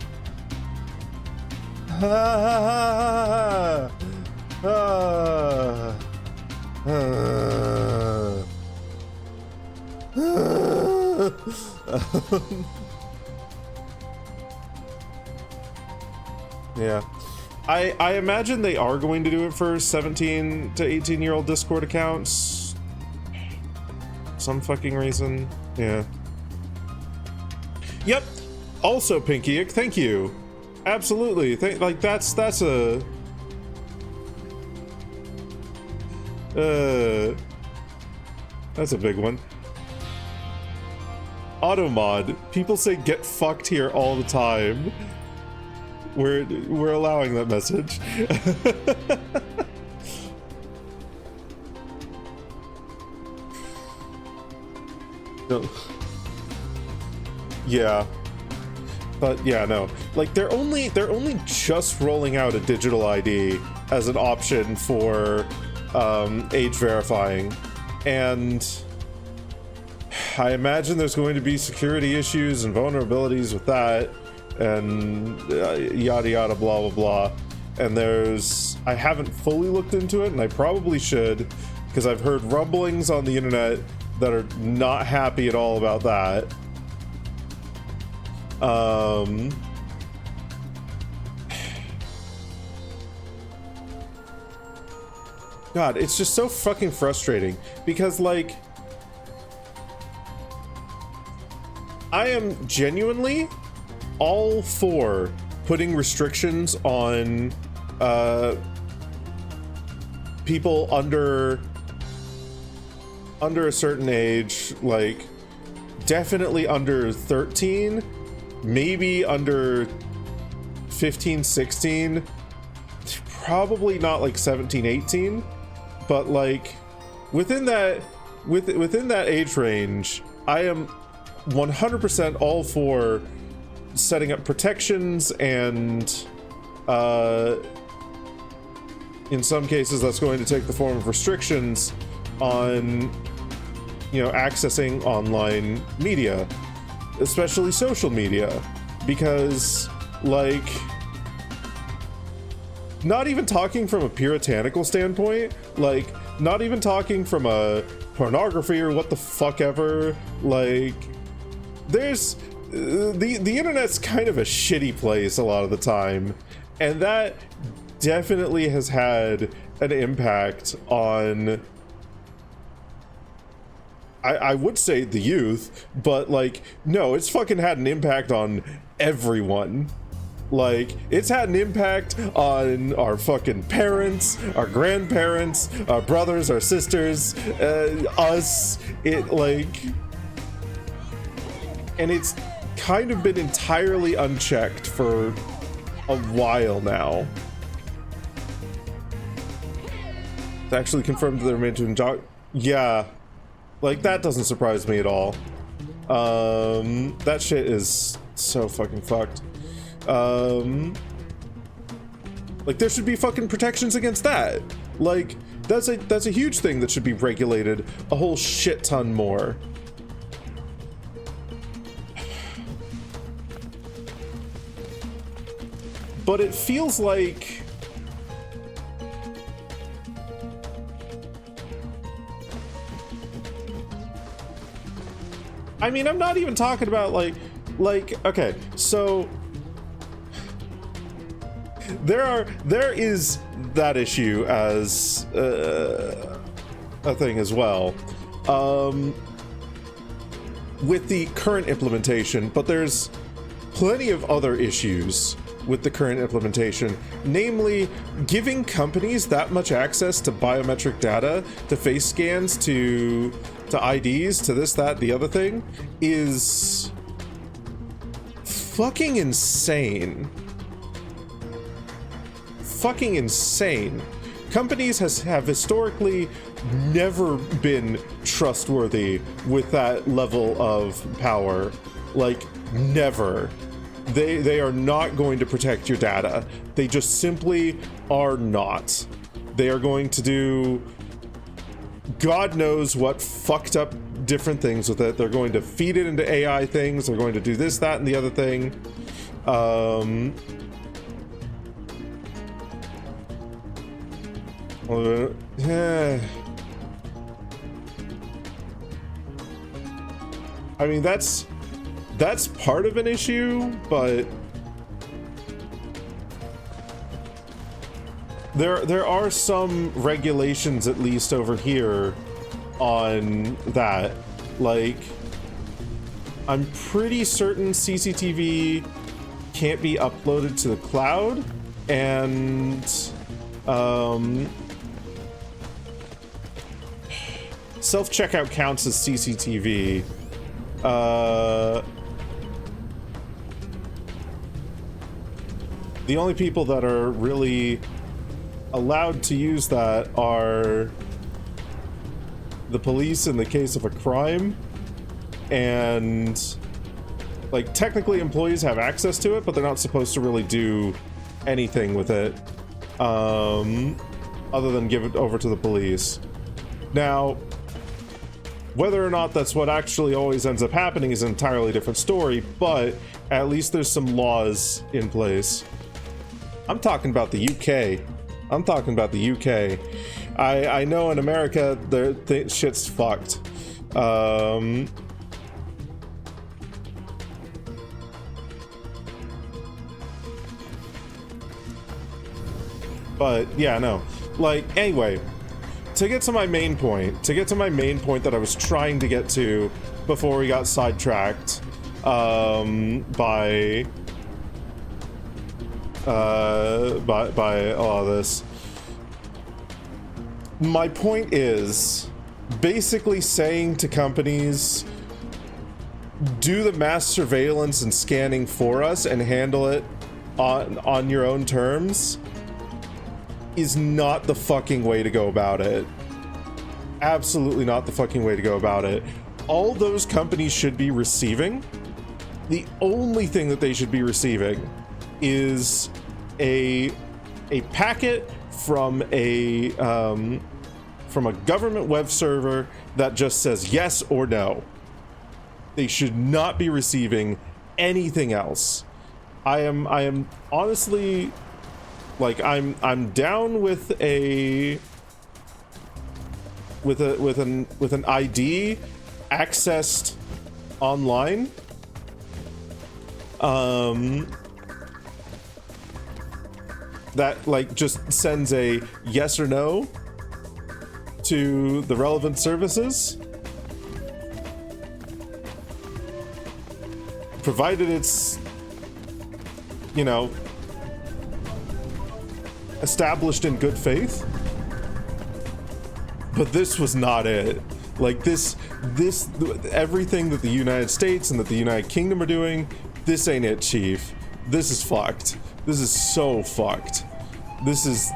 Yeah. I imagine they are going to do it for 17 to 18-year-old Discord accounts. Some fucking reason. Yeah. Yep. Also, Pinky, thank you. Absolutely. Like that's a that's a big one. Automod. People say get fucked here all the time. We're allowing that message. No. Yeah. But yeah, no. Like they're only just rolling out a digital ID as an option for age verifying, and I imagine there's going to be security issues and vulnerabilities with that, and yada yada blah blah blah. And I haven't fully looked into it, and I probably should, because I've heard rumblings on the internet that are not happy at all about that. God, it's just so fucking frustrating, because like I am genuinely all for putting restrictions on people under a certain age, like definitely under 13, maybe under 15, 16, probably not like 17, 18, but like within that age range, I am 100% all for setting up protections, and in some cases that's going to take the form of restrictions on, you know, accessing online media, especially social media, because like, not even talking from a puritanical standpoint, like not even talking from a pornography or what the fuck ever, like there's the internet's kind of a shitty place a lot of the time, and that definitely has had an impact on, I would say the youth, but like no, it's fucking had an impact on everyone. Like it's had an impact on our fucking parents, our grandparents, our brothers, our sisters, us. It like, and it's kind of been entirely unchecked for a while now. It's actually confirmed that they're made to enjoy. Yeah, like that doesn't surprise me at all. That shit is so fucking fucked. Like there should be fucking protections against that. Like that's a huge thing that should be regulated a whole shit ton more. But it feels like I mean, I'm not even talking about like okay, so there is that issue as a thing as well with the current implementation, but there's plenty of other issues with the current implementation, namely giving companies that much access to biometric data, to face scans, to IDs, to this, that, the other thing is fucking insane. Fucking insane. Companies have historically never been trustworthy with that level of power. Like, never. They are not going to protect your data. They just simply are not. They are going to do God knows what fucked up different things with it. They're going to feed it into AI things. They're going to do this, that, and the other thing. I mean, that's part of an issue, but there are some regulations, at least over here, on that. Like, I'm pretty certain CCTV can't be uploaded to the cloud, and self-checkout counts as CCTV. The only people that are really allowed to use that are the police in the case of a crime, and like technically employees have access to it, but they're not supposed to really do anything with it other than give it over to the police. Now, whether or not that's what actually always ends up happening is an entirely different story, but at least there's some laws in place. I'm talking about the UK. I'm talking about the UK. I know in America, shit's fucked. But yeah, no. Like, anyway, to get to my main point that I was trying to get to before we got sidetracked by all of this. My point is basically saying to companies, do the mass surveillance and scanning for us and handle it on your own terms is not the fucking way to go about it. Absolutely not the fucking way to go about it. All those companies should be receiving, the only thing that they should be receiving is a packet from a government web server that just says yes or no. They should not be receiving anything else. I am honestly, like, I'm down with an ID accessed online. That like just sends a yes or no to the relevant services, provided it's, you know, established in good faith. But this was not it. Like this, everything that the United States and that the United Kingdom are doing, this ain't it, Chief. This is fucked. This is so fucked. This is,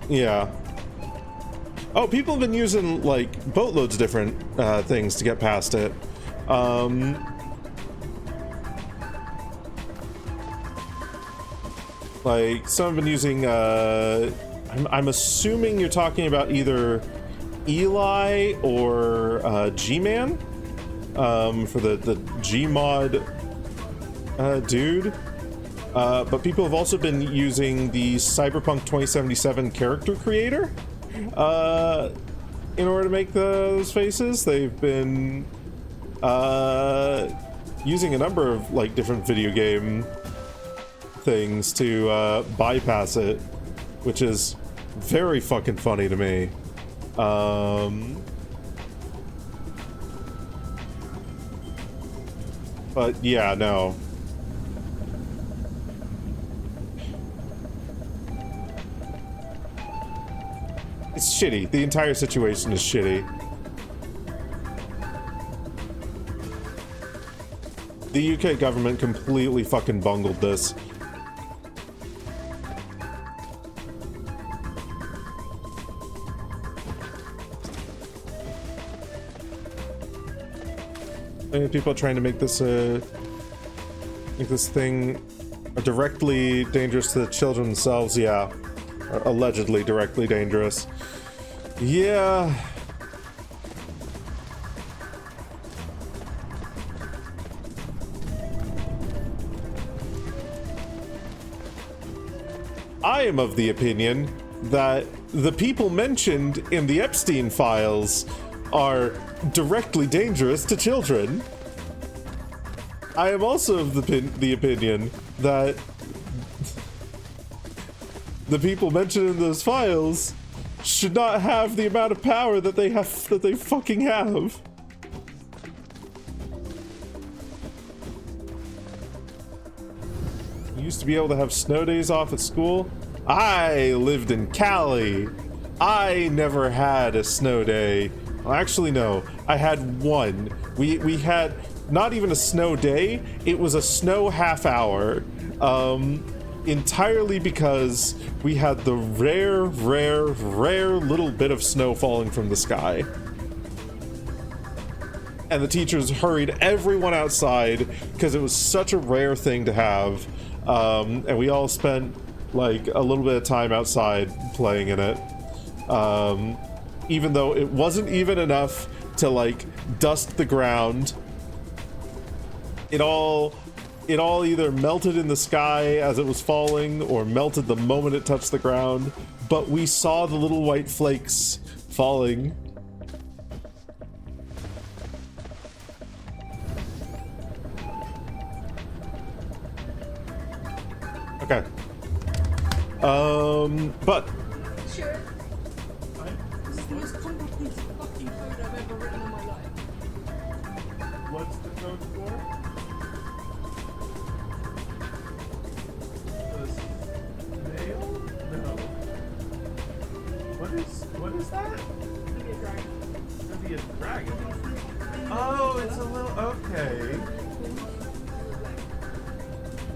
yeah. Oh, people have been using like boatloads of different things to get past it. Like some have been using, I'm assuming you're talking about either Eli or G-Man for the Gmod dude. But people have also been using the Cyberpunk 2077 character creator in order to make those faces. They've been using a number of like different video game things to bypass it, which is very fucking funny to me. But yeah, no. It's shitty. The entire situation is shitty. The UK government completely fucking bungled this. People are trying to make this thing directly dangerous to the children themselves. Yeah, or allegedly directly dangerous. Yeah. I am of the opinion that the people mentioned in the Epstein files are directly dangerous to children. I am also of the opinion that the people mentioned in those files should not have the amount of power that they fucking have. You used to be able to have snow days off at school. I lived in Cali. I never had a snow day. Well, actually, no. I had one. We had not even a snow day. It was a snow half hour. Entirely because we had the rare little bit of snow falling from the sky. And the teachers hurried everyone outside because it was such a rare thing to have. And we all spent like a little bit of time outside playing in it. Even though it wasn't even enough to like dust the ground. It all either melted in the sky as it was falling or melted the moment it touched the ground, but we saw the little white flakes falling. Okay. But Sure. This is the most complicated fucking code I've ever written in my life. what's the code for? Snail? No. What is that? Give me a dragon. It'd be a dragon. Oh, it's a little okay.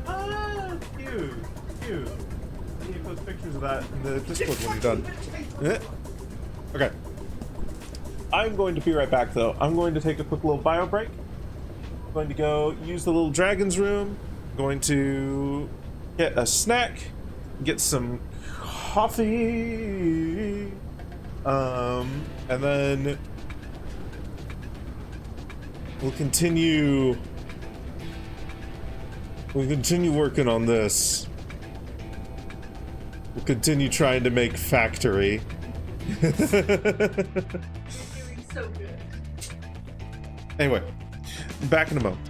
Ah, cute. I need to post pictures of that in the Discord when you're done. Okay. I'm going to be right back though. I'm going to take a quick little bio break. I'm going to go use the little dragon's room. I'm going to get a snack, get some coffee, and then we'll continue working on this. We'll continue trying to make factory. You're doing so good. Anyway, back in a moment.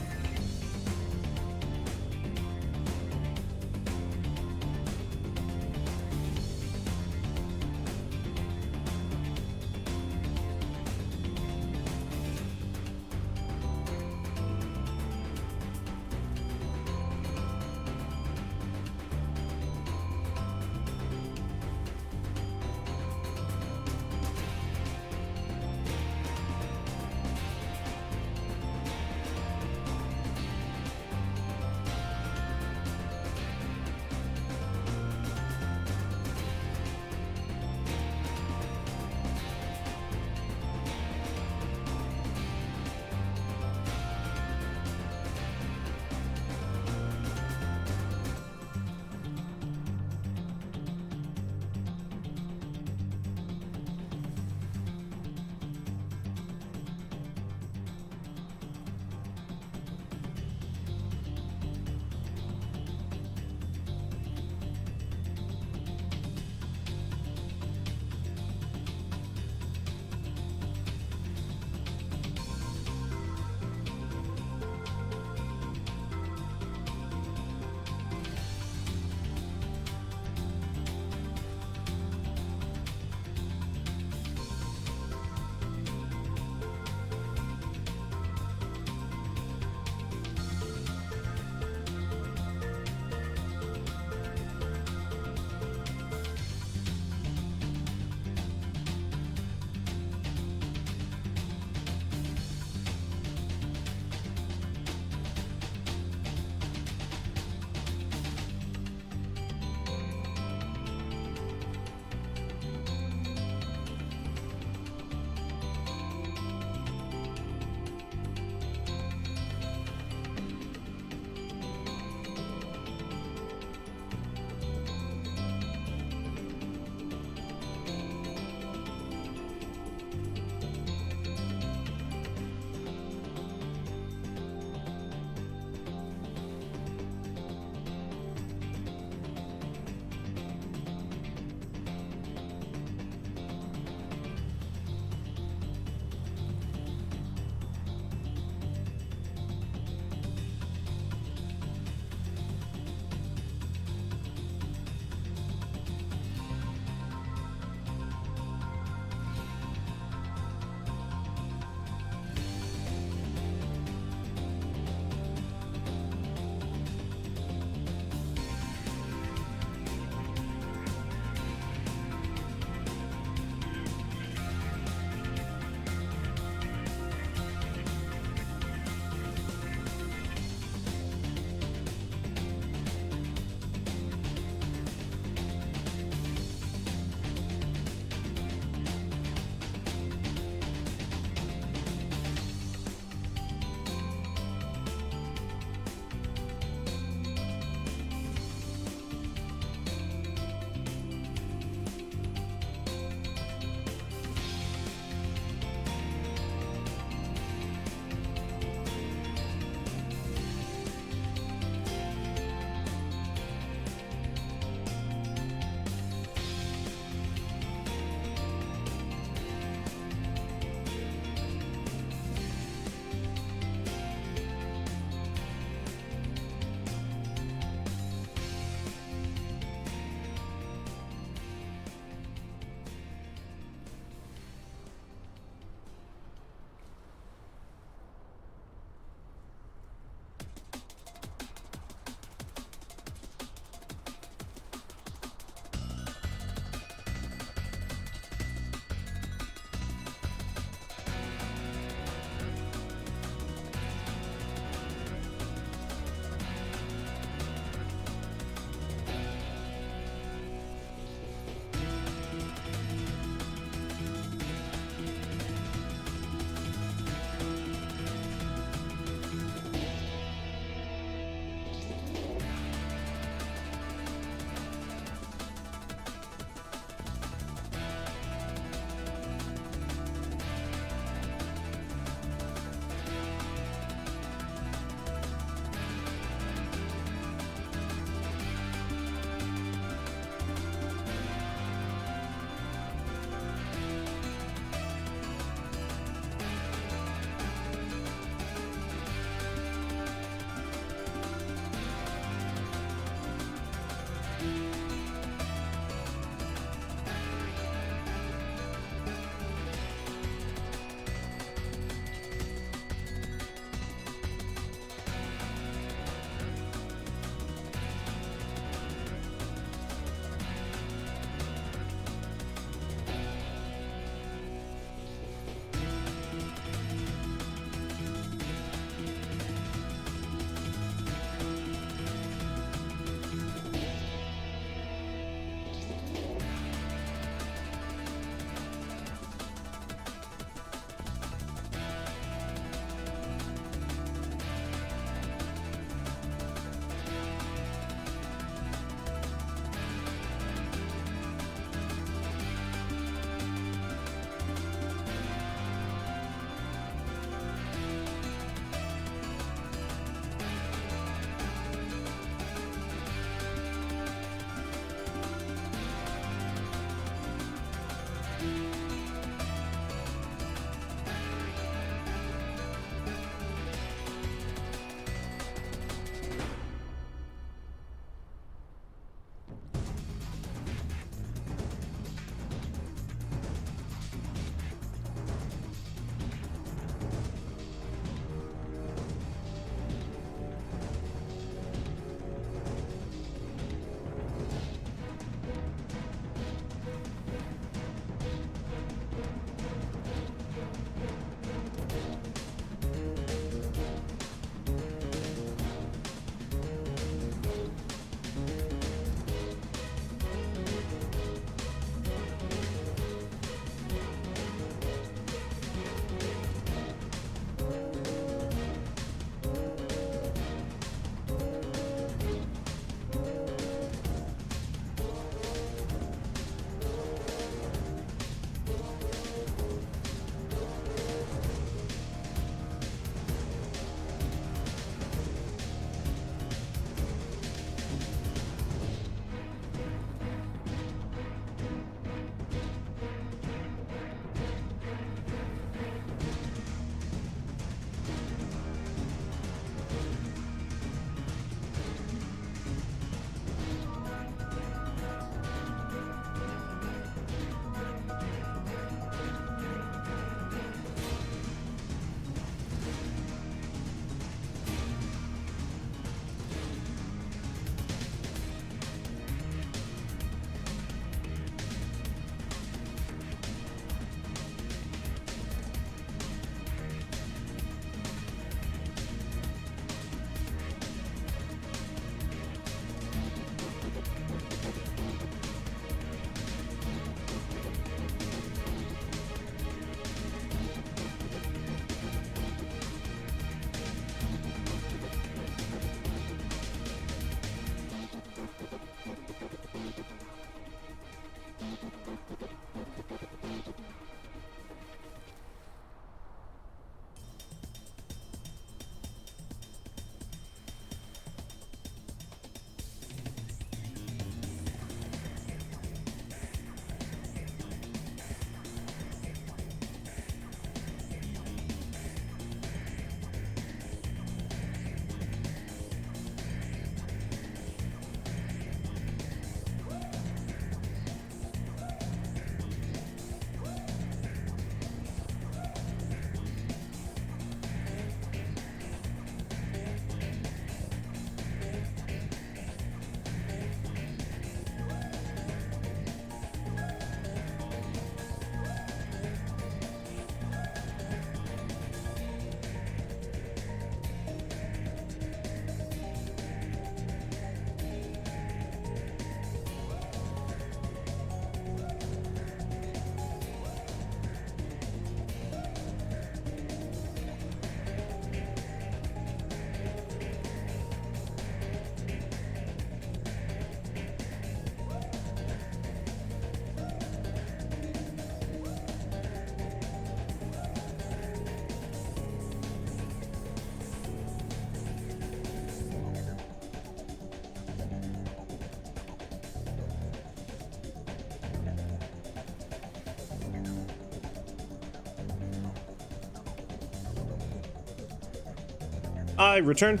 I return.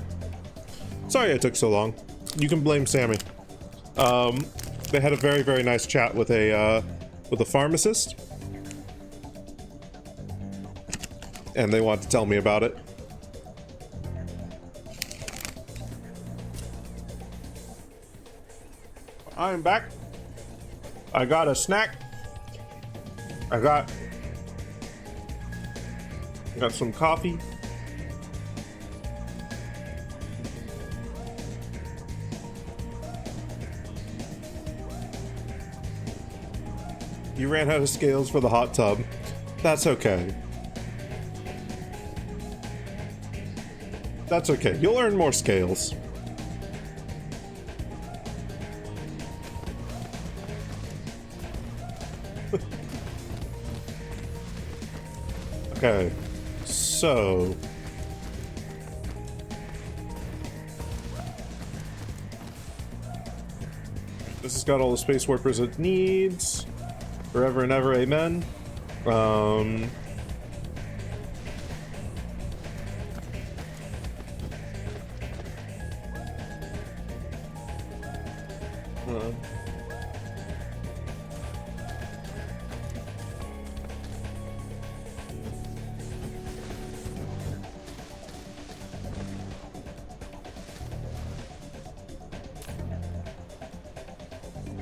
Sorry I took so long. You can blame Sammy. They had a very, very nice chat with a pharmacist. And they wanted to tell me about it. I'm back. I got a snack. I got some coffee. You ran out of scales for the hot tub. That's okay. That's okay. You'll earn more scales. Okay. So... this has got all the space warpers it needs. Forever and ever, amen.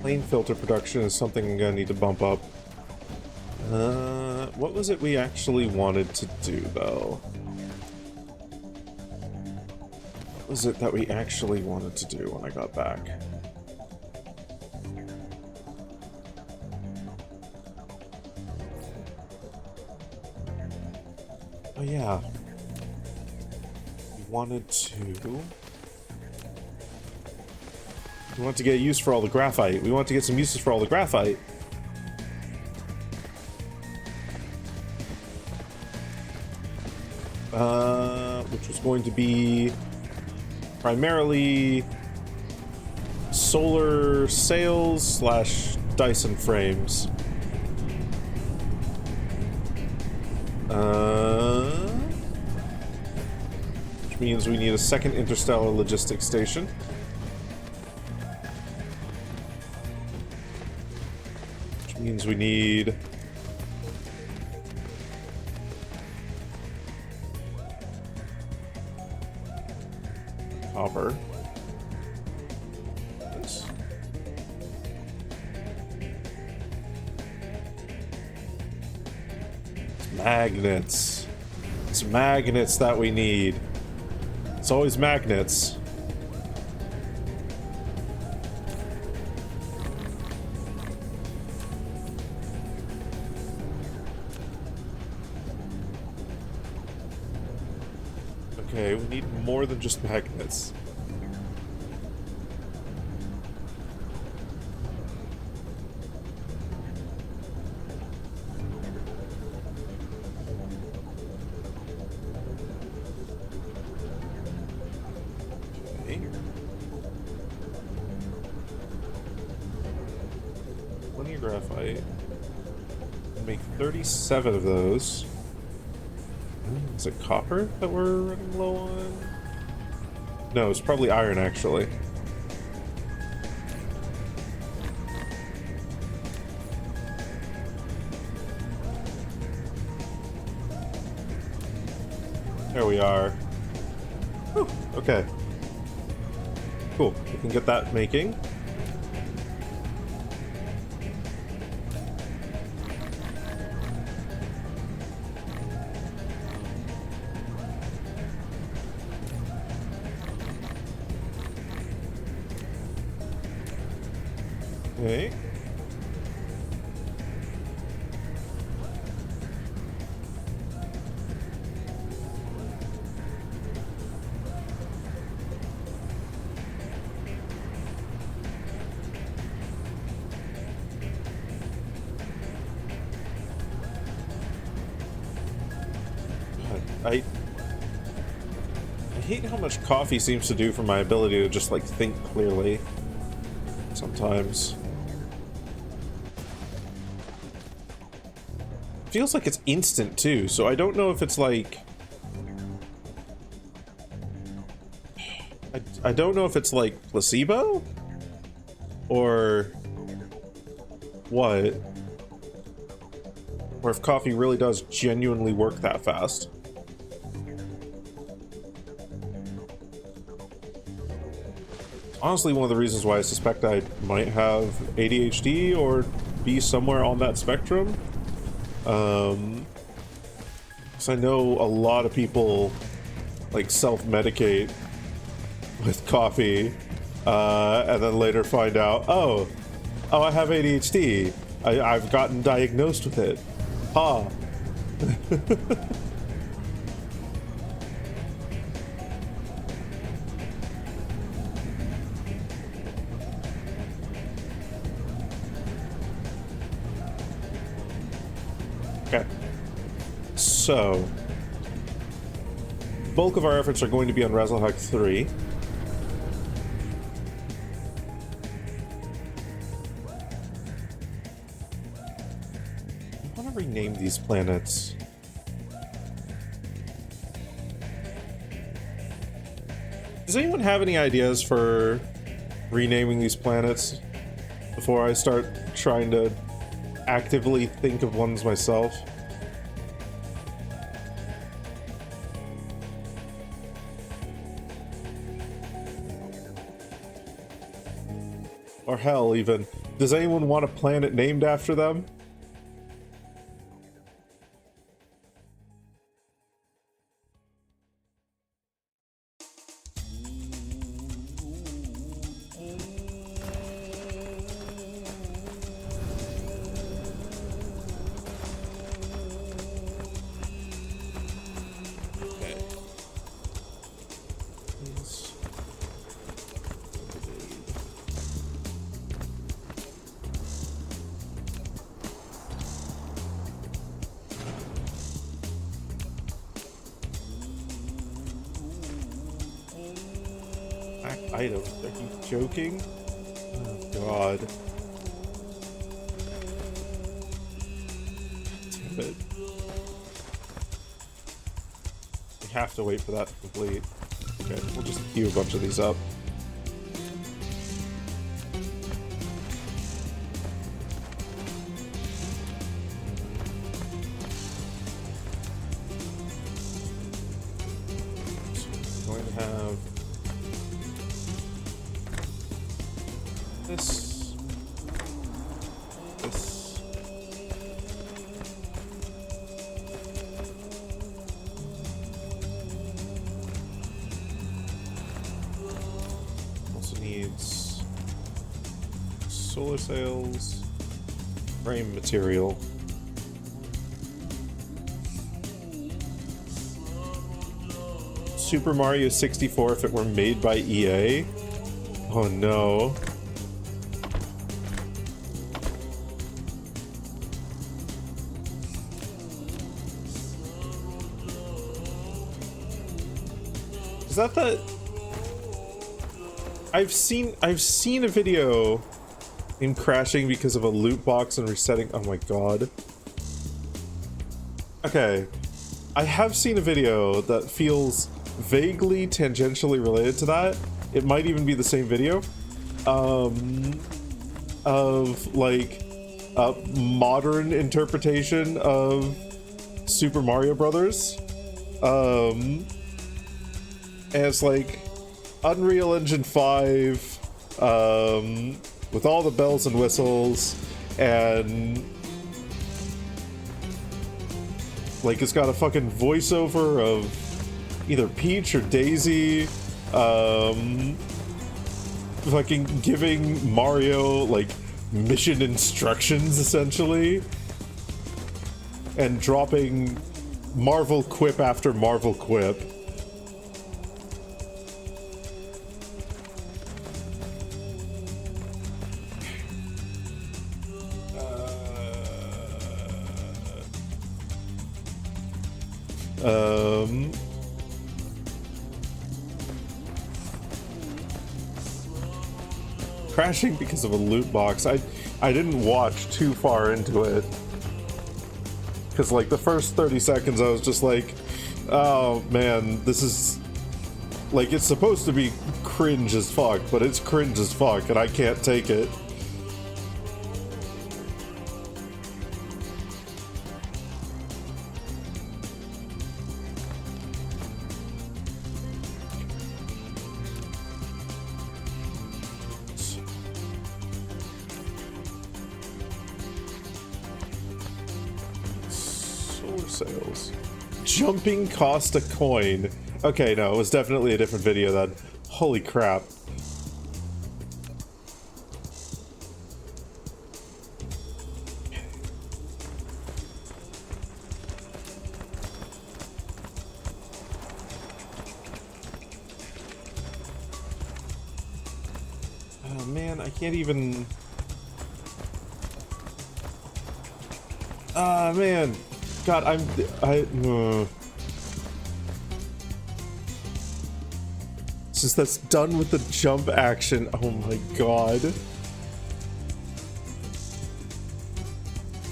Plane filter production is something I'm gonna need to bump up. What was it we actually wanted to do, though? What was it that we actually wanted to do when I got back? Oh, yeah. We wanted to get use for all the graphite. We want to get some uses for all the graphite. Which was going to be primarily solar sails / Dyson frames. Which means we need a second interstellar logistics station. Which means we need copper. This. Magnets. It's magnets that we need. It's always magnets. Okay, we need more than just magnets. Okay. Plenty of graphite. Make 37 of those. Is it copper that we're running low on? No, it's probably iron, actually. There we are. Whew, okay. Cool. We can get that making. Okay. I hate how much coffee seems to do for my ability to just, like, think clearly sometimes. Feels like it's instant too, so I don't know if it's like I don't know if it's like placebo or what, or if coffee really does genuinely work that fast. Honestly, one of the reasons why I suspect I might have ADHD or be somewhere on that spectrum. Because I know a lot of people like self-medicate with coffee, and then later find out, oh, I have ADHD. I've gotten diagnosed with it. Ha. Okay. So, bulk of our efforts are going to be on Razzlehawk 3. I want to rename these planets. Does anyone have any ideas for renaming these planets before I start trying to actively think of ones myself? Or hell, even, does anyone want a planet named after them? Items. Are you joking? Oh god. Damn it. We have to wait for that to complete. Okay, we'll just queue a bunch of these up. So we're going to have this. Also needs solar sails, frame material. Super Mario 64 if it were made by EA? Oh no. Is that the... I've seen a video in crashing because of a loot box and resetting. Oh my god. Okay. I have seen a video that feels vaguely tangentially related to that. It might even be the same video. Of like a modern interpretation of Super Mario Brothers. And it's like Unreal Engine 5 with all the bells and whistles, and like it's got a fucking voiceover of either Peach or Daisy fucking giving Mario like mission instructions essentially, and dropping Marvel quip after Marvel quip. Crashing because of a loot box. I didn't watch too far into it, because like the first 30 seconds I was just like, oh man, this is Like, it's supposed to be cringe as fuck, but it's cringe as fuck, and I can't take it. Solar sales. Jumping cost a coin. Okay, no, it was definitely a different video then. Holy crap. Oh man, I can't even... Ah, man. God, since that's done with the jump action, oh my god.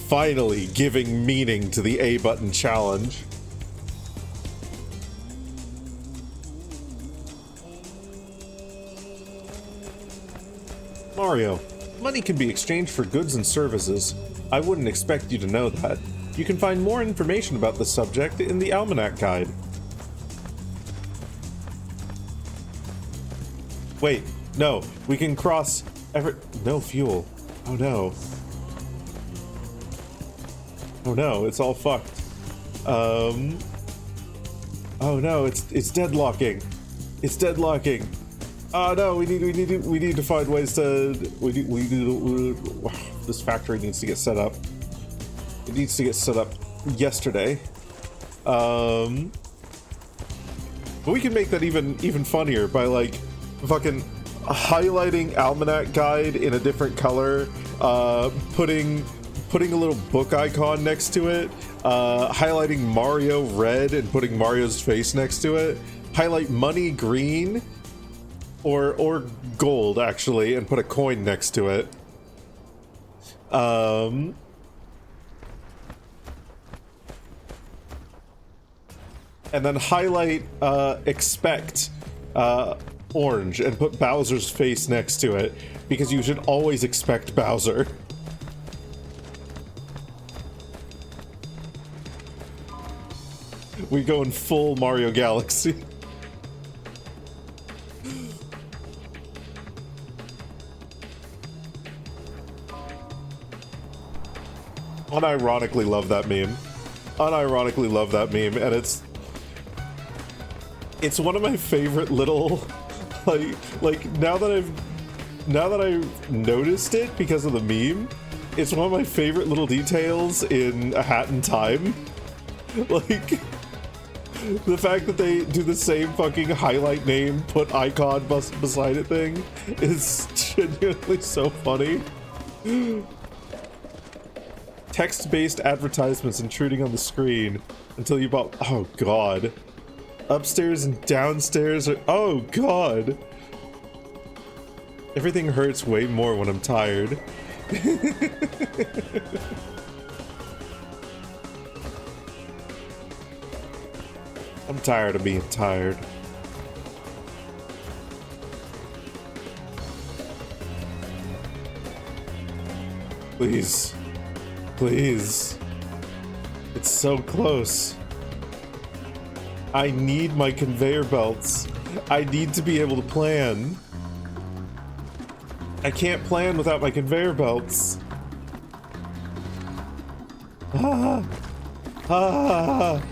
Finally giving meaning to the A button challenge. Mario, money can be exchanged for goods and services. I wouldn't expect you to know that. You can find more information about the subject in the Almanac Guide. Wait, no, we can cross no fuel. Oh no. Oh no, it's all fucked. Oh no, it's deadlocking. It's deadlocking. Oh no, we need to find ways to this factory needs to get set up. It needs to get set up yesterday. But we can make that even funnier by like fucking highlighting Almanac Guide in a different color, putting a little book icon next to it, highlighting Mario red and putting Mario's face next to it, highlight money green or gold actually and put a coin next to it. And then highlight expect orange and put Bowser's face next to it, because you should always expect Bowser. We go in full Mario Galaxy. Unironically love that meme. Unironically love that meme, and it's one of my favorite little like now that I've noticed it because of the meme, it's one of my favorite little details in A Hat in Time. Like the fact that they do the same fucking highlight name, put icon beside it thing is genuinely so funny. Text-based advertisements intruding on the screen until you bought. Oh god. Upstairs and downstairs are. Oh god. Everything hurts way more when I'm tired. I'm tired of being tired. Please. Please. It's so close. I need my conveyor belts. I need to be able to plan. I can't plan without my conveyor belts. Ah. Ah.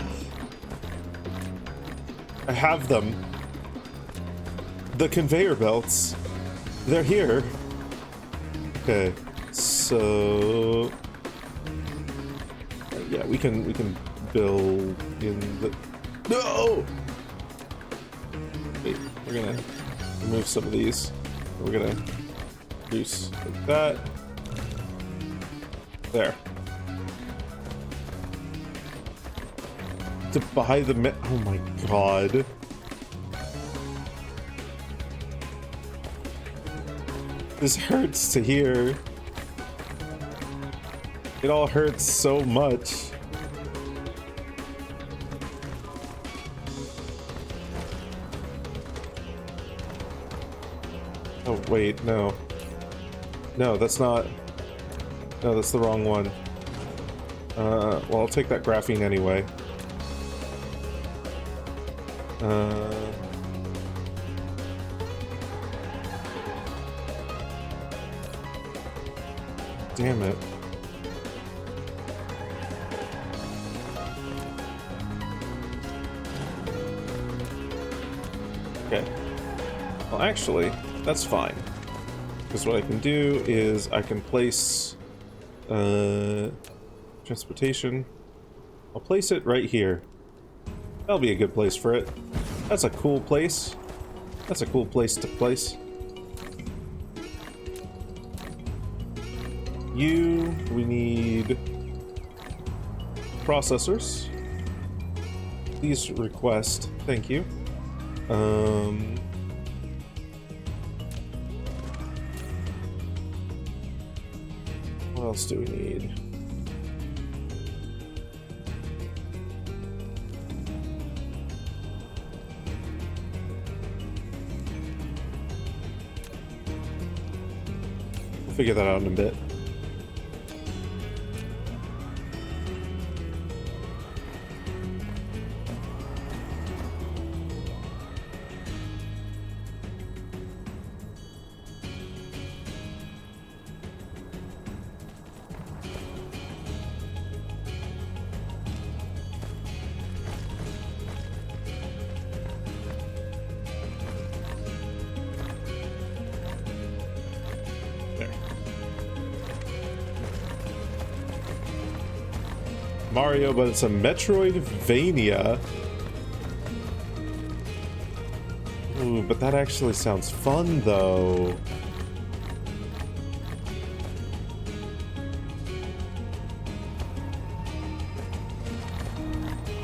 I have them. The conveyor belts. They're here. Okay. So yeah, we can build in the. No! Wait, we're gonna remove some of these. We're gonna reduce like that. There. To buy the oh my god. This hurts to hear. It all hurts so much. Oh, wait, no. No, that's not... No, that's the wrong one. Well, I'll take that graphene anyway. Damn it. Okay. Well, actually, that's fine. Because what I can do is I can place transportation. I'll place it right here. That'll be a good place for it. That's a cool place. That's a cool place to place. We need processors. Please request. Thank you. What else do we need? We'll figure that out in a bit. Mario, but it's a Metroidvania. Ooh, but that actually sounds fun, though.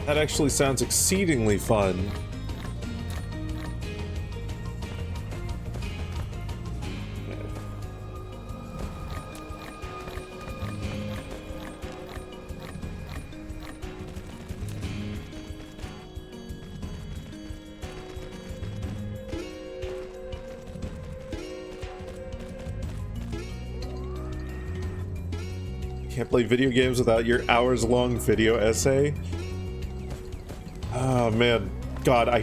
That actually sounds exceedingly fun. Can't play video games without your hours-long video essay. Oh man, God, I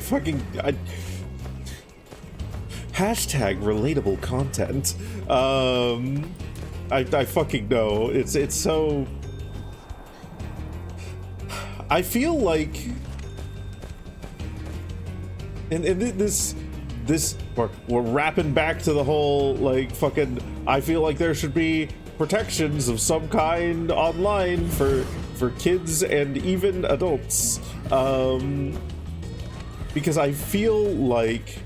hashtag relatable content. I fucking know. It's so. I feel like, and this we're wrapping back to the whole like fucking. I feel like there should be protections of some kind online for kids and even adults, because I feel like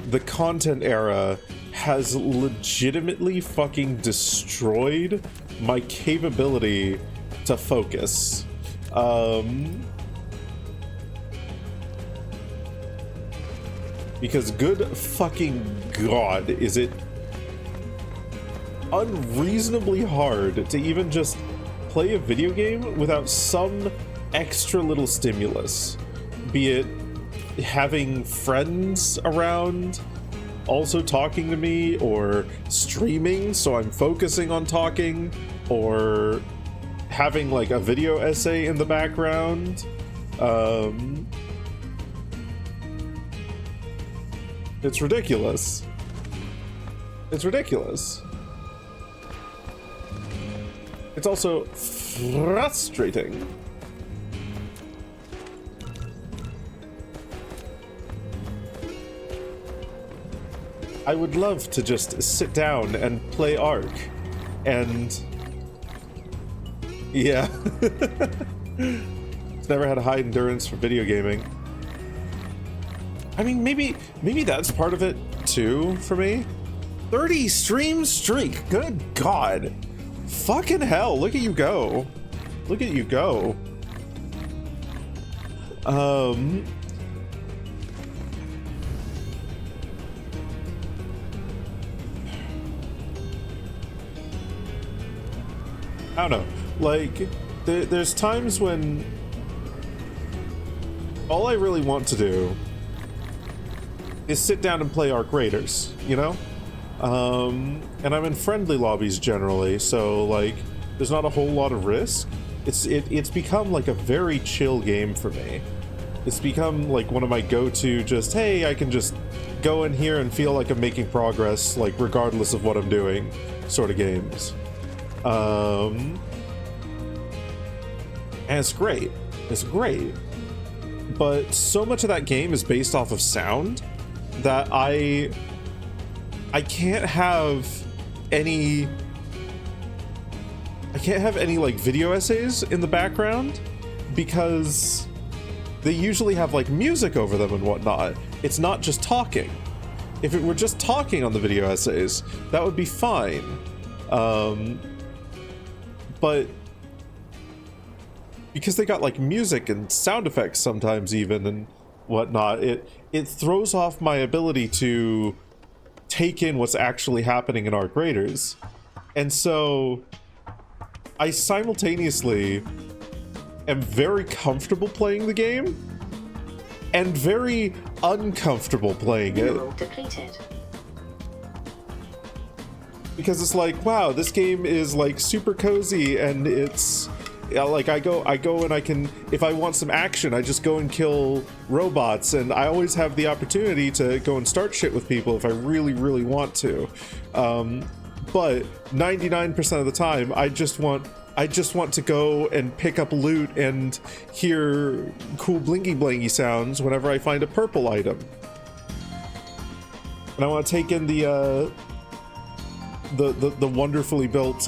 the content era has legitimately fucking destroyed my capability to focus. Because good fucking God, is it unreasonably hard to even just play a video game without some extra little stimulus, be it having friends around also talking to me, or streaming so I'm focusing on talking, or having like a video essay in the background. It's ridiculous. It's ridiculous. It's also frustrating. I would love to just sit down and play Ark, and yeah. It's never had a high endurance for video gaming. I mean, maybe that's part of it too for me. 30 stream streak, good God. Fucking hell, look at you go. Look at you go. I don't know. Like, there's times when all I really want to do is sit down and play Arc Raiders, you know? And I'm in friendly lobbies generally, so like there's not a whole lot of risk. It's become like a very chill game for me. It's become like one of my go-to, just, hey, I can just go in here and feel like I'm making progress, like regardless of what I'm doing, sort of games. And it's great. It's great. But so much of that game is based off of sound that I can't have any like video essays in the background because they usually have like music over them and whatnot. It's not just talking. If it were just talking on the video essays, that would be fine. But because they got like music and sound effects sometimes even and whatnot, it throws off my ability to take in what's actually happening in our graders. And so I simultaneously am very comfortable playing the game and very uncomfortable playing it. Mineral depleted. Because it's like, wow, this game is like super cozy and it's like I go and I can, if I want some action, I just go and kill robots, and I always have the opportunity to go and start shit with people if I really, really want to. But 99% of the time, I just want to go and pick up loot and hear cool blingy blangy sounds whenever I find a purple item. And I want to take in the wonderfully built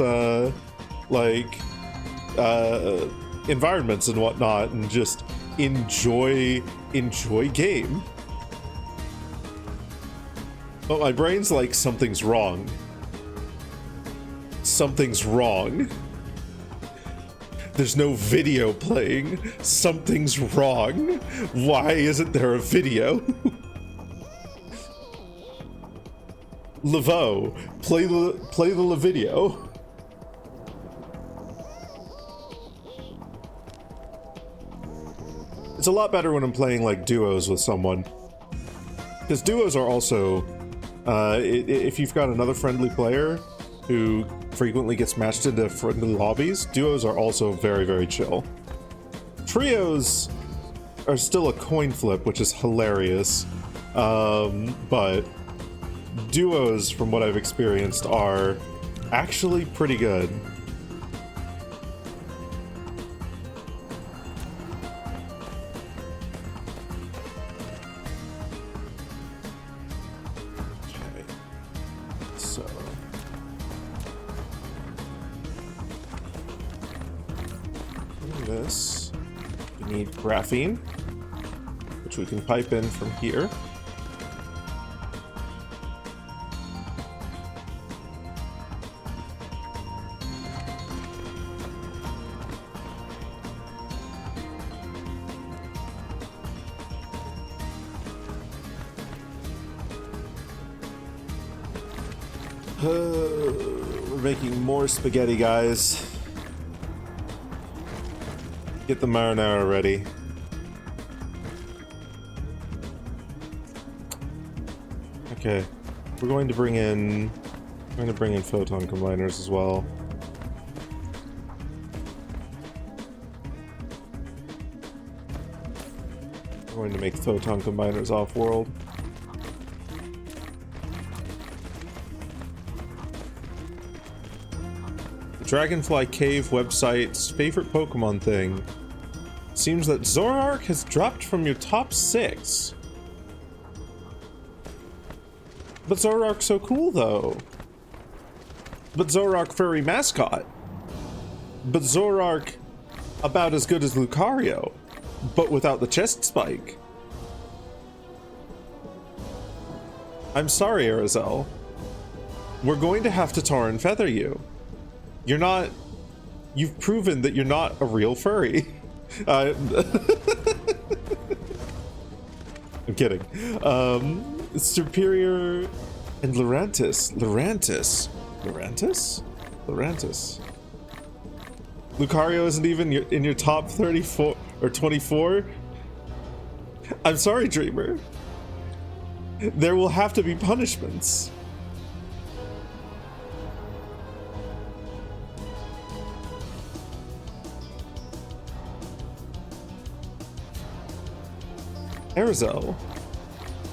environments and whatnot, and just enjoy game. But my brain's like, something's wrong. Something's wrong. There's no video playing. Something's wrong. Why isn't there a video? lvoe, play the video. It's a lot better when I'm playing like duos with someone, because duos are also, if you've got another friendly player who frequently gets matched into friendly lobbies, duos are also very, very chill. Trios are still a coin flip, which is hilarious, but duos, from what I've experienced, are actually pretty good. This, we need graphene, which we can pipe in from here. We're making more spaghetti, guys. Get the marinara ready. Okay, we're going to bring in photon combiners as well. We're going to make photon combiners off-world. The Dragonfly Cave website's favorite Pokemon thing. Seems that Zoroark has dropped from your top 6. But Zoroark's so cool, though. But Zoroark furry mascot. But Zoroark about as good as Lucario, but without the chest spike. I'm sorry, Arizel. We're going to have to tar and feather you. You've proven that you're not a real furry. I'm kidding. Superior and Lurantis. Lucario isn't even in your top 34 or 24. I'm sorry, Dreamer. There will have to be punishments. Erzel,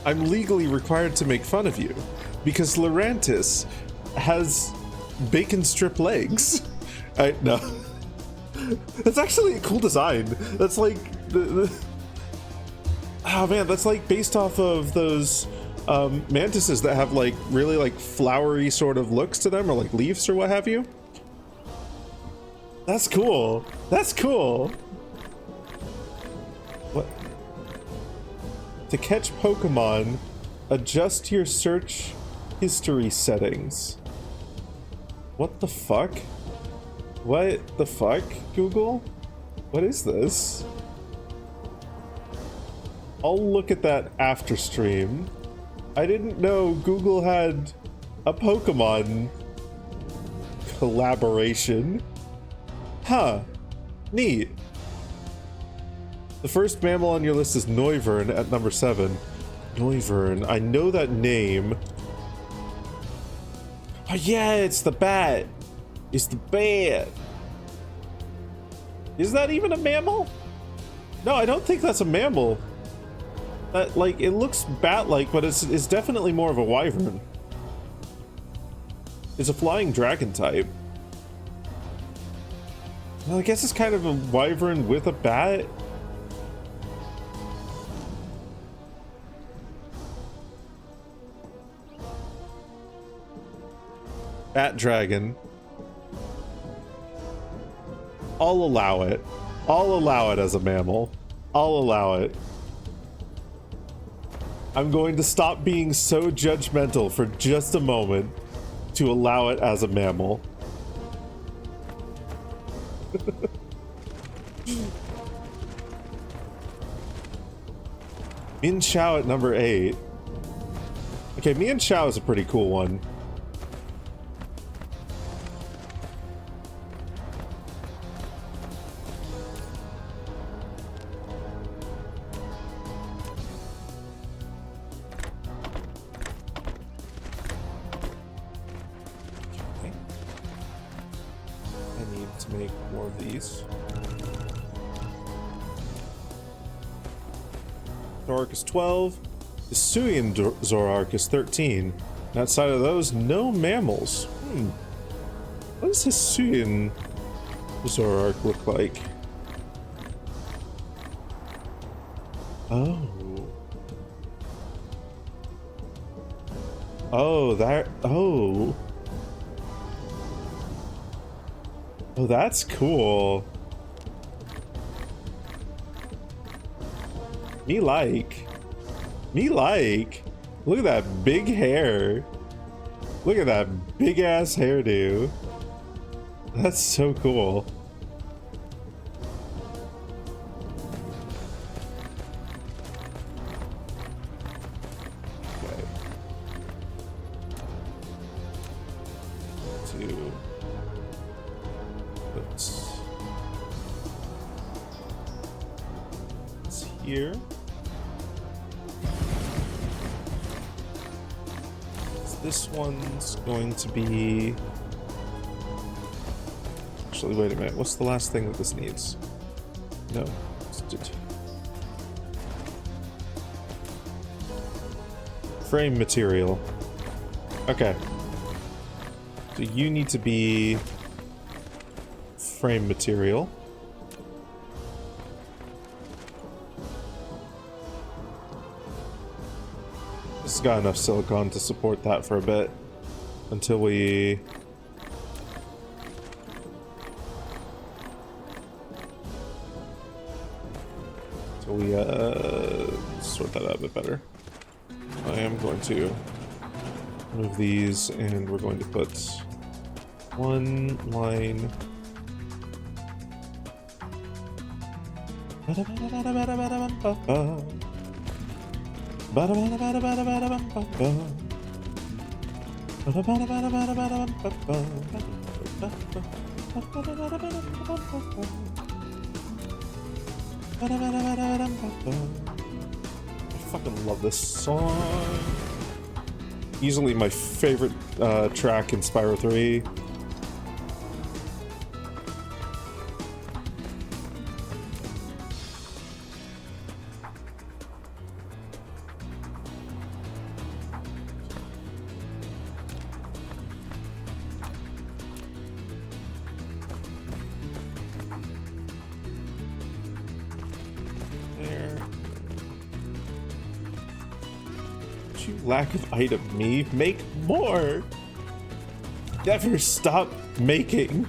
I'm legally required to make fun of you because Lurantis has bacon strip legs. I no. That's actually a cool design. That's like oh man, that's like based off of those mantises that have like really like flowery sort of looks to them, or like leaves or what have you. That's cool. That's cool. What? To catch Pokemon, adjust your search history settings. What the fuck? What the fuck, Google? What is this? I'll look at that after stream. I didn't know Google had a Pokemon collaboration. Huh. Neat. The first mammal on your list is Noivern at number 7. Noivern. I know that name. Oh yeah, it's the bat. It's the bat. Is that even a mammal? No, I don't think that's a mammal. That, like, it looks bat-like, but it's definitely more of a wyvern. It's a flying dragon type. Well, I guess it's kind of a wyvern with a bat. Bat dragon. I'll allow it. I'll allow it as a mammal. I'll allow it. I'm going to stop being so judgmental for just a moment to allow it as a mammal. Min Chao at number 8. Okay, Min Chao is a pretty cool one. Zoroark is 12. The Hisuian Zoroark is 13. And outside of those, no mammals. What does Hisuian Zoroark look like? Oh. Oh, that... Oh. Oh, that's cool. Me like. Look at that big hair. Look at that big ass hairdo. That's so cool. Okay. 2. It's here. This one's going to be... Actually, wait a minute. What's the last thing that this needs? No. Frame material. Okay. So you need to be... frame material. It's got enough silicon to support that for a bit until we sort that out a bit better. I am going to move these, and we're going to put one line. I fucking love this song. Easily my favorite track in Spyro 3. You lack of item me. Make more. Never stop making.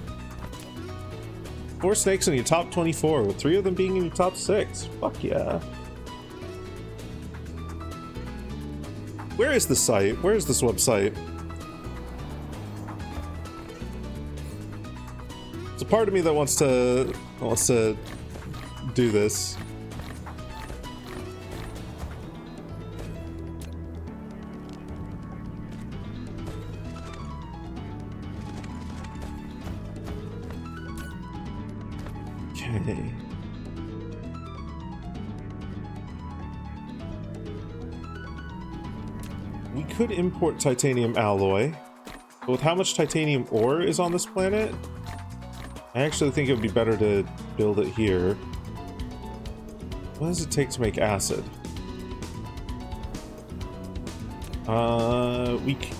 4 snakes in your top 24, with 3 of them being in your top 6. Fuck yeah. Where is the site? Where is this website? There's a part of me that wants to do this. Okay. We could import titanium alloy, but with how much titanium ore is on this planet, I actually think it would be better to build it here. What does it take to make acid?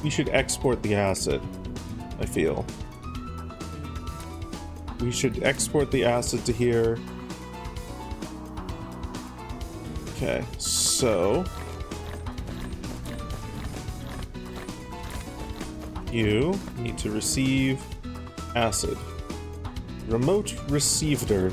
We should export the acid, I feel. We should export the acid to here. Okay, so you need to receive acid. Remote receiver.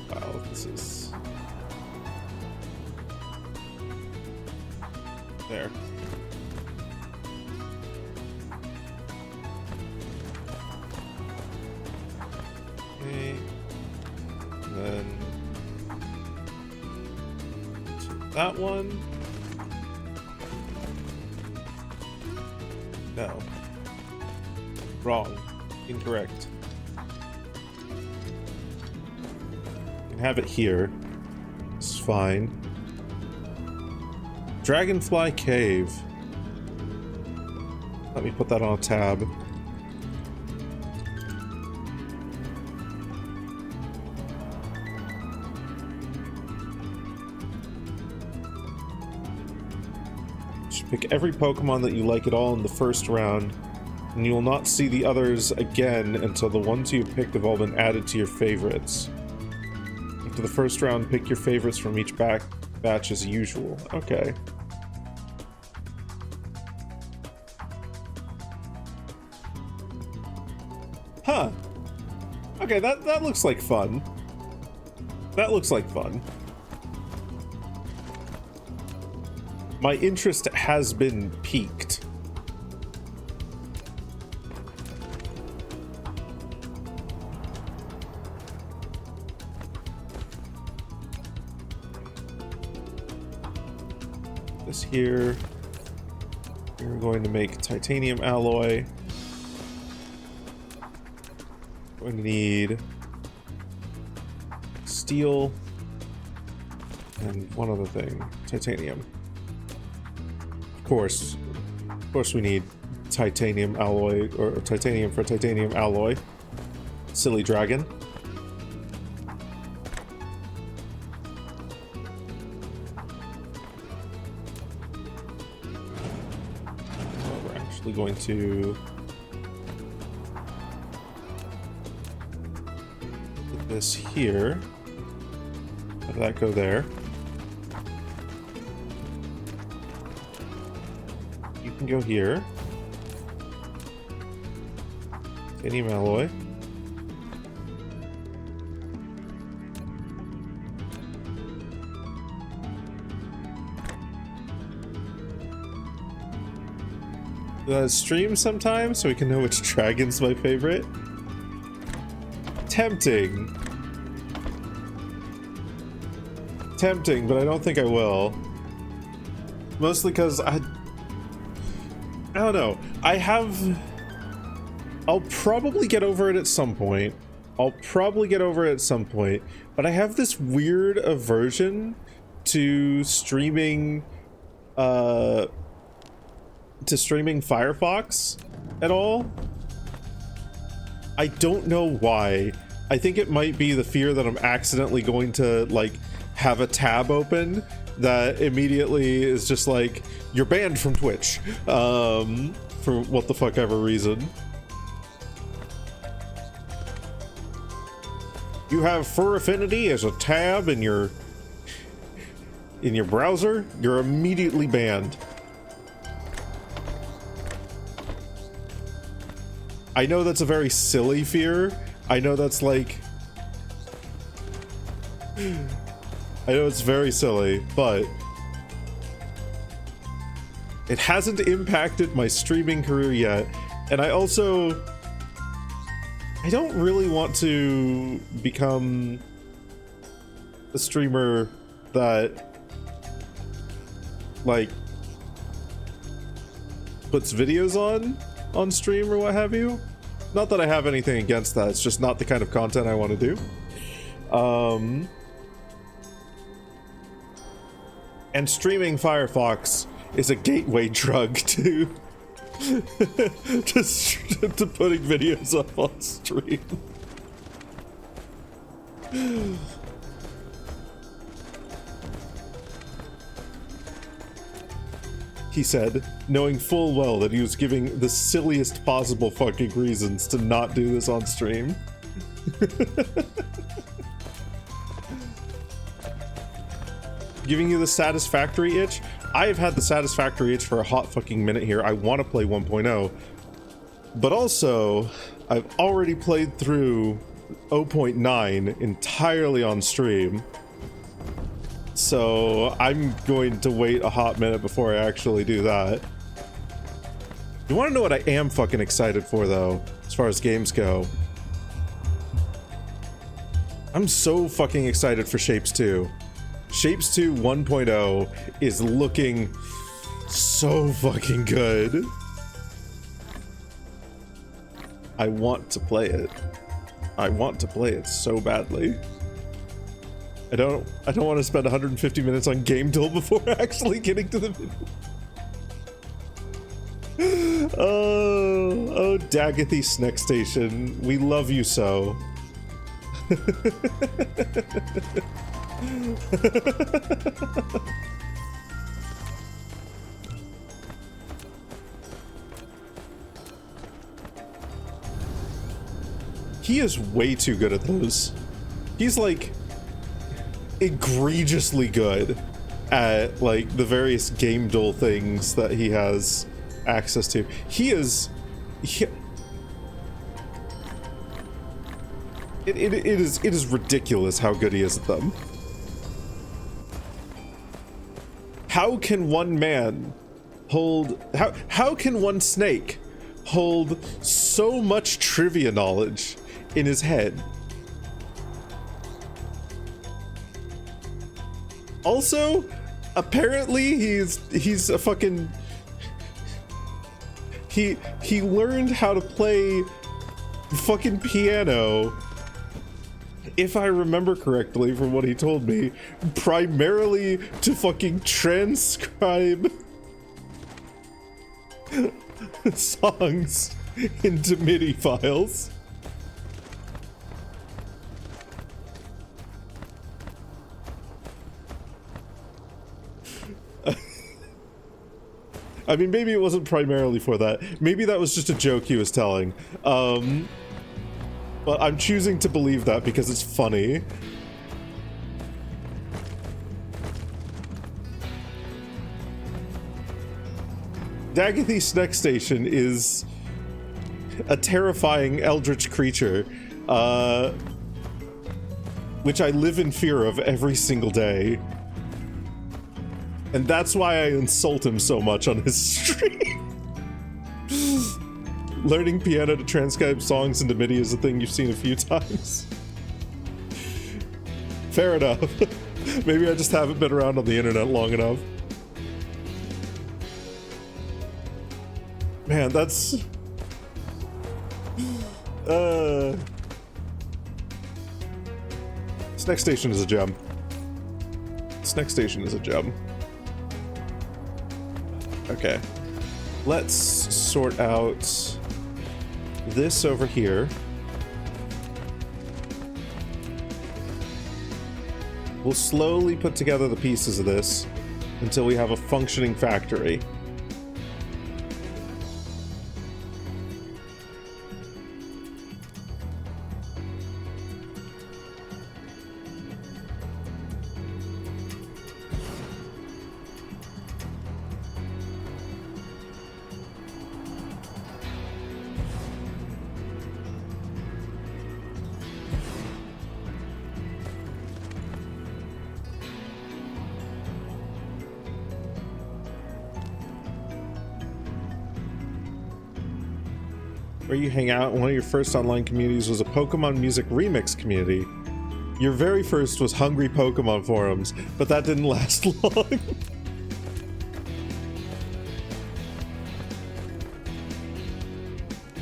Wow, this is there. Okay. And then to that one. No. Wrong. Incorrect. You can have it here. It's fine. Dragonfly Cave. Let me put that on a tab. Pick every Pokemon that you like at all in the first round, and you will not see the others again until the ones you have picked have all been added to your favorites. After the first round, pick your favorites from each batch as usual. Okay. Huh. Okay, that looks like fun. That looks like fun. My interest has been piqued. This here. We're going to make titanium alloy. Going to need steel and one other thing, titanium. Of course we need titanium alloy, or titanium for titanium alloy. Silly dragon. So we're actually going to put this here. Have that go there. Go here. Titanium alloy. Stream sometime so we can know which dragon's my favorite. Tempting. Tempting, but I don't think I will. Mostly because I don't know. I'll probably get over it at some point. But I have this weird aversion to streaming Firefox at all. I don't know why. I think it might be the fear that I'm accidentally going to like have a tab open that immediately is just like, you're banned from Twitch, for what the fuck ever reason. You have Fur Affinity as a tab in your browser, you're immediately banned. I know that's a very silly fear. I know that's like, I know it's very silly, but it hasn't impacted my streaming career yet. And I don't really want to become a streamer that like puts videos on stream or what have you. Not that I have anything against that, it's just not the kind of content I want to do. And streaming Firefox is a gateway drug to to putting videos up on stream. He said, knowing full well that he was giving the silliest possible fucking reasons to not do this on stream. Giving you the satisfactory itch? I have had the satisfactory itch for a hot fucking minute here. I want to play 1.0. But also, I've already played through 0.9 entirely on stream. So I'm going to wait a hot minute before I actually do that. You want to know what I am fucking excited for, though, as far as games go? I'm so fucking excited for Shapes 2. Shapes 2 1.0 is looking so fucking good. I want to play it. I want to play it so badly. I don't want to spend 150 minutes on Game Duel before actually getting to the video. Oh, Dagathy Snack Station, we love you so. He is way too good at those. He's like egregiously good at like the various Game Duel things that he has access to. It is ridiculous how good he is at them. How can one man hold how can one snake hold so much trivia knowledge in his head? Also, apparently he's a fucking he learned how to play fucking piano, if I remember correctly from what he told me, primarily to fucking transcribe songs into MIDI files. I mean, maybe it wasn't primarily for that. Maybe that was just a joke he was telling. But I'm choosing to believe that because it's funny. Dagathy Snack Station is a terrifying eldritch creature, which I live in fear of every single day. And that's why I insult him so much on his stream. Learning piano to transcribe songs into MIDI is a thing you've seen a few times. Fair enough. Maybe I just haven't been around on the internet long enough. Man, that's... Snack Station is a gem. Snack Station is a gem. Okay. Let's sort out this over here. We'll slowly put together the pieces of this until we have a functioning factory. Where you hang out, one of your first online communities was a Pokemon music remix community. Your very first was Hungry Pokemon forums, but that didn't last long.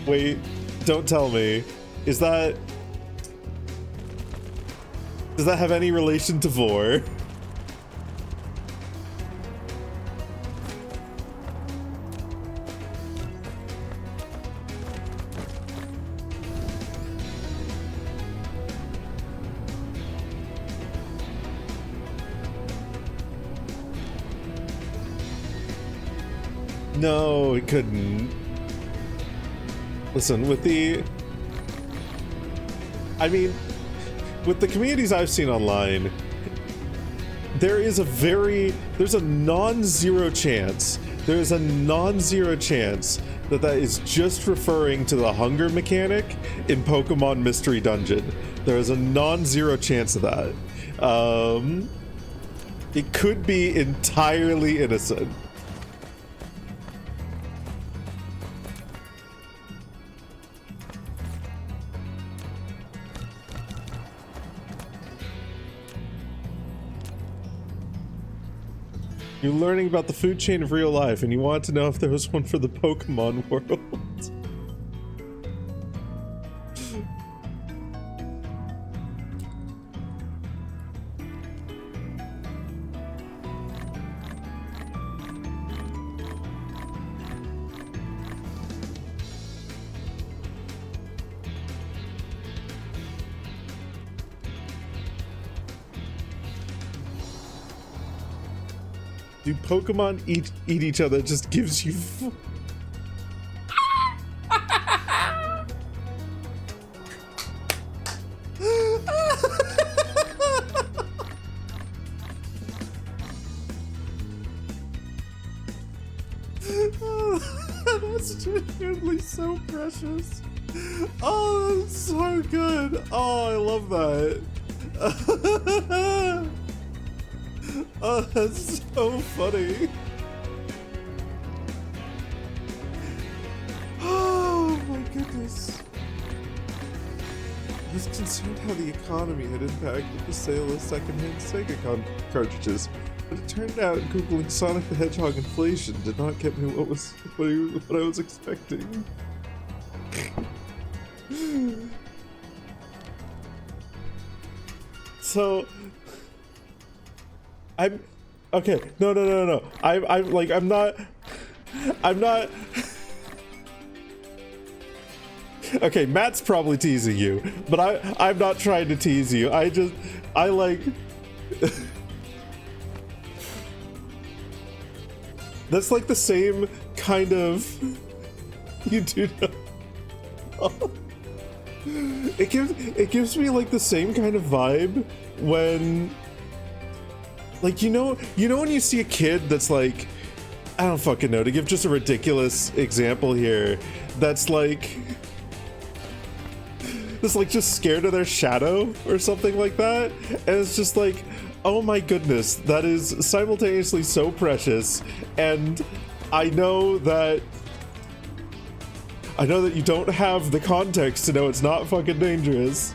Wait, don't tell me. Does that have any relation to Vor? No, it couldn't. Listen, with the communities I've seen online, there's a non-zero chance that is just referring to the hunger mechanic in Pokemon Mystery Dungeon. There is a non-zero chance of that. It could be entirely innocent. You're learning about the food chain of real life, and you want to know if there was one for the Pokemon world. Do Pokemon eat each other? It just gives you that's genuinely so precious. Oh, that's so good. Oh, I love that. Oh, that's so funny. Oh my goodness. I was concerned how the economy had impacted the sale of secondhand Sega cartridges, but it turned out Googling Sonic the Hedgehog inflation did not get me what I was expecting. So I'm okay. No. I'm not. Okay, Matt's probably teasing you, but I'm not trying to tease you. I like. That's like the same kind of. You do know. It gives me like the same kind of vibe when. Like, you know when you see a kid that's like, I don't fucking know, to give just a ridiculous example here, that's like just scared of their shadow or something like that, and it's just like, oh my goodness, that is simultaneously so precious, and I know that you don't have the context to know it's not fucking dangerous.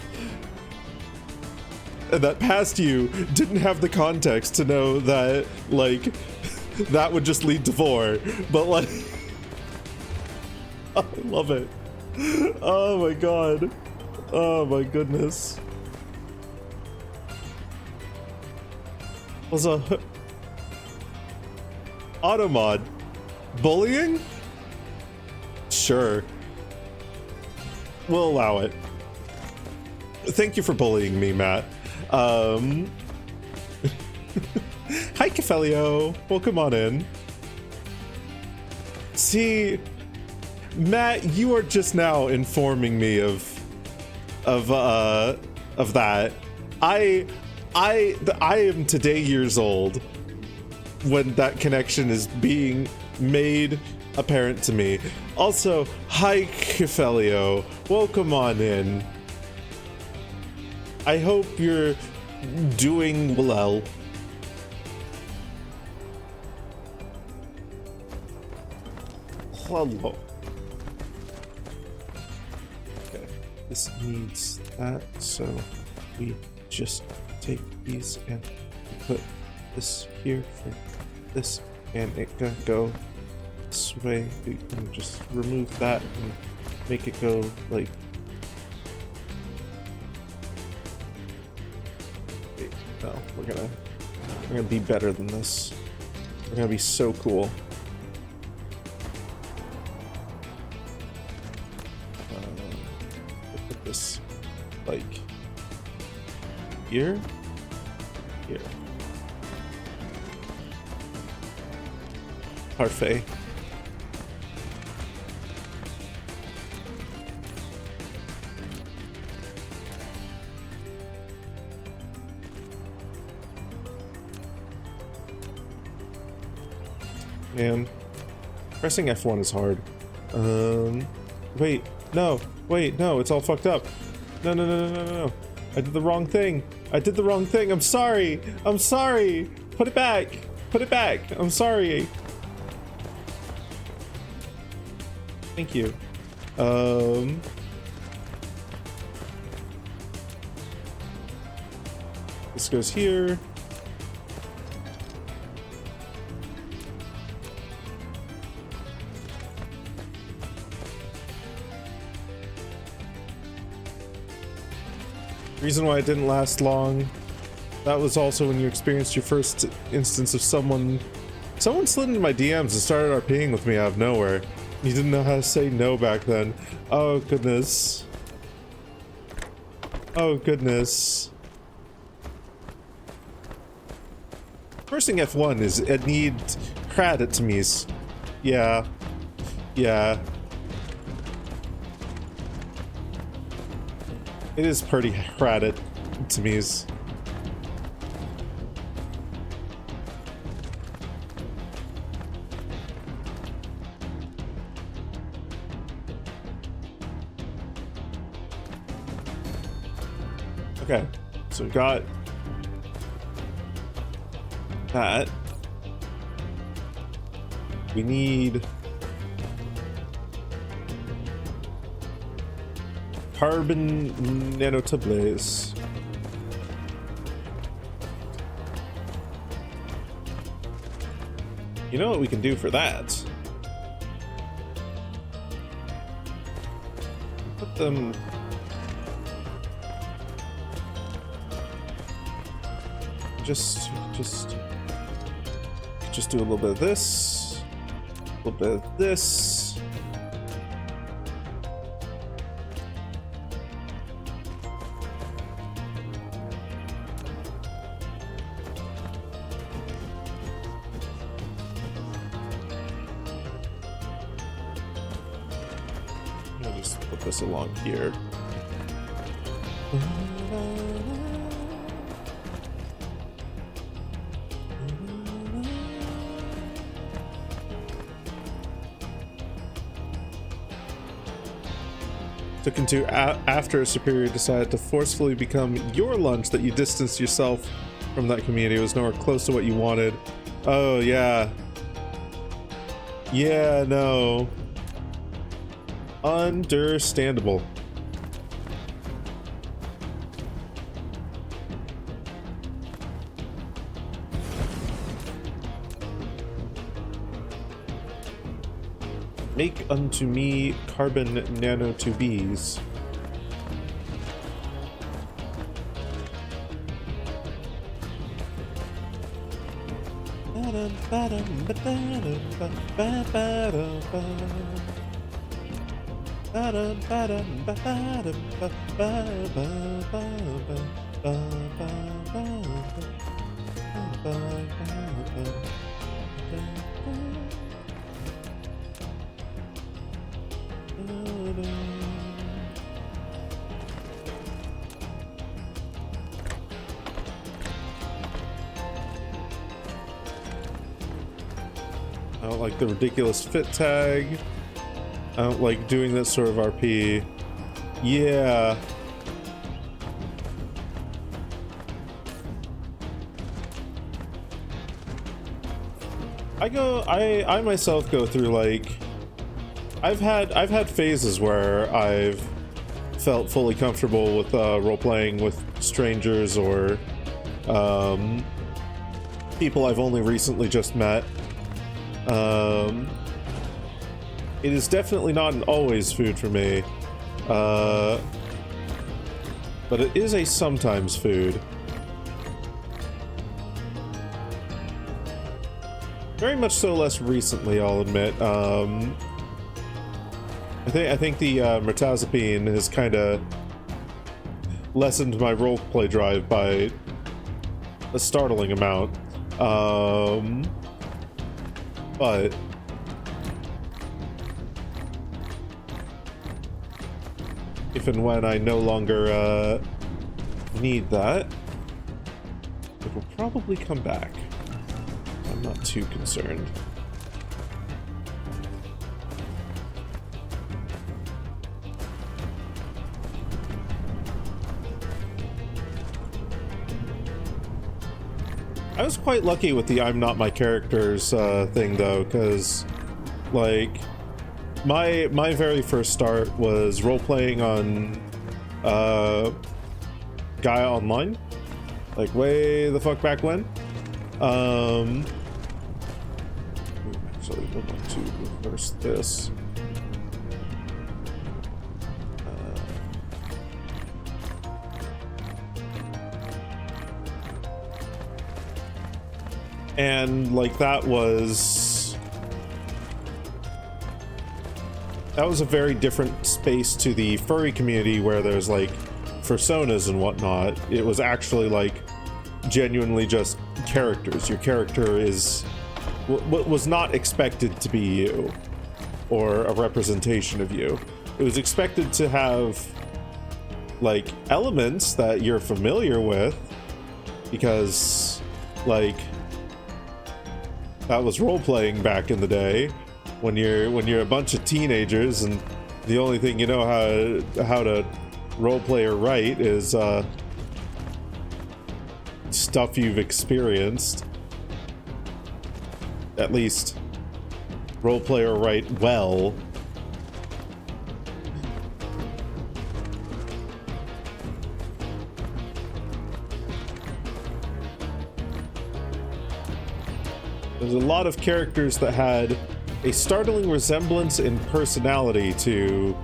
And that past you didn't have the context to know that, like, that would just lead to Vor. But, like, I love it. Oh my god. Oh my goodness. Was a automod bullying? Sure. We'll allow it. Thank you for bullying me, Matt. Hi, Kefelio. Welcome on in. See, Matt, you are just now informing me of that. I am today years old when that connection is being made apparent to me. Also, hi, Kefelio. Welcome on in. I hope you're doing well. Hello. Okay, this needs that, so we just take these and put this here for this, and it can go this way. We can just remove that and make it go like. Wait, no, we're gonna be better than this. We're gonna be so cool. Put this like here. Parfait. Man, pressing F1 is hard. Wait, no, it's all fucked up. No. I did the wrong thing. I'm sorry. Put it back. I'm sorry. Thank you. This goes here. Reason why it didn't last long, that was also when you experienced your first instance of someone slid into my DMs and started RPing with me out of nowhere. You didn't know how to say no back then. Oh goodness. Pressing F1 is a need credit to me. Yeah. It is pretty credit to me. Okay, so we got that. We need carbon nanotubes. You know what we can do for that? Put them. Just do a little bit of this, a little bit of this. I'll just put this along here. Took into after a superior decided to forcefully become your lunch that you distanced yourself from that community. It was nowhere close to what you wanted. Oh yeah. Yeah, no. Understandable. Make unto me carbon nanotubes. I don't like the ridiculous fit tag. I don't like doing this sort of RP. Yeah. I myself go through, like, I've had phases where I've felt fully comfortable with role playing with strangers or people I've only recently just met. It is definitely not an always food for me, but it is a sometimes food. Very much so less recently, I'll admit. I think the mirtazapine has kind of lessened my roleplay drive by a startling amount. But if and when I no longer need that, it will probably come back. I'm not too concerned. I was quite lucky with the I'm not my characters thing though, because like my very first start was role-playing on Gaia Online, like way the fuck back when. Actually, I want to reverse this. And like that was a very different space to the furry community where there's like personas and whatnot. It was actually like genuinely just characters. Your character was not expected to be you or a representation of you. It was expected to have like elements that you're familiar with because like that was role-playing back in the day when you're a bunch of teenagers and the only thing you know how to role-play or write is stuff you've experienced. At least role-play or write well. There's a lot of characters that had a startling resemblance in personality to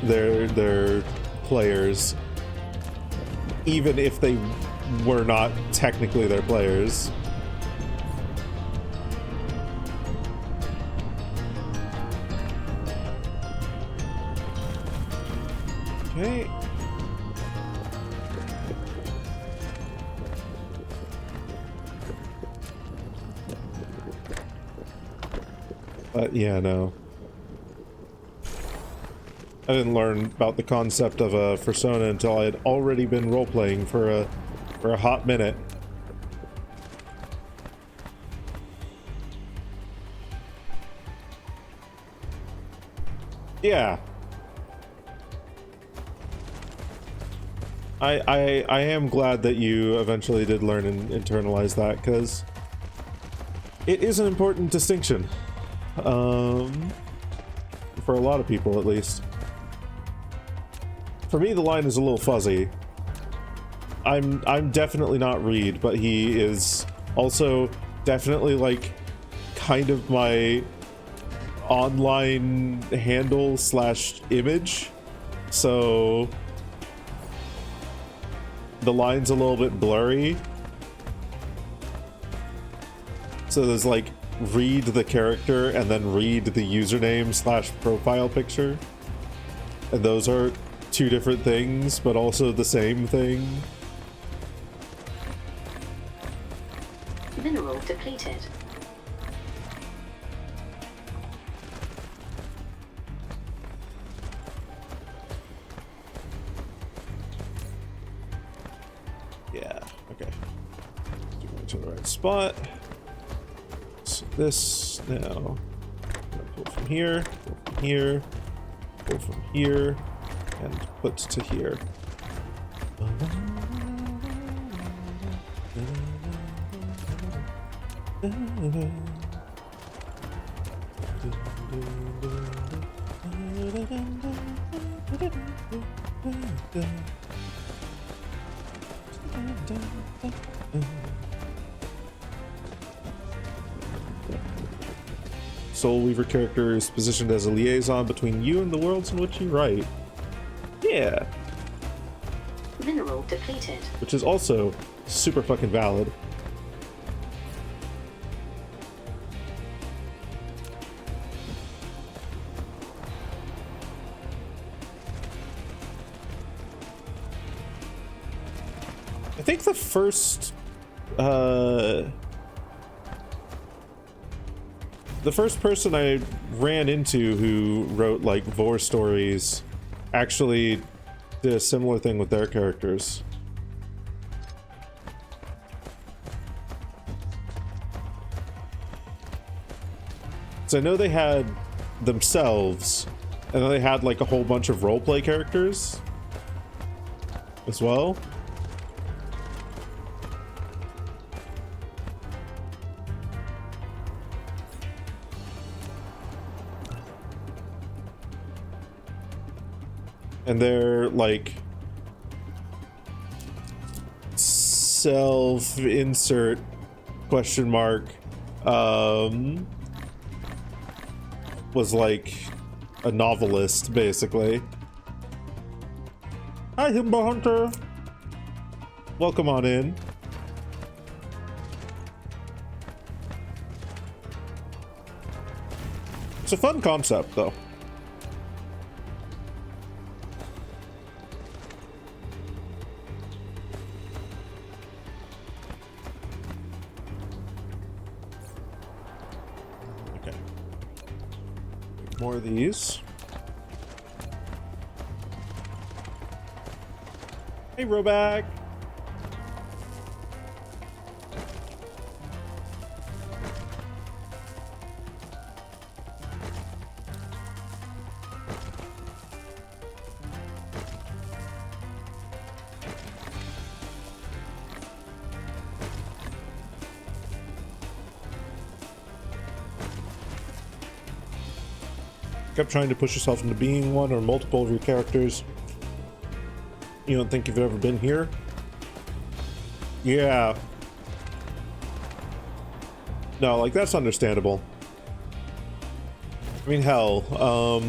their players, even if they were not technically their players. Okay. Yeah, no. I didn't learn about the concept of a persona until I had already been role-playing for a hot minute. Yeah. I am glad that you eventually did learn and internalize that, because it is an important distinction. For a lot of people, at least. For me, the line is a little fuzzy. I'm definitely not Reed, but he is also definitely like kind of my online handle / image. So the line's a little bit blurry. So there's like read the character and then read the username / profile picture. And those are two different things, but also the same thing. Mineral depleted. Yeah, okay. Going to the right spot. So this now. Pull from here, pull from here, and put to here. Soul Weaver character is positioned as a liaison between you and the worlds in which you write. Yeah. Mineral depleted. Which is also super fucking valid. I think the first person I ran into who wrote like vor stories actually did a similar thing with their characters. So I know they had themselves, and then they had like a whole bunch of roleplay characters as well. And they're like self-insert question mark was like a novelist basically. Hi Himbo Hunter, welcome on in. It's a fun concept though. More of these. Hey, Roback. Kept trying to push yourself into being one or multiple of your characters. You don't think you've ever been here? Yeah. No, like that's understandable. I mean, hell,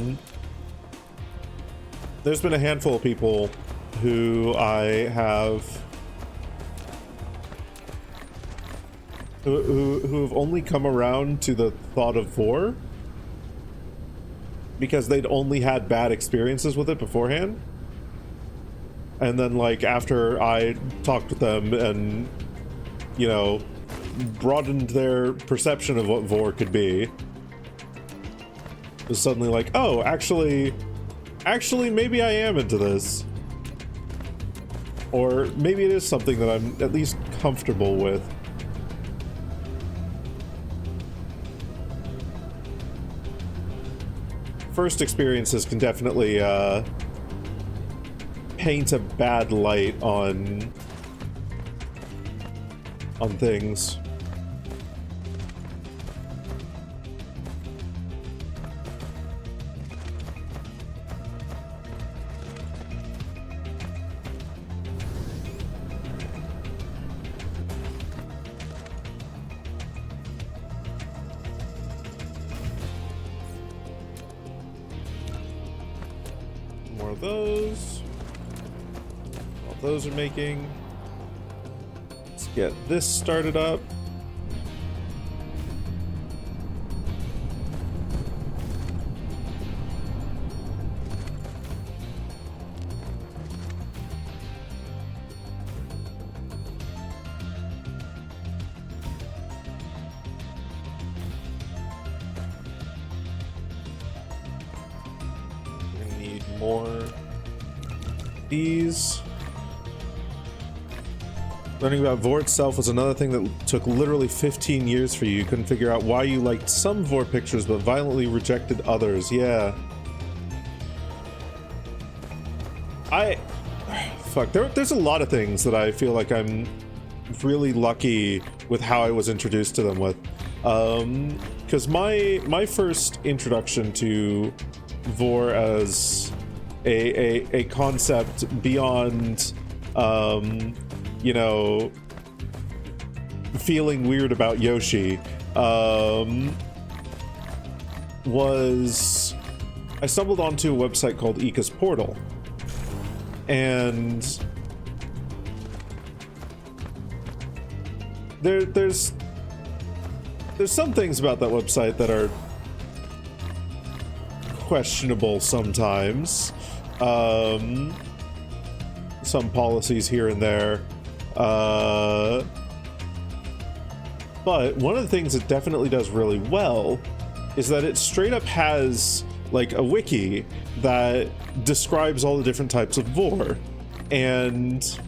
there's been a handful of people who I have who have only come around to the thought of vor because they'd only had bad experiences with it beforehand. And then, like, after I talked with them and, you know, broadened their perception of what vor could be, it was suddenly like, oh, actually, maybe I am into this. Or maybe it is something that I'm at least comfortable with. First experiences can definitely paint a bad light on things. More of those. While those are making. Let's get this started up. more. These. Learning about Vore itself was another thing that took literally 15 years for you. You couldn't figure out why you liked some Vore pictures but violently rejected others. Yeah. Fuck, there's a lot of things that I feel like I'm really lucky with how I was introduced to them with. Because my first introduction to Vore as a concept beyond, you know, feeling weird about Yoshi, was I stumbled onto a website called Ika's Portal. And there's some things about that website that are questionable sometimes. Some policies here and there. But one of the things it definitely does really well is that it straight up has like a wiki that describes all the different types of Vore, and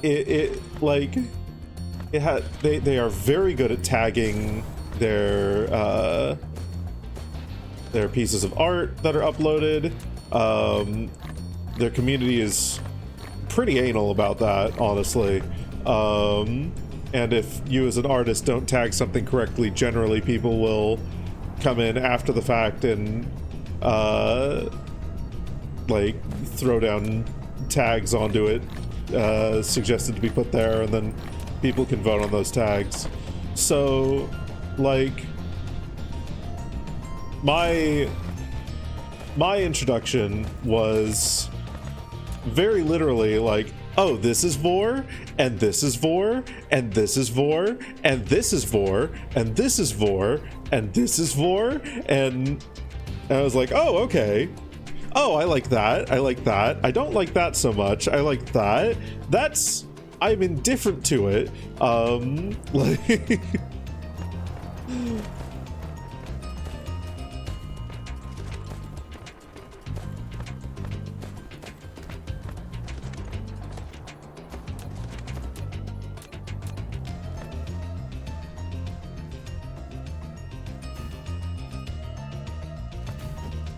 they are very good at tagging their pieces of art that are uploaded. Their community is pretty anal about that, honestly. And if you as an artist don't tag something correctly, generally people will come in after the fact and like throw down tags onto it, suggested to be put there, and then people can vote on those tags. So like my introduction was very literally like, oh, this is Vore, and this is Vore, and this is Vore, and this is Vore, and this is Vore, and this is Vore, and I was like, oh, okay. Oh, I like that. I like that. I don't like that so much. I like that. I'm indifferent to it. Like...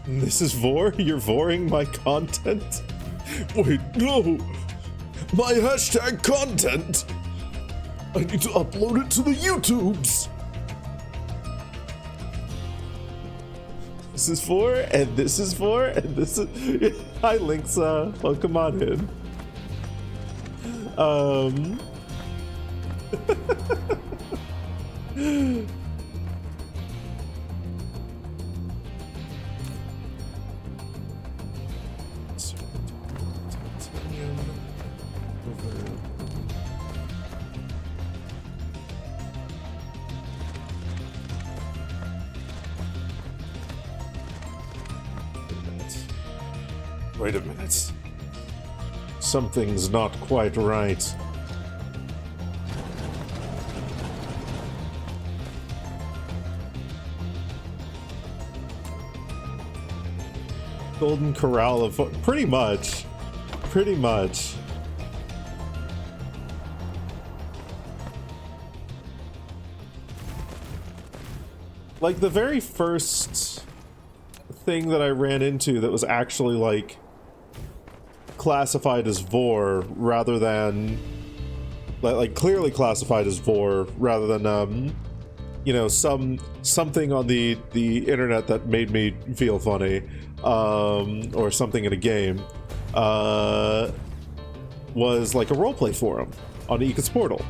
This is Vore? You're voring my content? Wait, no! My hashtag content! I need to upload it to the YouTubes! This is Vore, and this is Vore, and this is... Hi, Linksa. Welcome on in. Wait a minute. Something's not quite right. Golden Corral of... Pretty much. Pretty much. Like, the very first thing that I ran into that was actually, like, classified as Vore rather than... Like, clearly classified as Vore rather than, you know, something on the internet that made me feel funny, or something in a game, was like a roleplay forum on Ika's Portal.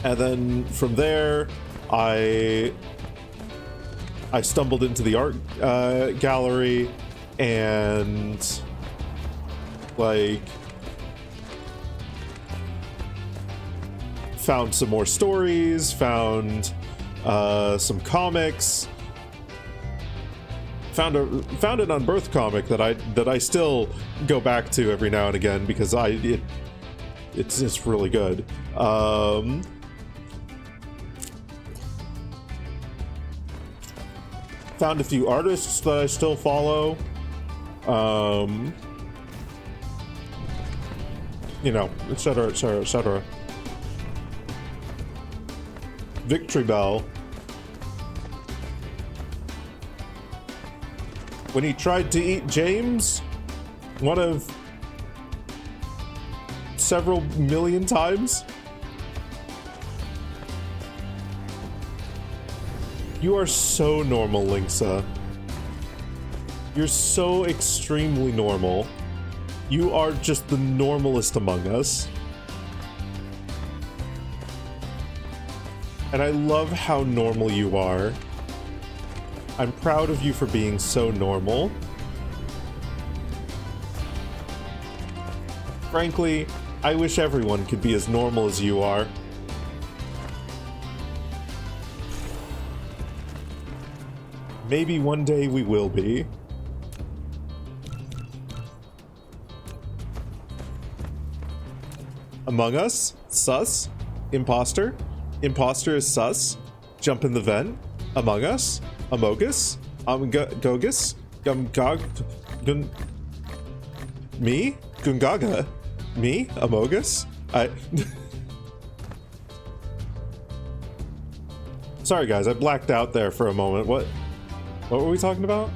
And then from there, I stumbled into the art gallery and like found some more stories, found some comics, found an Unbirthed comic that I still go back to every now and again because it's just really good. Found a few artists that I still follow. You know, etc., etc., etc. Victory Bell. When he tried to eat James, one of several million times. You are so normal, Linksa. You're so extremely normal. You are just the normalest among us. And I love how normal you are. I'm proud of you for being so normal. Frankly, I wish everyone could be as normal as you are. Maybe one day we will be. Among Us, sus. Imposter, imposter is sus. Jump in the vent. Among Us, Amogus, Gogus, Gumgog, me, Gungaga, me, Amogus. Sorry guys, I blacked out there for a moment. What were we talking about?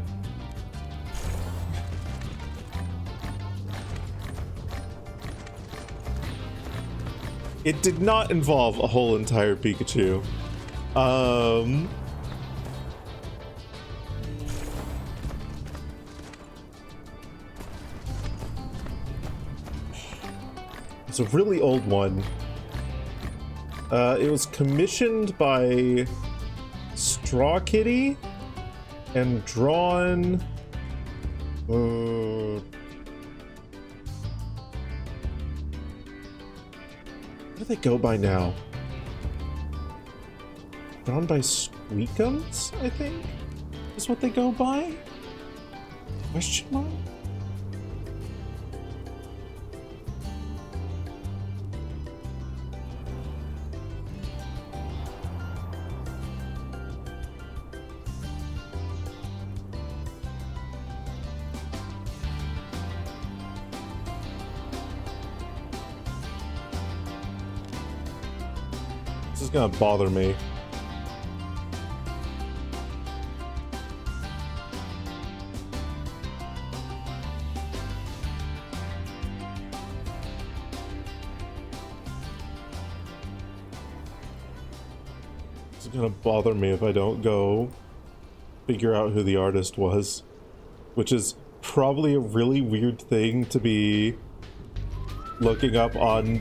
It did not involve a whole entire Pikachu. It's a really old one. It was commissioned by Straw Kitty and drawn. What do they go by now? Drawn by Squeakums, I think, is what they go by? Question mark? This is gonna bother me. This is gonna bother me if I don't go figure out who the artist was, which is probably a really weird thing to be looking up on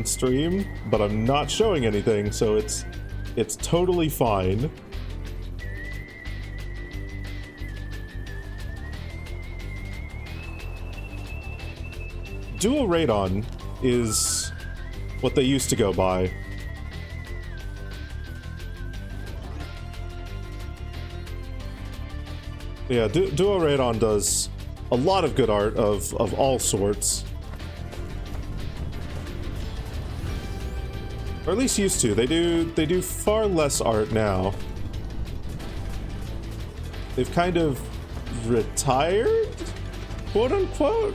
stream, but I'm not showing anything, so it's totally fine. Dual Radon is what they used to go by. Yeah, Duo Radon does a lot of good art of all sorts. Or at least used to. They do far less art now. They've kind of retired, quote unquote.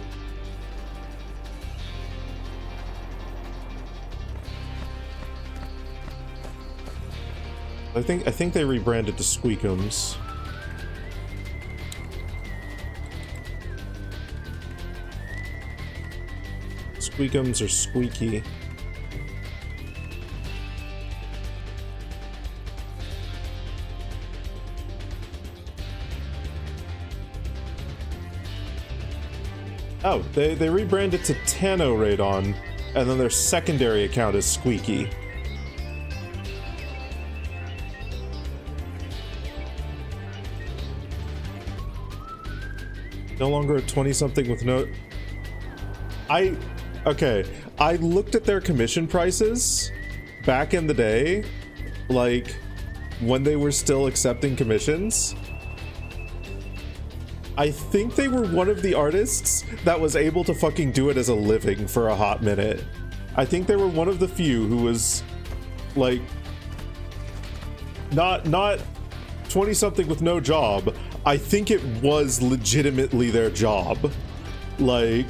I think they rebranded to Squeakums. Squeakums or Squeaky. Oh, they rebranded to Tano Radon, and then their secondary account is Squeaky. No longer a 20-something with no... Okay, I looked at their commission prices back in the day, like, when they were still accepting commissions. I think they were one of the artists that was able to fucking do it as a living for a hot minute. I think they were one of the few who was, like, not 20-something with no job, I think it was legitimately their job. Like,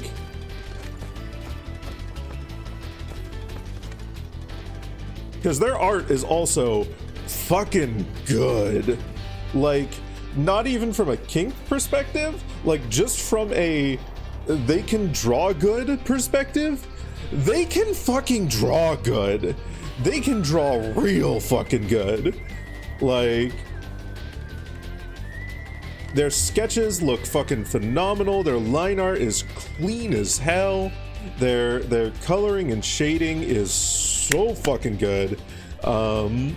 because their art is also fucking good. Like, not even from a kink perspective, like just from a they can draw good perspective, they can fucking draw good. They can draw real fucking good. Like, their sketches look fucking phenomenal. Their line art is clean as hell. Their coloring and shading is so fucking good. And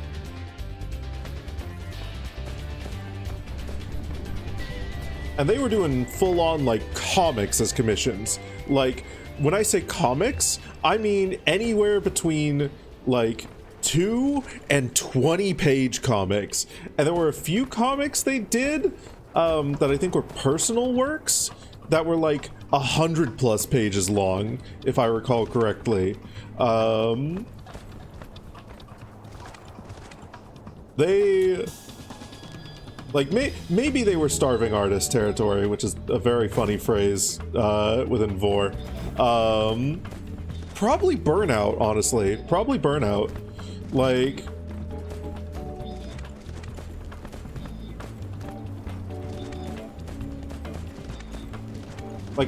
they were doing full-on like comics as commissions. Like, when I say comics, I mean anywhere between like 2 and 20 page comics. And there were a few comics they did that I think were personal works that were like 100+ pages long, if I recall correctly. They like maybe they were starving artist territory, which is a very funny phrase within VOR. Probably burnout, honestly. Probably burnout. Like,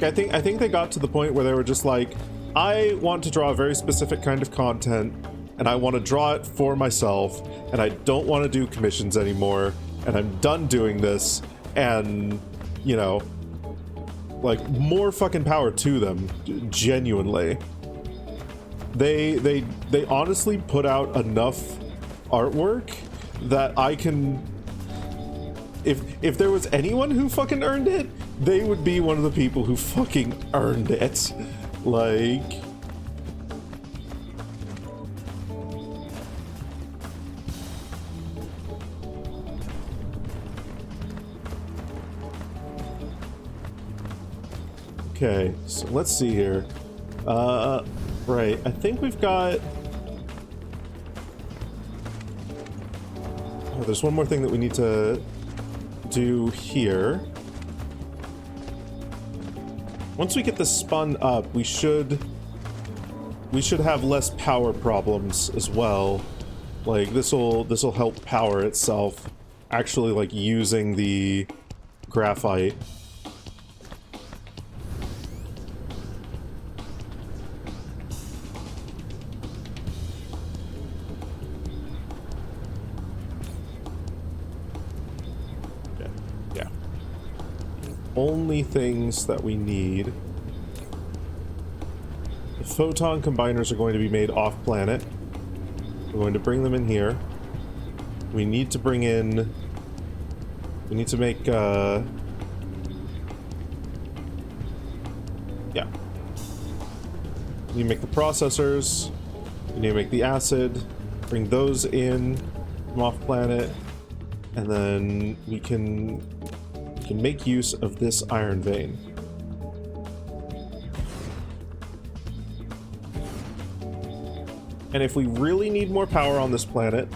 I think they got to the point where they were just like, I want to draw a very specific kind of content, and I want to draw it for myself, and I don't want to do commissions anymore, and I'm done doing this, and, you know, like, more fucking power to them, genuinely. They honestly put out enough artwork that I can, if there was anyone who fucking earned it, they would be one of the people who fucking earned it. Like, okay, so let's see here. Right, I think we've got... Oh, there's one more thing that we need to do here. Once we get this spun up, we should have less power problems as well. Like, this'll help power itself, actually, like, using the graphite. Only things that we need. The photon combiners are going to be made off planet. We're going to bring them in here. We need to bring in... We need to make, yeah. We need to make the processors. We need to make the acid. Bring those in from off planet. And then we can make use of this iron vein. And if we really need more power on this planet,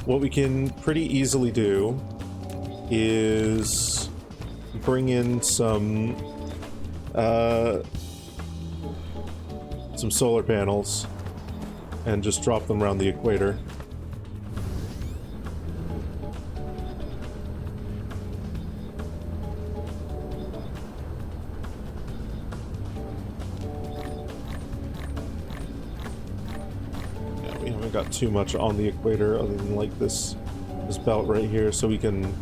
what we can pretty easily do is bring in some solar panels and just drop them around the equator. Got too much on the equator other than like this belt right here, so we can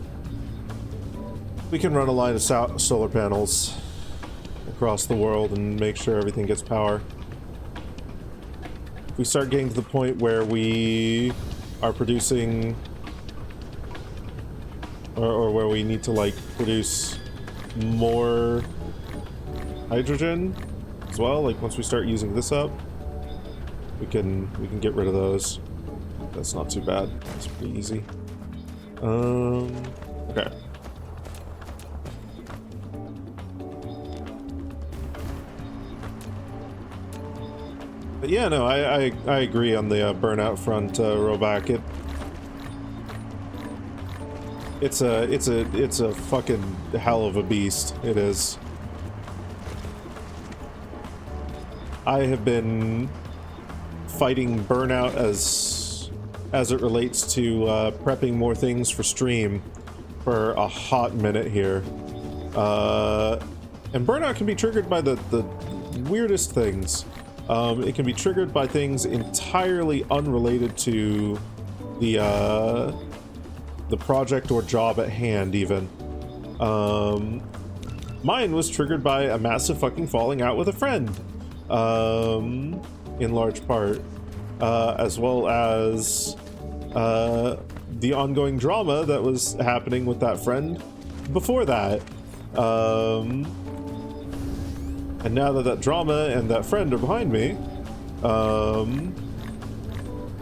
run a line of solar panels across the world and make sure everything gets power. If we start getting to the point where we are producing or where we need to like produce more hydrogen as well, like once we start using this up, we can get rid of those. That's not too bad. That's pretty easy. Okay. But yeah, no, I agree on the burnout front, Roback. It's a fucking hell of a beast. It is. I have been fighting burnout as it relates to prepping more things for stream for a hot minute here. And burnout can be triggered by the weirdest things. It can be triggered by things entirely unrelated to the project or job at hand, even. Mine was triggered by a massive fucking falling out with a friend, in large part, as well as the ongoing drama that was happening with that friend before that. And now that that drama and that friend are behind me, no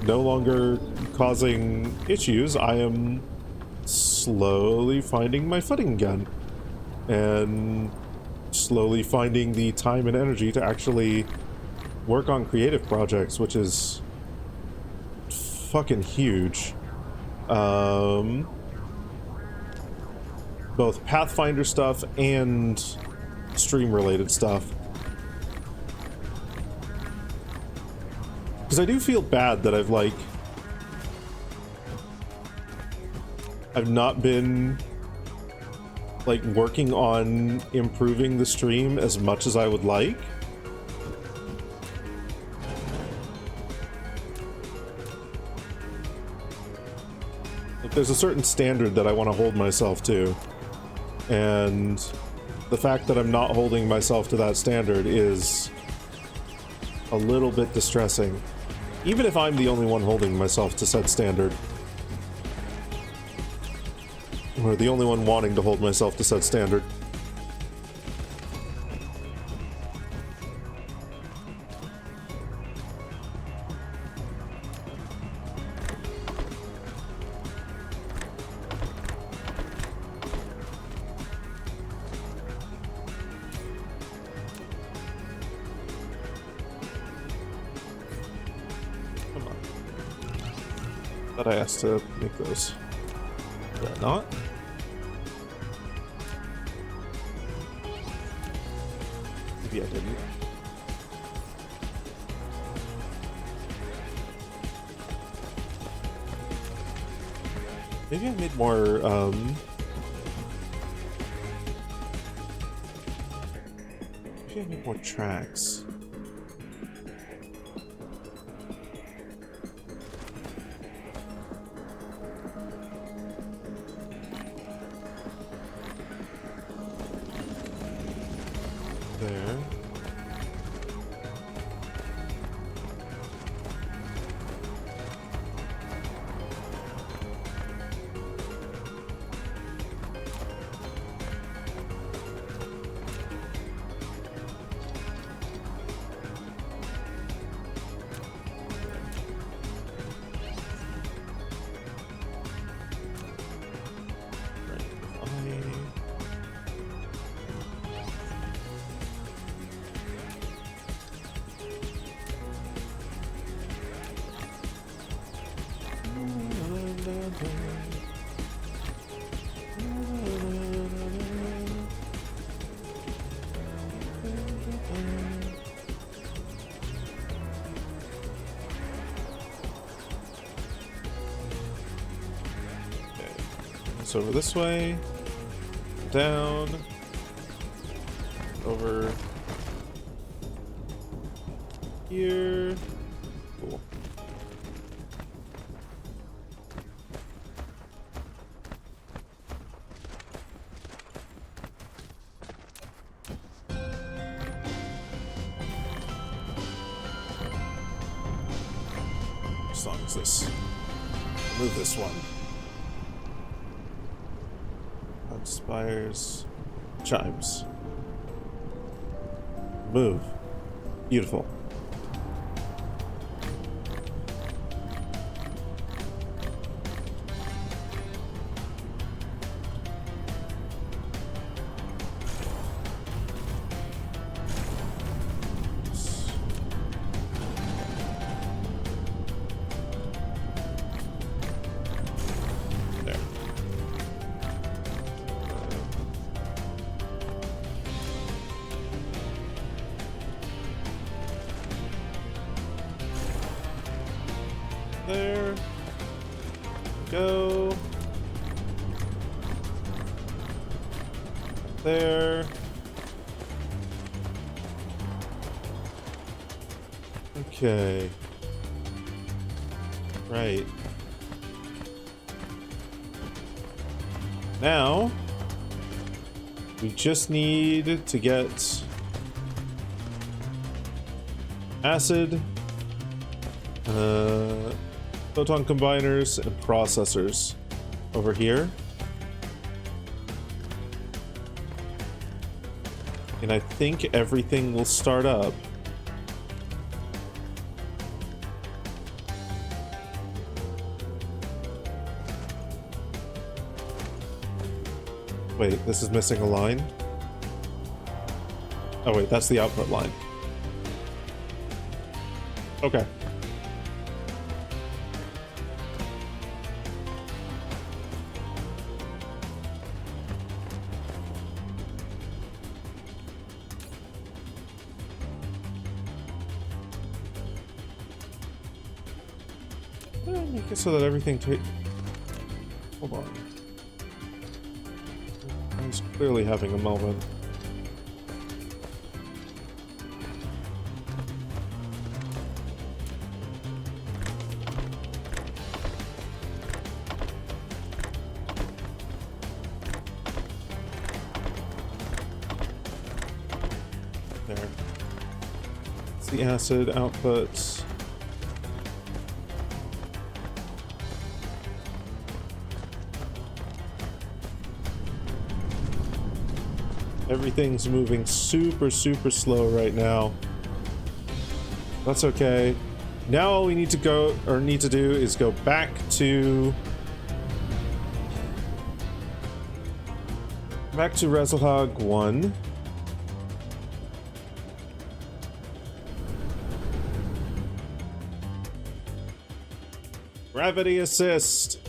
longer causing issues, I am slowly finding my footing again. And slowly finding the time and energy to actually work on creative projects, which is fucking huge. Both Pathfinder stuff and stream related stuff. Because I do feel bad that I've not been like working on improving the stream as much as I would like. But there's a certain standard that I want to hold myself to, and the fact that I'm not holding myself to that standard is a little bit distressing, even if I'm the only one holding myself to said standard. Or the only one wanting to hold myself to said standard. Come on. Thought I asked to make those. Did I not? Maybe I didn't. Maybe I made more, maybe I made more tracks. There. So over this way, down, over here. Cool. As long as this, move this one. Spires, chimes. Move. Beautiful. There. Go. There. Okay. Right. Now, we just need to get acid, photon combiners, and processors over here. And I think everything will start up. Wait, this is missing a line? Oh wait, that's the output line. Okay. Make it so that everything hold on. He's clearly having a moment. There. It's the acid output. Everything's moving super slow right now. That's okay. Now all we need to do is go back to Razzlehog 1. Gravity assist.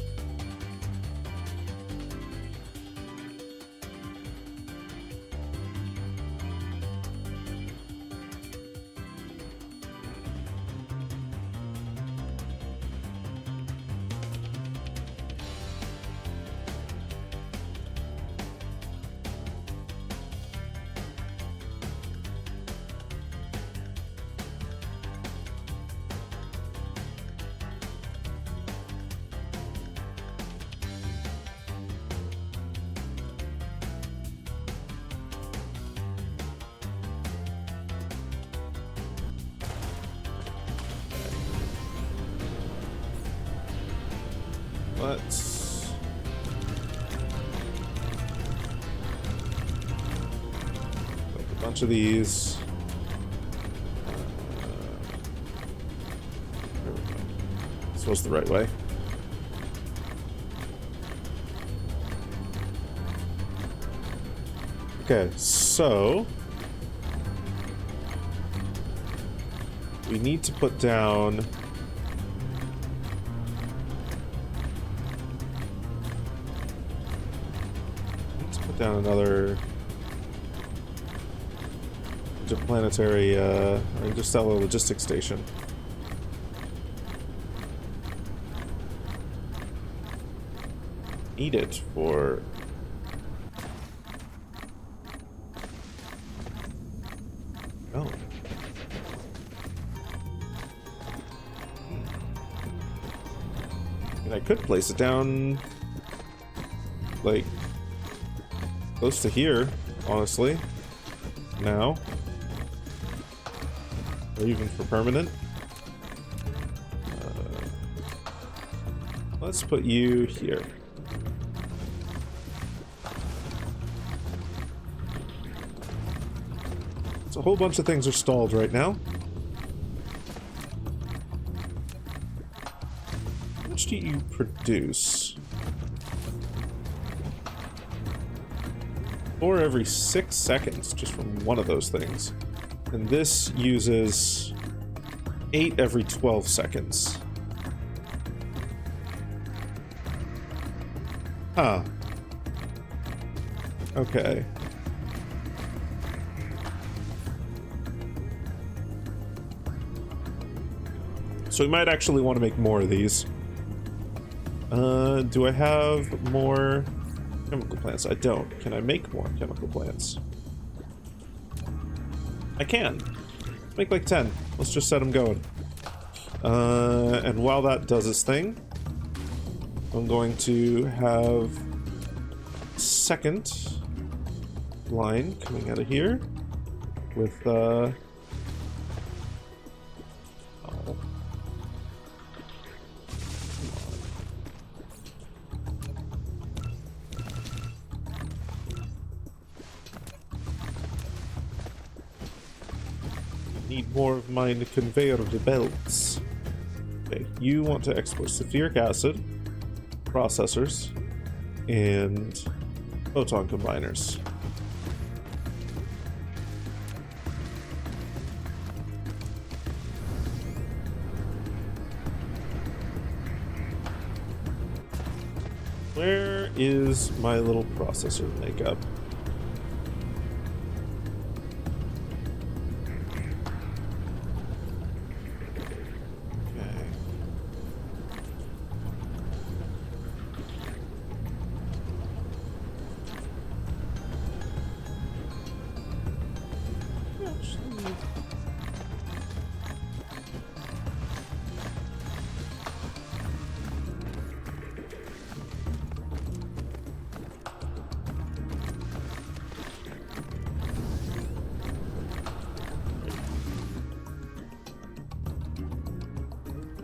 Let's put a bunch of these. There we go. This was the right way. Okay, so we need to put down another interplanetary or interstellar logistics station. Need it for oh. And I could place it down like close to here, honestly. Now. Or even for permanent. Let's put you here. So a whole bunch of things are stalled right now. How much do you produce? 4 every 6 seconds, just from one of those things. And this uses 8 every 12 seconds. Huh. Okay. So we might actually want to make more of these. Do I have more chemical plants? I don't. Can I make more chemical plants? I can. Make like 10. Let's just set them going. And while that does its thing, I'm going to have second line coming out of here with oh. Need more of mine conveyor belts. Okay, you want to export sulfuric acid, processors, and photon combiners. Where is my little processor makeup?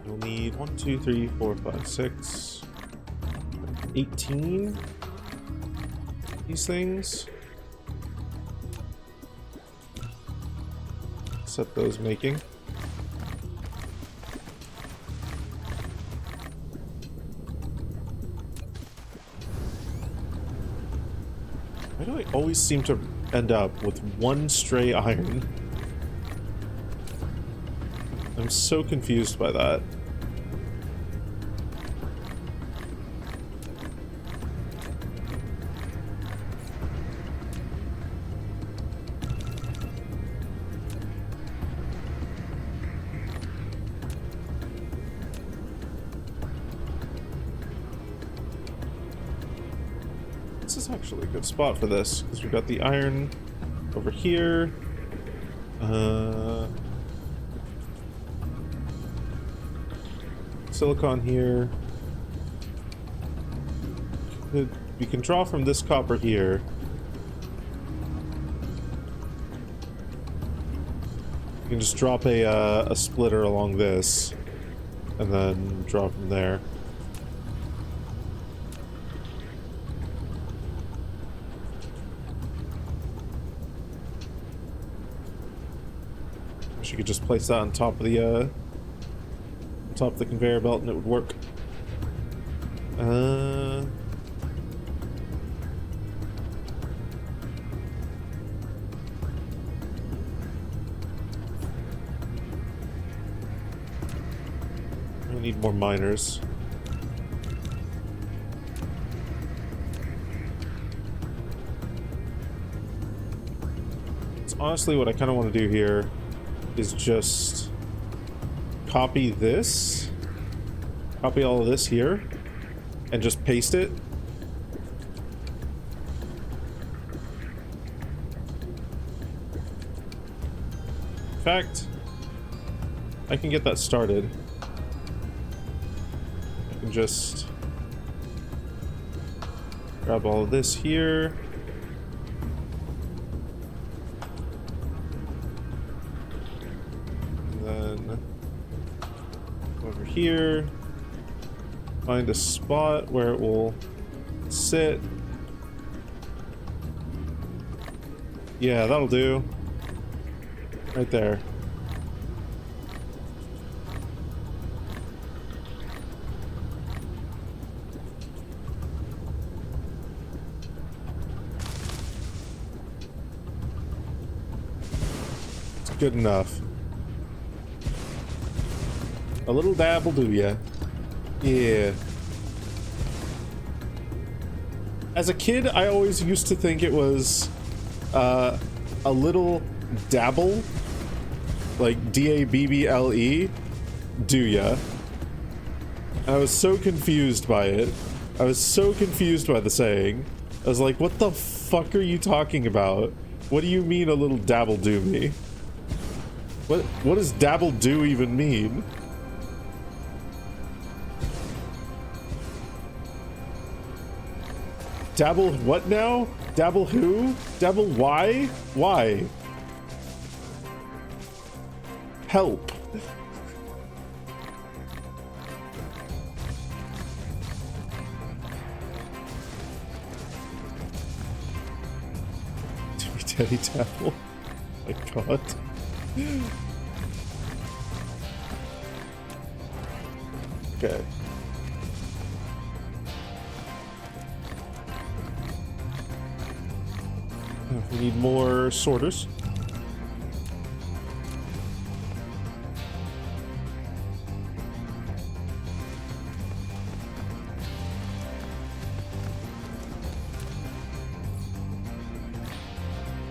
We'll need 1, 2, 3, 4, 5, 6, 18 these things. Set those making. Why do I always seem to end up with one stray iron? I'm so confused by that. This is actually a good spot for this, because we've got the iron over here. Silicon here. We can draw from this copper here. You can just drop a splitter along this, and then draw from there. Wish you could just place that on top of the conveyor belt and it would work. We need more miners. It's honestly what I kind of want to do here is just copy this, copy all of this here, and just paste it. In fact, I can get that started. I can just grab all of this here. Here, find a spot where it will sit. Yeah, that'll do. Right there. It's good enough. A little dab will do ya. Yeah. As a kid, I always used to think it was a little dabble, like D-A-B-B-L-E, do ya? I was so confused by it. I was so confused by the saying. I was like, what the fuck are you talking about? What do you mean a little dabble do me? What does dabble do even mean? Dabble what now? Dabble who? Dabble why? Why? Help. Teddy Dabble. My god. Okay. We need more sorters.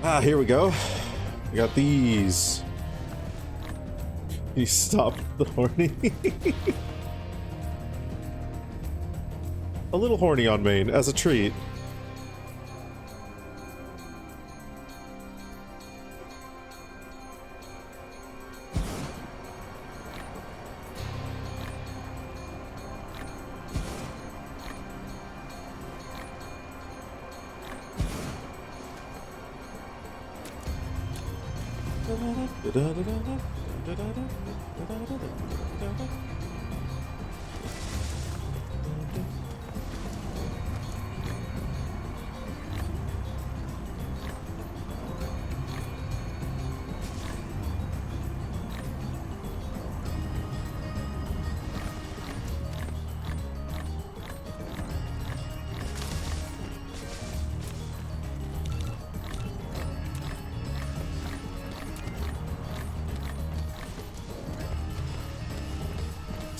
Ah, here we go. We got these. You stop the horny. A little horny on main as a treat.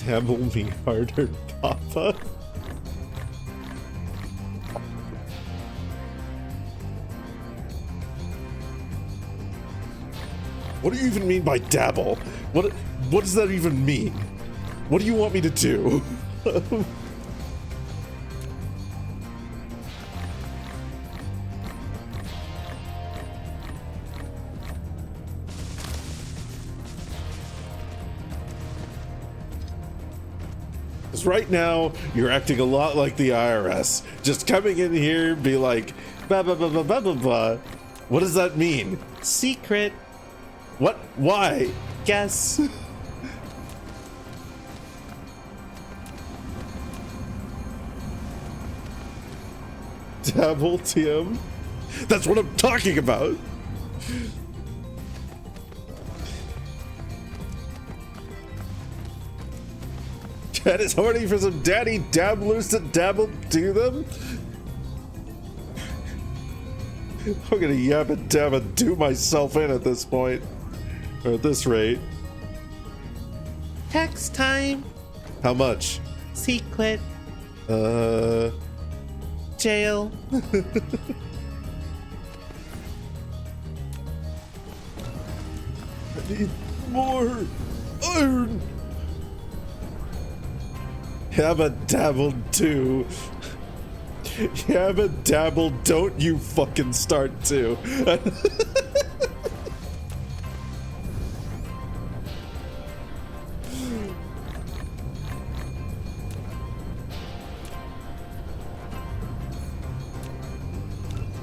Dabble me harder, Papa. What do you even mean by dabble? What does that even mean? What do you want me to do? Right now, you're acting a lot like the IRS. Just coming in here, be like, blah, blah, blah, blah, blah, blah, blah. What does that mean? Secret. What? Why? Guess. Dabble, Tim. That's what I'm talking about. Cat is horny for some daddy dabblers to dabble do them? I'm gonna yabba dabba do myself in at this point. Or at this rate. Tax time. How much? Secret. Jail. I need more iron. Yabba dabble too. Yabba dabble, don't you fucking start too.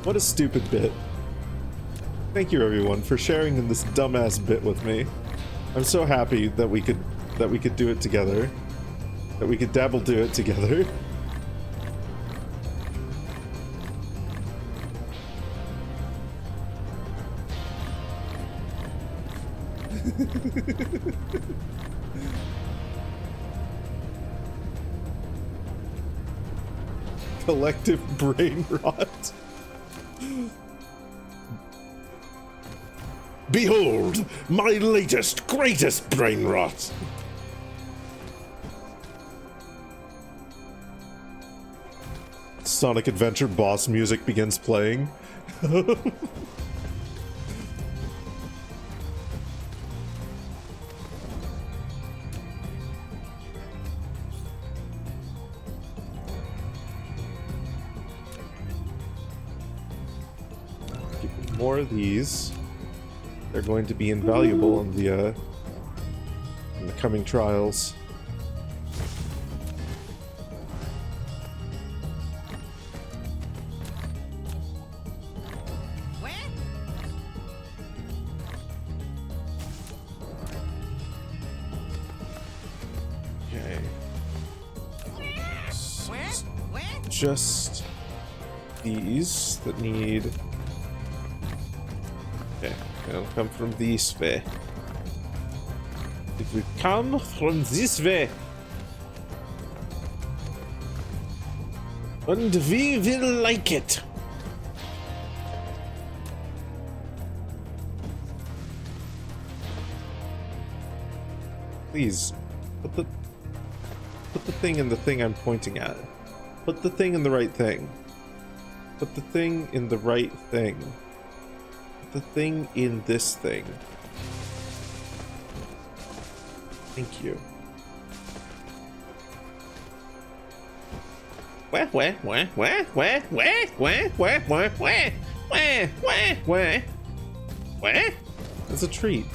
What a stupid bit. Thank you everyone for sharing in this dumbass bit with me. I'm so happy that we could do it together. That we could dabble do it together. Collective brain rot. Behold, my latest, greatest brain rot. Sonic Adventure boss music begins playing. more of these. They're going to be invaluable in the coming trials. Okay. Just these that need. Okay, they'll come from this way. It will come from this way. And we will like it. Please, put the thing in the thing I'm pointing at. Put the thing in the right thing. Put the thing in the right thing. Put the thing in this thing. Thank you. That's a treat.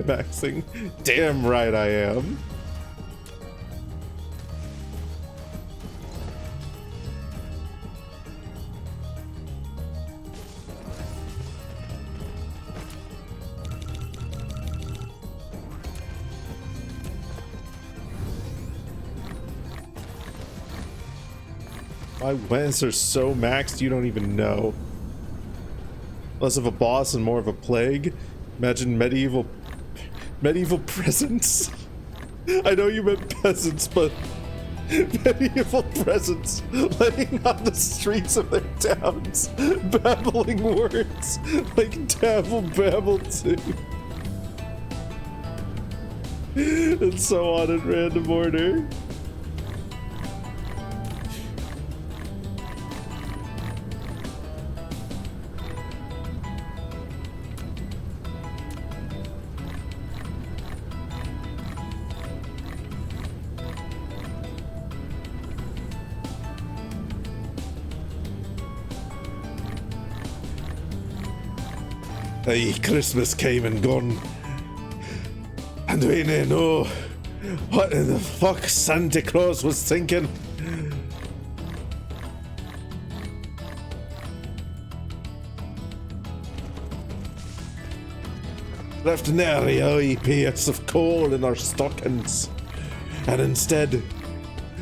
Maxing. Damn right I am. My wins are so maxed you don't even know. Less of a boss and more of a plague. Imagine medieval presents. I know you meant peasants, but medieval presents laying on the streets of their towns, babbling words like Dabble Babble too. And so on in random order. Aye, Christmas came and gone, and we didn't know what in the fuck Santa Claus was thinking. Left nary a piece of coal in our stockings, and instead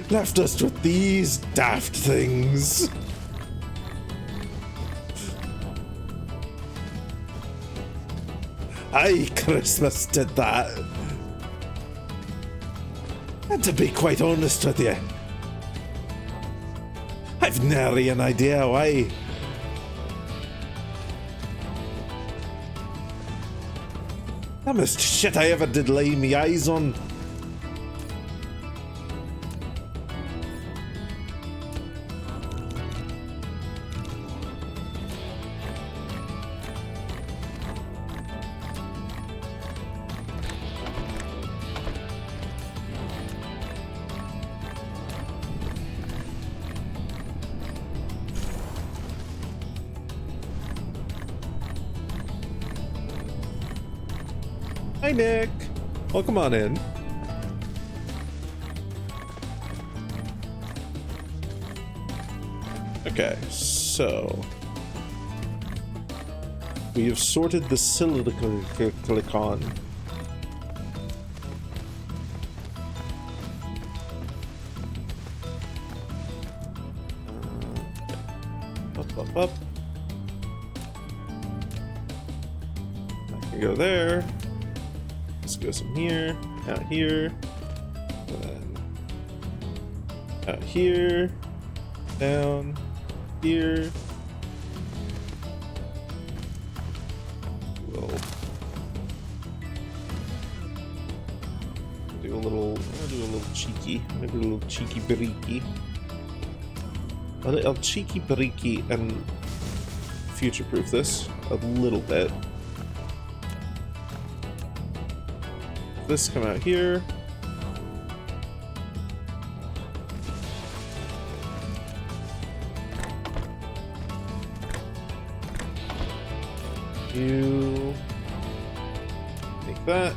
left us with these daft things. Aye, Christmas did that. And to be quite honest with you, I've nary an idea why. The most shit I ever did lay me eyes on. Hi, Nick. Welcome on in. Okay, so we have sorted the silicon. Up. I can go there. Let's go some here, out here, and then out here, down here. We'll do a little cheeky, maybe a little cheeky breaky. A little cheeky breaky and future-proof this a little bit. This come out here. You take that.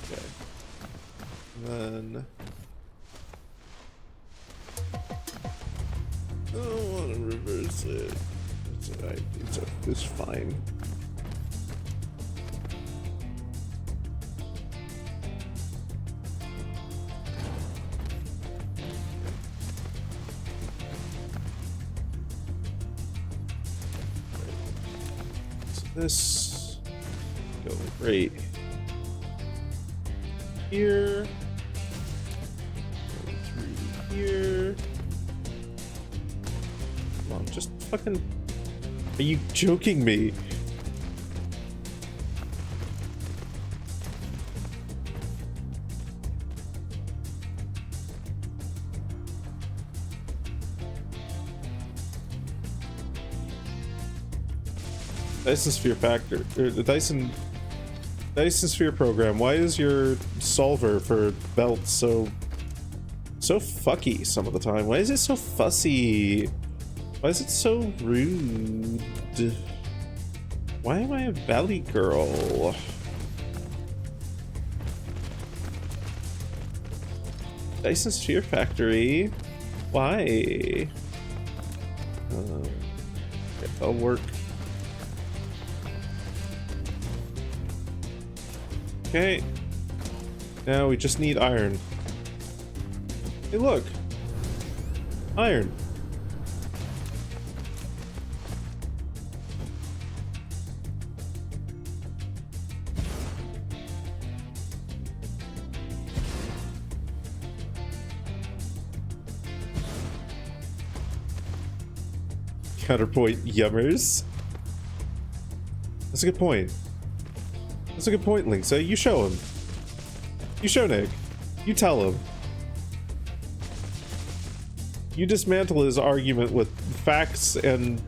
Okay. Then I don't want to reverse it. It's alright. It's fine. This go right here, go through here. Come on, just fucking. Are you joking me? Dyson Sphere Factor, or the Dyson Sphere program. Why is your solver for belts so fucky some of the time? Why is it so fussy? Why is it so rude? Why am I a valley girl? Dyson Sphere Factory. Why? Okay, that'll work. Okay. Now we just need iron. Hey, look. Iron. Counterpoint yummers. That's a good point. That's a good point, Link. So you show him. You show Nick. You tell him. You dismantle his argument with facts and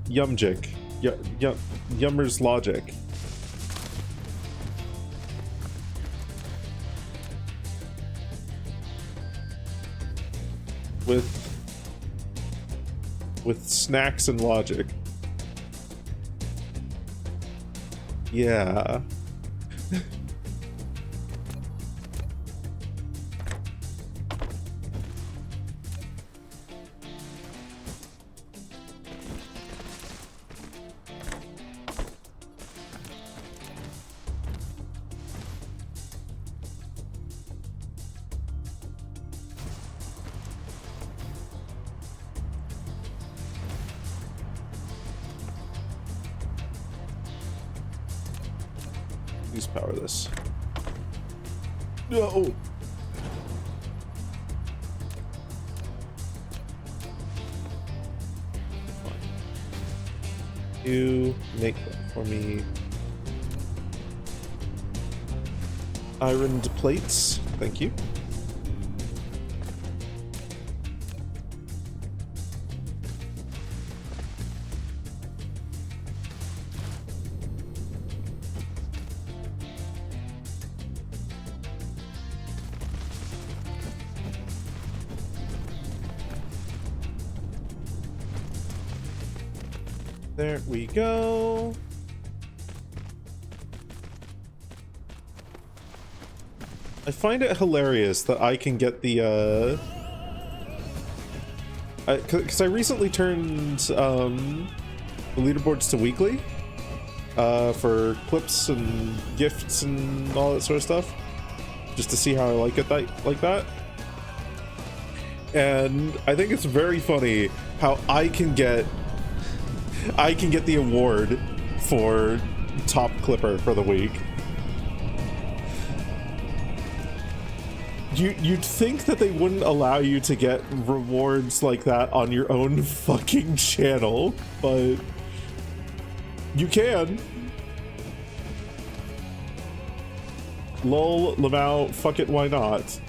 yumjic. Yummer's logic. With snacks and logic. Yeah. Use power this. No. You make that for me. Ironed plates. Thank you. There we go. I find it hilarious that I can get the because I recently turned the leaderboards to weekly for clips and gifts and all that sort of stuff, just to see how I like it like that. And I think it's very funny how I can get the award for top clipper for the week. You'd think that they wouldn't allow you to get rewards like that on your own fucking channel, but you can. Lol, Lamau, fuck it, why not?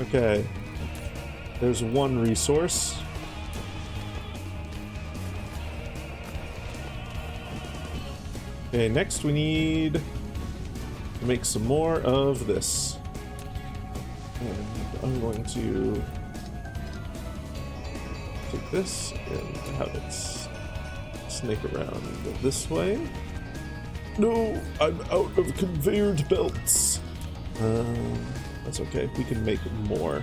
Okay. There's one resource. Okay, next we need to make some more of this. And I'm going to take this and have it snake around this way. No, I'm out of conveyor belts. That's okay, we can make more.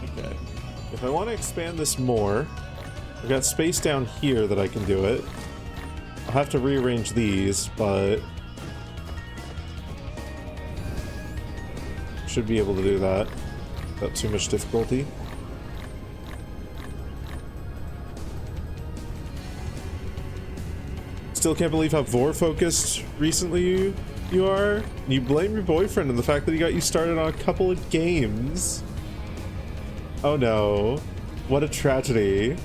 Okay. If I want to expand this more, I've got space down here that I can do it. I'll have to rearrange these, but should be able to do that without too much difficulty. Still can't believe how Vor focused recently you are. You blame your boyfriend and the fact that he got you started on a couple of games. Oh no, what a tragedy.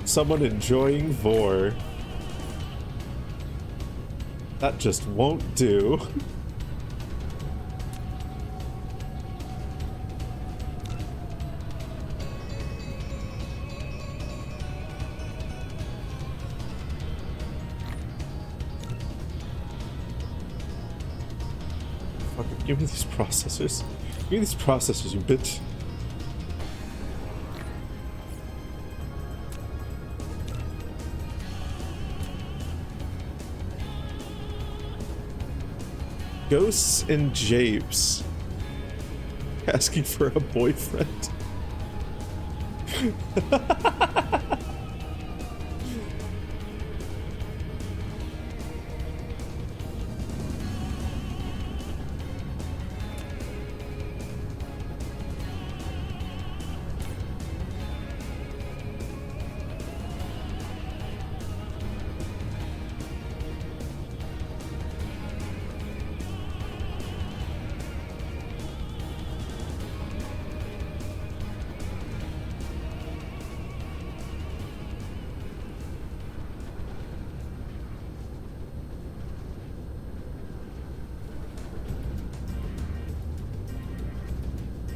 Someone enjoying Vor. That just won't do. Fucking give me these processors. Give me these processors, you bitch. Ghosts and japes. Asking for a boyfriend.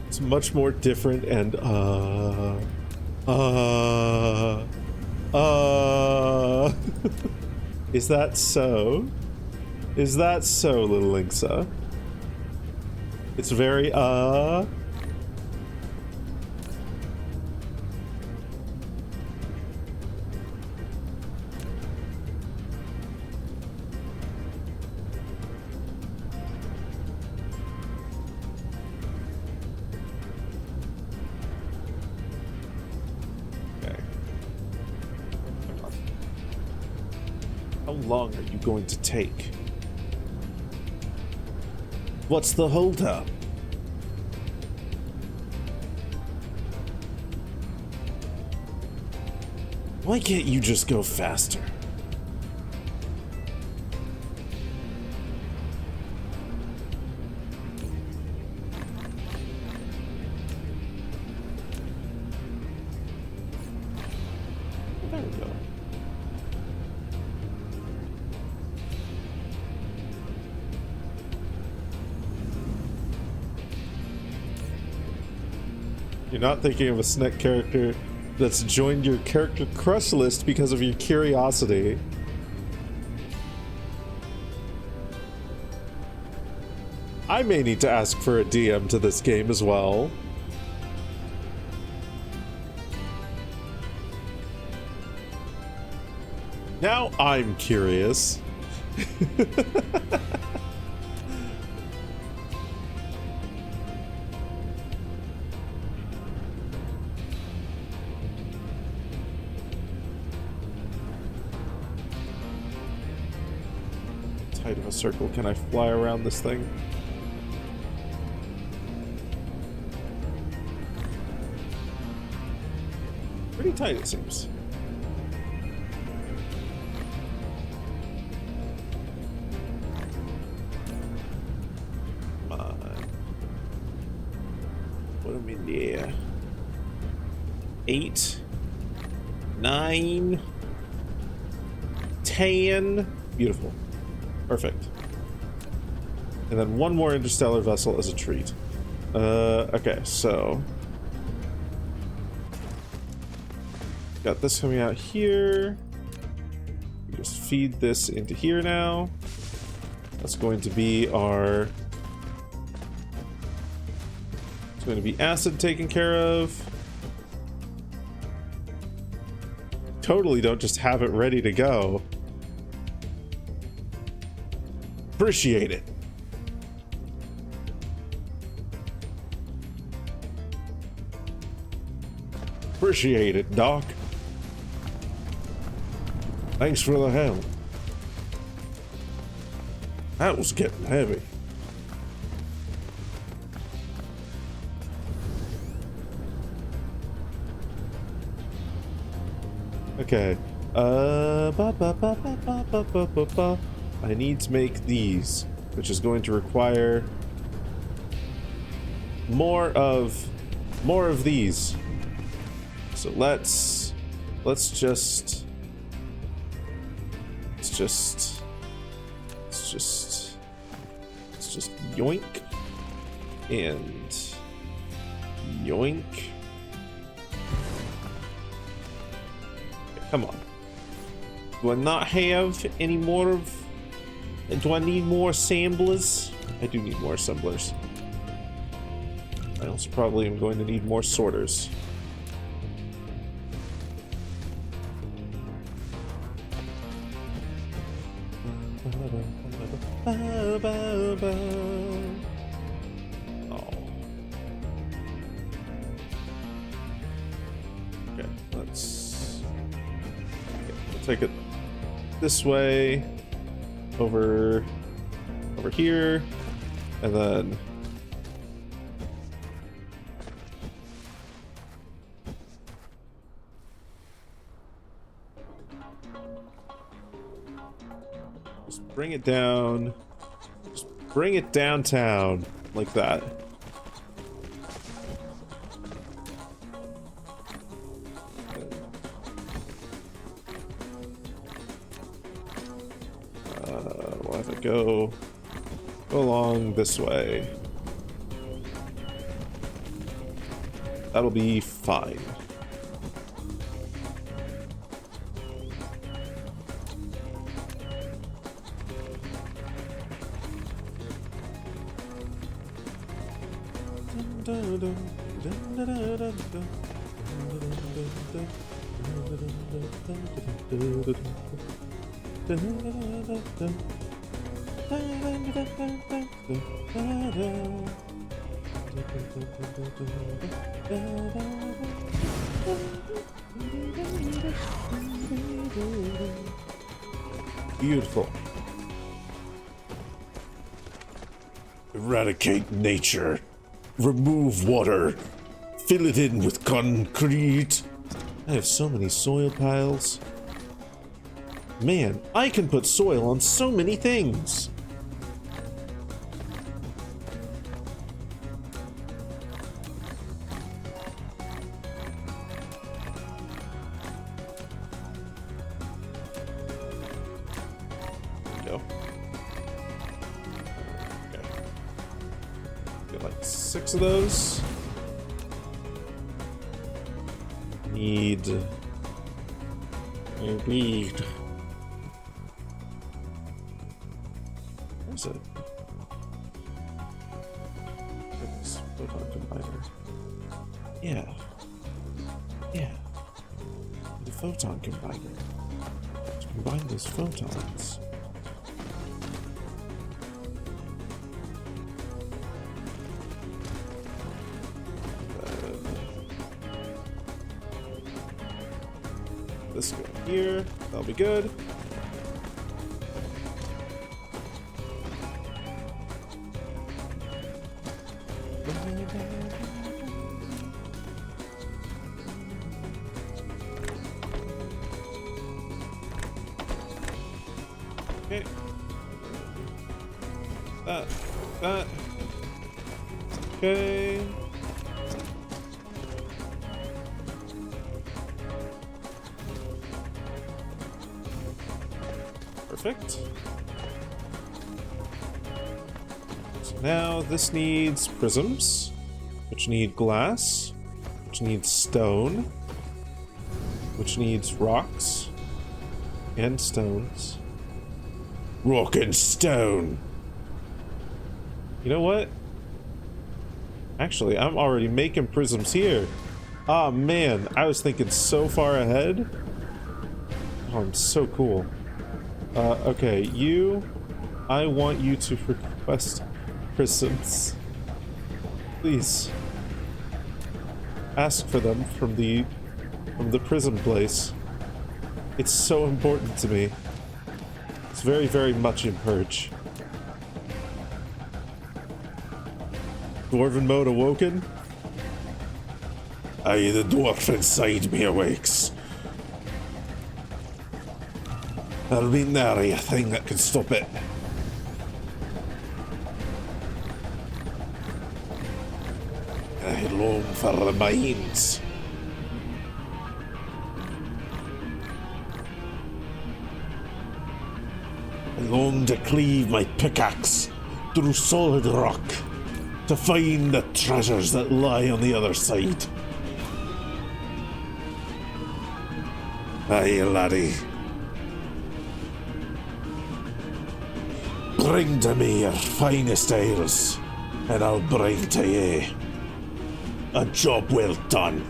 It's much more different and Is that so? Is that so, little Linksa? It's very How long are you going to take? What's the holdup? Why can't you just go faster? There we go. You're not thinking of a Snick character that's joined your character crush list because of your curiosity. I may need to ask for a DM to this game as well. Now I'm curious. Tight of a circle. Can I fly around this thing? Pretty tight, it seems. Come on. Put them in there. 8, 9, 10. Beautiful. Perfect. And then one more interstellar vessel as a treat. Okay, so got this coming out here. We just feed this into here now. That's going to be our... It's going to be acid taken care of. Totally don't just have it ready to go. Appreciate it. Appreciate it, Doc. Thanks for the help. That was getting heavy. Okay. I need to make these, which is going to require more of these. So let's just yoink and yoink. Okay, come on. Do I not have any more of... Do I need more assemblers? I do need more assemblers. I also probably am going to need more sorters. Oh. Okay, let's... Okay, we'll take it this way. Over here, and then just bring it down. Just bring it downtown like that. We'll have it go along this way. That'll be fine. Beautiful. Eradicate nature. Remove water. Fill it in with concrete. I have so many soil piles. Man, I can put soil on so many things. Go. Okay. Get like 6 of those. need. Where is it? Goodness, photon combiner. Yeah. Yeah. The photon combiner. To combine those photons. This go here. That'll be good. Okay. That. Okay. Perfect. So now this needs prisms, which need glass, which needs stone, which needs rocks and stones. Rock and stone. You know what? Actually, I'm already making prisms here. Ah, man, I was thinking so far ahead. Oh, I'm so cool. Okay, I want you to request prisms. Please. Ask for them from the prism place. It's so important to me. It's very, very much in Purge. Dwarven mode awoken? Aye, the dwarf inside me awakes. There'll be nary a thing that can stop it. I long for the mines. I long to cleave my pickaxe through solid rock to find the treasures that lie on the other side. Aye, laddie. Bring to me your finest ales, and I'll bring to ye a job well done.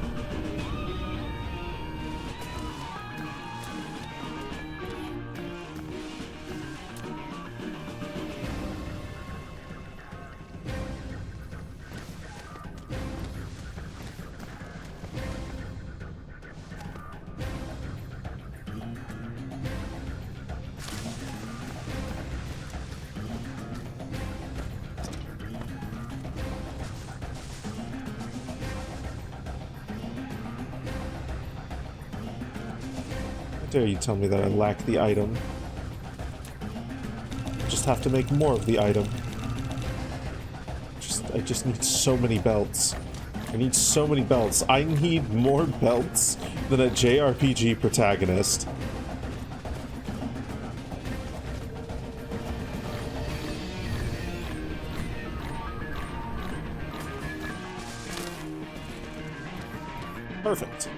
How dare you tell me that I lack the item? I just have to make more of the item. I just need so many belts. I need so many belts. I need more belts than a JRPG protagonist. Perfect.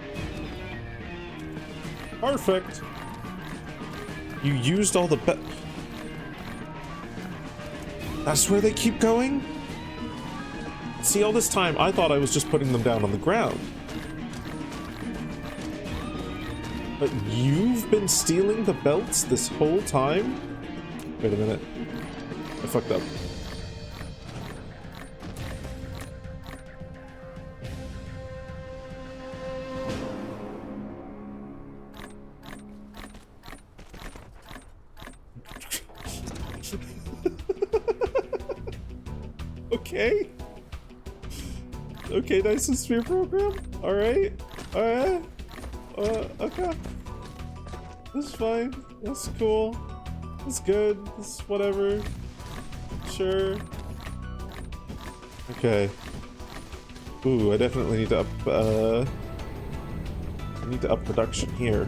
Perfect. You used all the That's where they keep going? See, all this time, I thought I was just putting them down on the ground. But you've been stealing the belts this whole time? Wait a minute. I fucked up. Okay. Okay, nice and sphere program. Alright. Alright. Okay. That's fine. That's cool. That's good. That's whatever. Sure. Okay. Ooh, I definitely need to up, I need to up production here.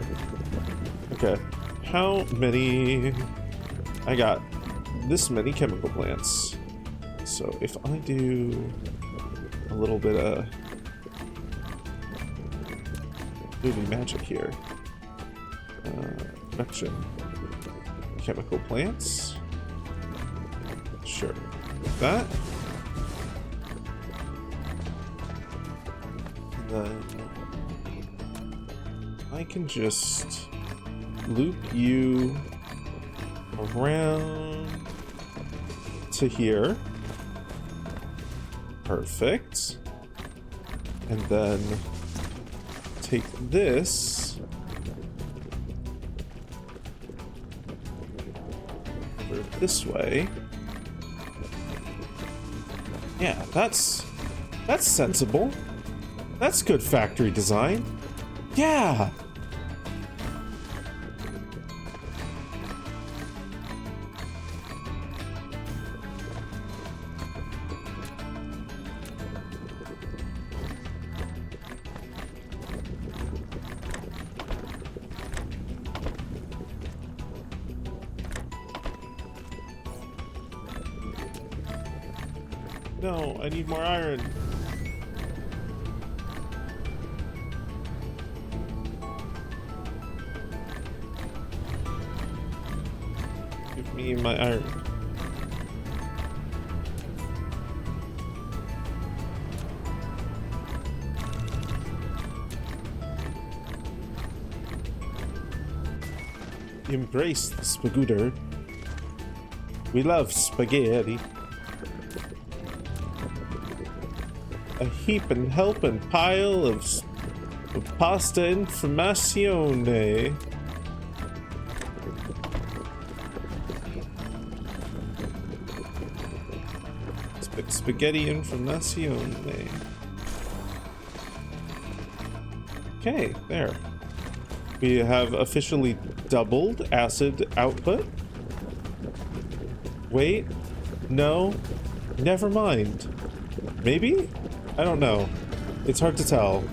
Okay. How many... I got this many chemical plants. So if I do a little bit of movie magic here. Production. Chemical plants. Sure. Like that. And then I can just loop you around to here. Perfect. And then take this over this way. Yeah, that's sensible. That's good factory design. Yeah. No, I need more iron. Give me my iron. Embrace the spagooter. We love spaghetti. A heap and helping pile of pasta informazione. Spaghetti informazione. Okay, there. We have officially doubled acid output. Wait, no, never mind. Maybe? I don't know. It's hard to tell.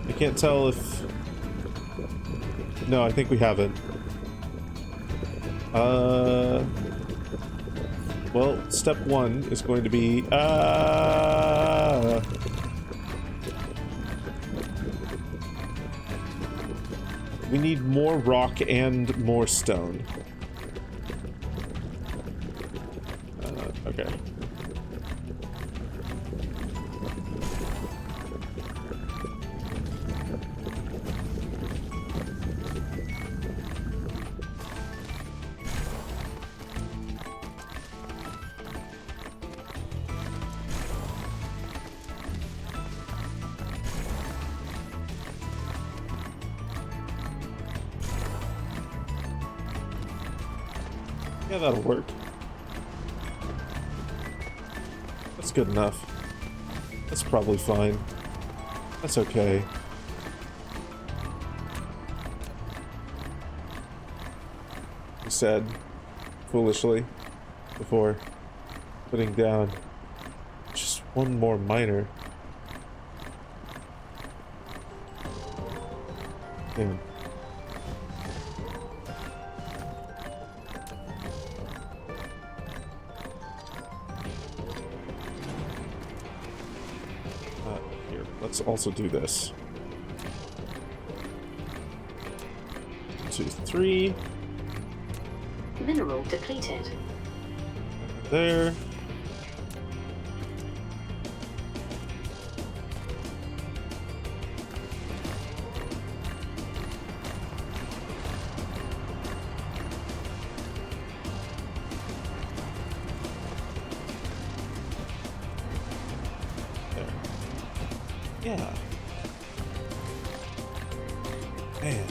I can't tell if... No, I think we haven't. Well, step one is going to be... We need more rock and more stone. Okay. Yeah, that'll work. That's good enough. That's probably fine. That's okay. I said, foolishly, before putting down just one more miner. Damn. Here, let's also do this. 2, 3. Mineral depleted. There. Yeah. Man.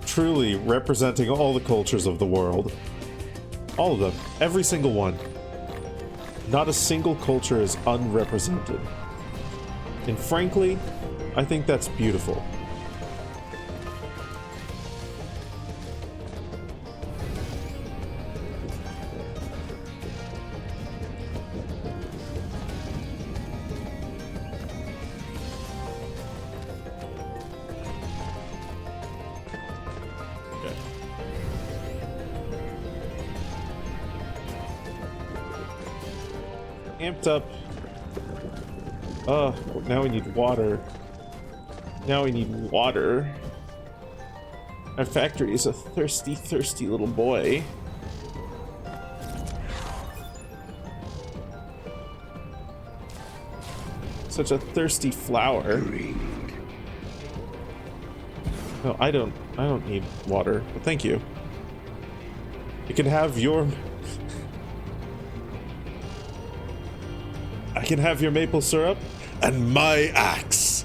Truly representing all the cultures of the world. All of them. Every single one. Not a single culture is unrepresented. And frankly, I think that's beautiful. amped up. Oh, now we need water. Now we need water. Our factory is a thirsty, thirsty little boy. Such a thirsty flower. No, I don't need water, but thank you. You can have your... I can have your maple syrup and my axe.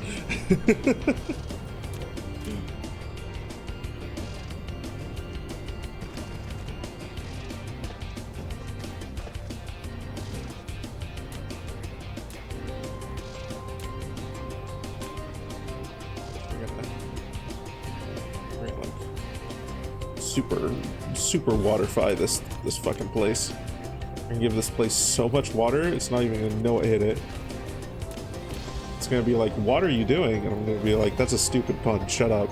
Super waterify this fucking place. I'm gonna give this place so much water, it's not even gonna know it hit it. It's gonna be like, what are you doing? And I'm gonna be like, that's a stupid pun, shut up.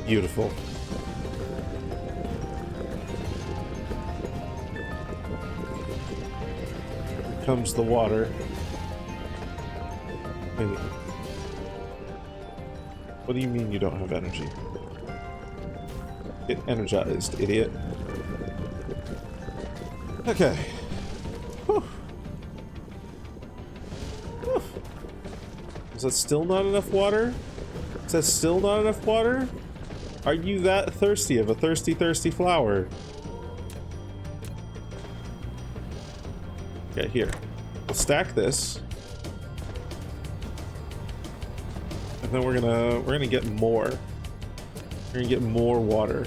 Beautiful. Comes the water. Wait. What do you mean you don't have energy? Get energized, idiot. Okay. Whew. Whew. Is that still not enough water? Is that still not enough water? Are you that thirsty of a thirsty, thirsty flower? Okay, here. We'll stack this. And then we're gonna get more. We're gonna get more water.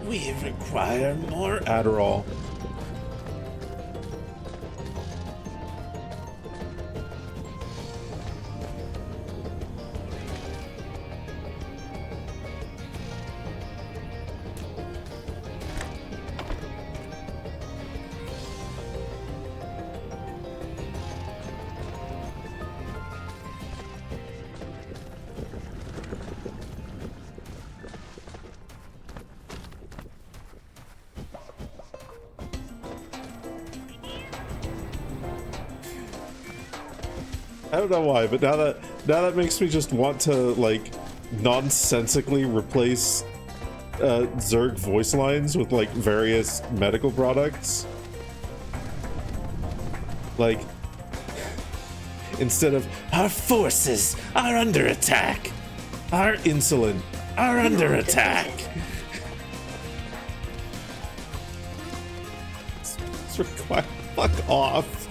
We require more Adderall. I don't know why, but now that makes me just want to like nonsensically replace Zerg voice lines with like various medical products. Like instead of "our forces are under attack," "our insulin are under attack." It's required. Fuck off.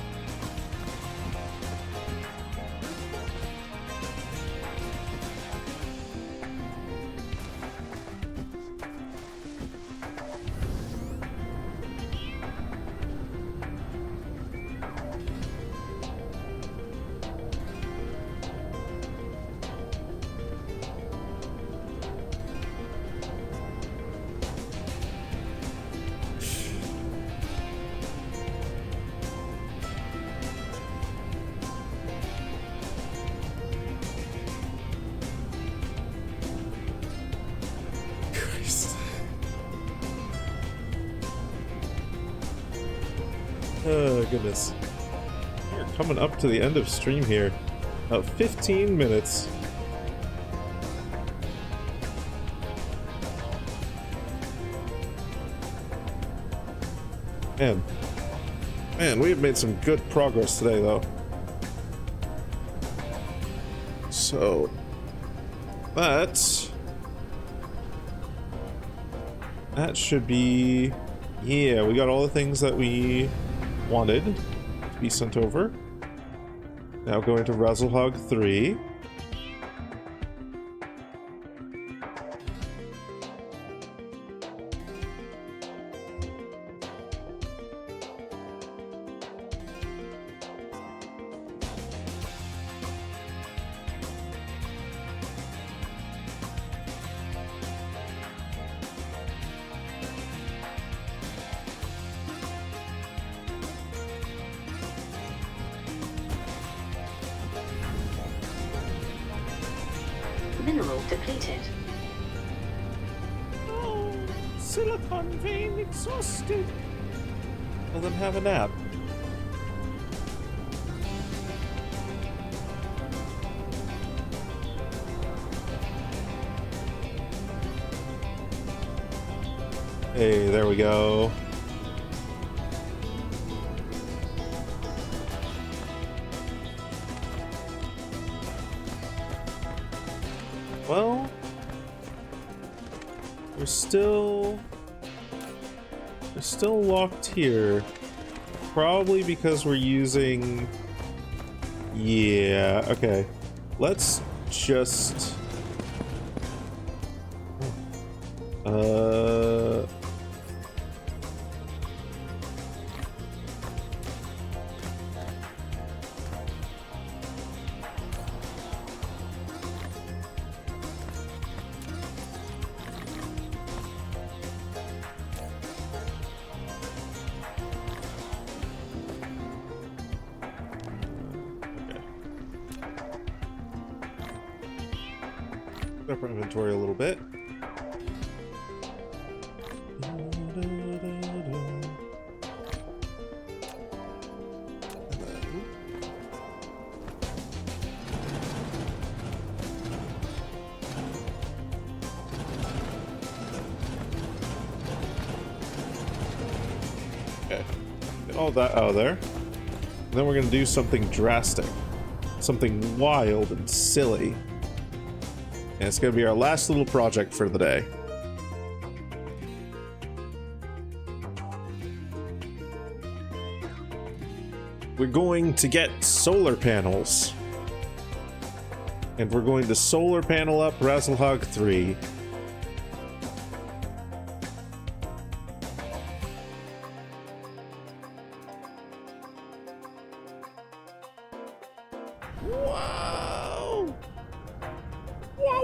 Oh, goodness. We're coming up to the end of stream here. About 15 minutes. Man, we have made some good progress today, though. So, that should be... Yeah, we got all the things that we wanted to be sent over. Now going to Razzlehog 3. Mineral depleted. Oh, silicon vein exhausted. Well, then have a nap. Hey, there we go. Well, we're still locked here. Probably because we're using... Yeah, okay. Let's just... up our inventory a little bit. Okay, get all that out of there. And then we're gonna do something drastic, something wild and silly. And it's going to be our last little project for the day. We're going to get solar panels. And we're going to solar panel up Razzlehog 3. Wow! Wow.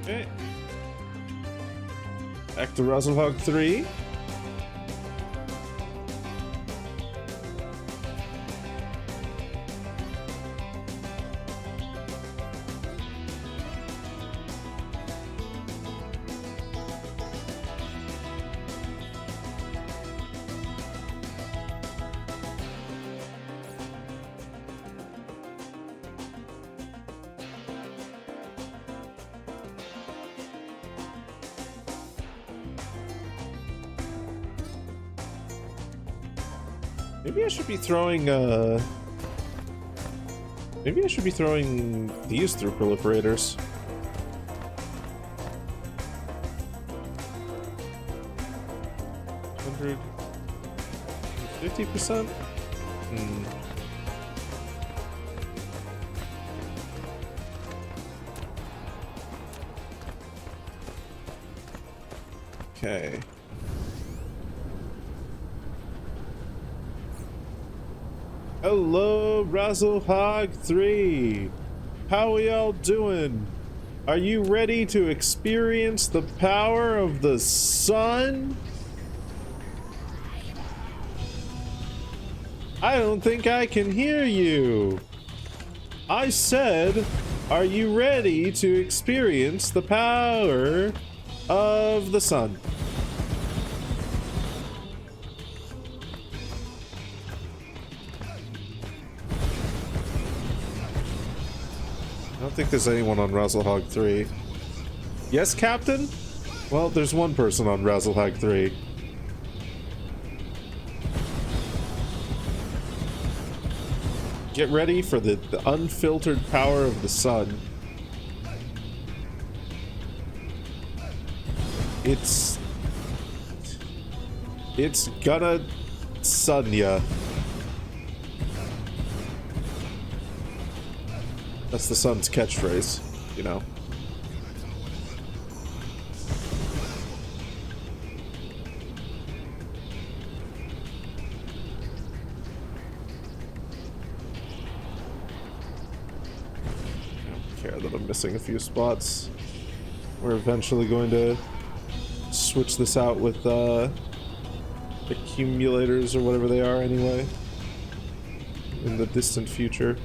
Okay. Back to Razzlehog 3. Maybe I should be throwing maybe I should be throwing these through proliferators. $150%? Okay. Hello, Razzlehog 3. How we all doing? Are you ready to experience the power of the sun? I don't think I can hear you. I said, are you ready to experience the power of the sun? I don't think there's anyone on Razzlehog 3. Yes, Captain? Well, there's one person on Razzlehog 3. Get ready for the unfiltered power of the sun. It's gonna sun ya. That's the sun's catchphrase, you know. That I'm missing a few spots. We're eventually going to switch this out with accumulators or whatever they are anyway in the distant future.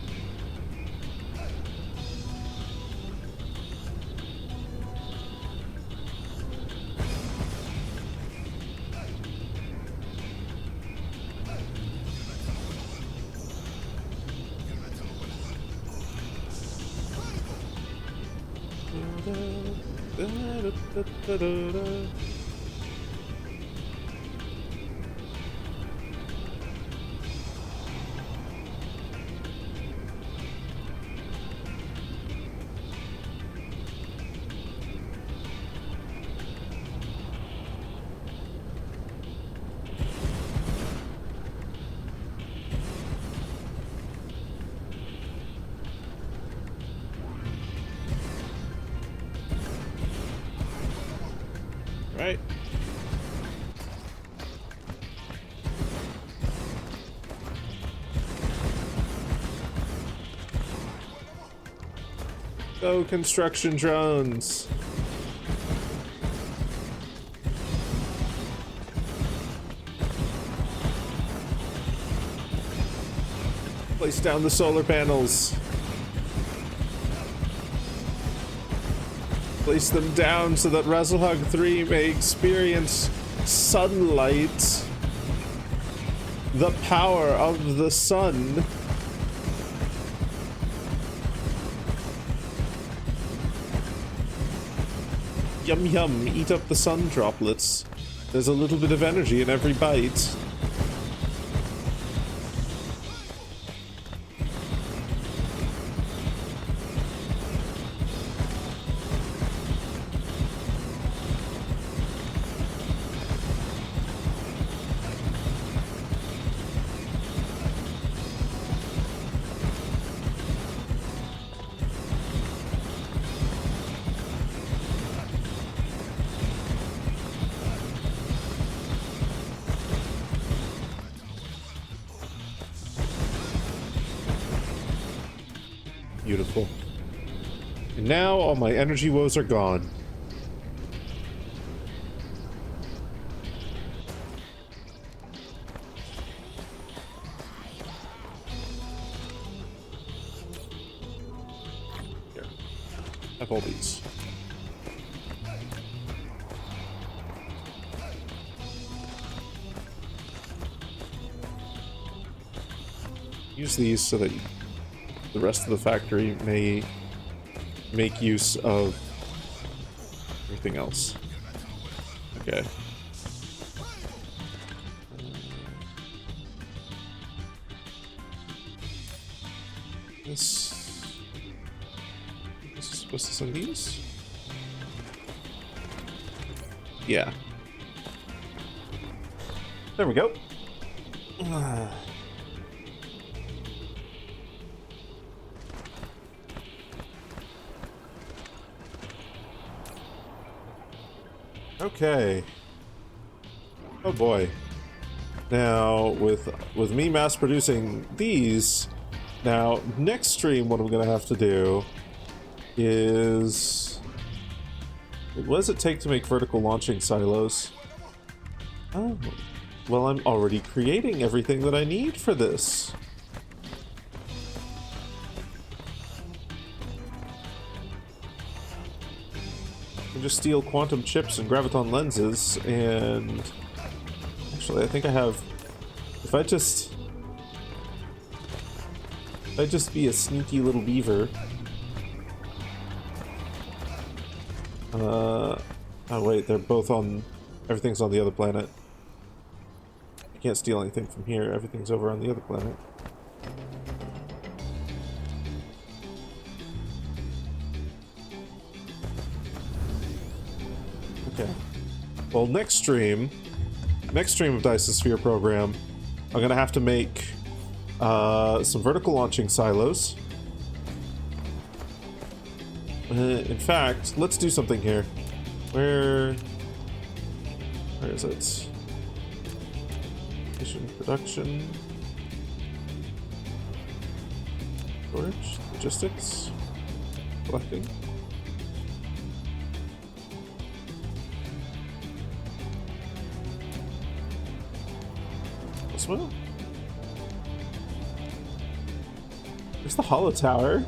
Right. Go construction drones. Place down the solar panels. Place them down so that Razzlehog 3 may experience sunlight. The power of the sun. Yum yum, eat up the sun droplets. There's a little bit of energy in every bite. Beautiful. And now all my energy woes are gone. Here. Have all these. Use these so that the rest of the factory may make use of everything else. Okay. This is supposed to send these? Yeah. There we go. Okay. Oh boy. Now, with me mass producing these, now next stream what I'm gonna have to do is... What does it take to make vertical launching silos? Oh, well, I'm already creating everything that I need for this. just steal quantum chips and graviton lenses, and actually, I think I have. If I just be a sneaky little beaver. Oh wait, they're both on. Everything's on the other planet. I can't steal anything from here. Everything's over on the other planet. Okay. Well, next stream of Dyson Sphere program, I'm gonna have to make some vertical launching silos. In fact, let's do something here. Where is it? Mission production, storage, logistics, collecting. This one? There's the holo tower.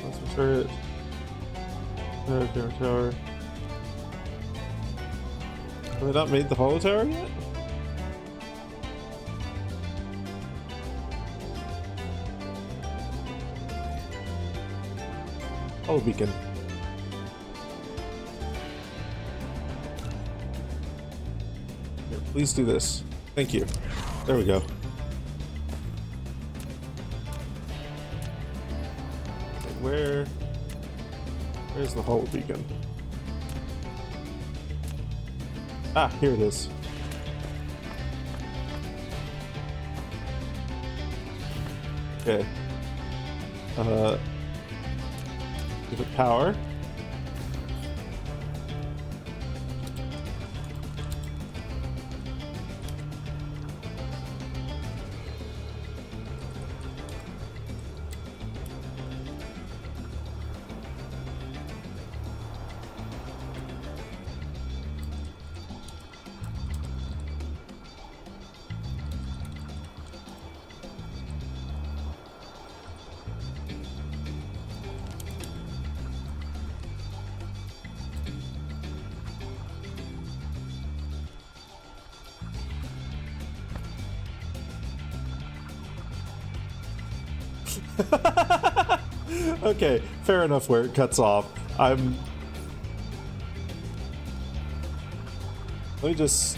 That's a turret. Tower. Have I not made the holo tower yet? Holo beacon. Here, please do this. Thank you. There we go. Okay, where's the holo beacon? Ah, here it is. Okay. Give it power. Okay, fair enough where it cuts off. Let me just...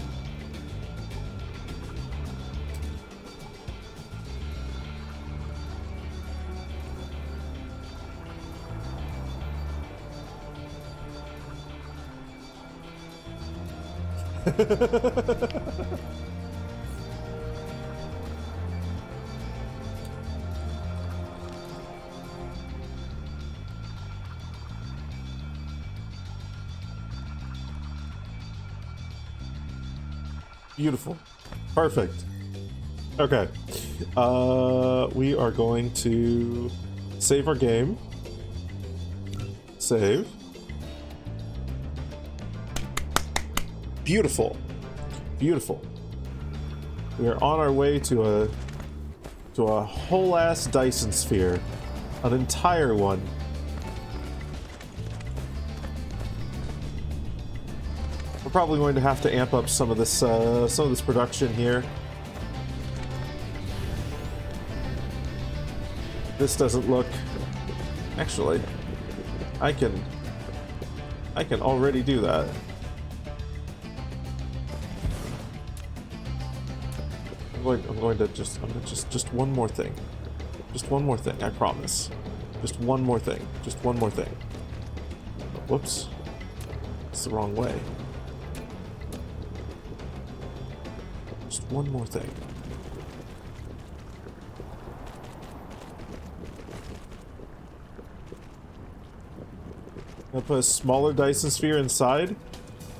Beautiful. Perfect. Okay. We are going to save our game. Save. Beautiful. Beautiful. We are on our way to a whole ass Dyson sphere. An entire one. We're probably going to have to amp up some of this production here. This doesn't look... Actually, I can already do that. I'm going to just one more thing. Just one more thing, I promise. Just one more thing. Just one more thing. Whoops. It's the wrong way. Just one more thing. I'll put a smaller Dyson sphere inside?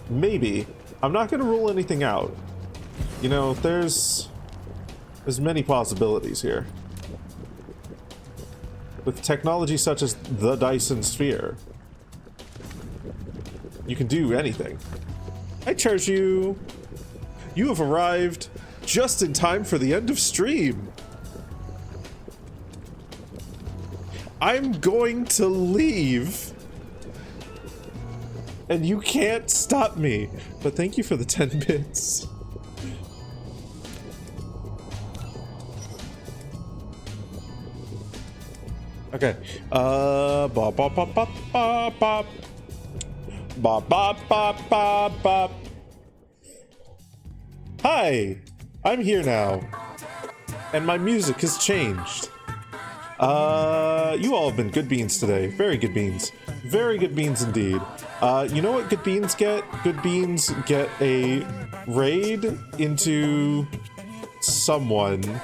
Maybe. I'm not going to rule anything out. You know, there's many possibilities here. With technology such as the Dyson sphere, you can do anything. I charge you. You have arrived just in time for the end of stream. I'm going to leave. And you can't stop me. But thank you for the 10 bits. Okay. Bop bop bop bop bop bop. Bop bop bop bop bop. Hi, I'm here now. And my music has changed. You all have been good beans today. Very good beans. Very good beans indeed. You know what good beans get? Good beans get a raid into someone,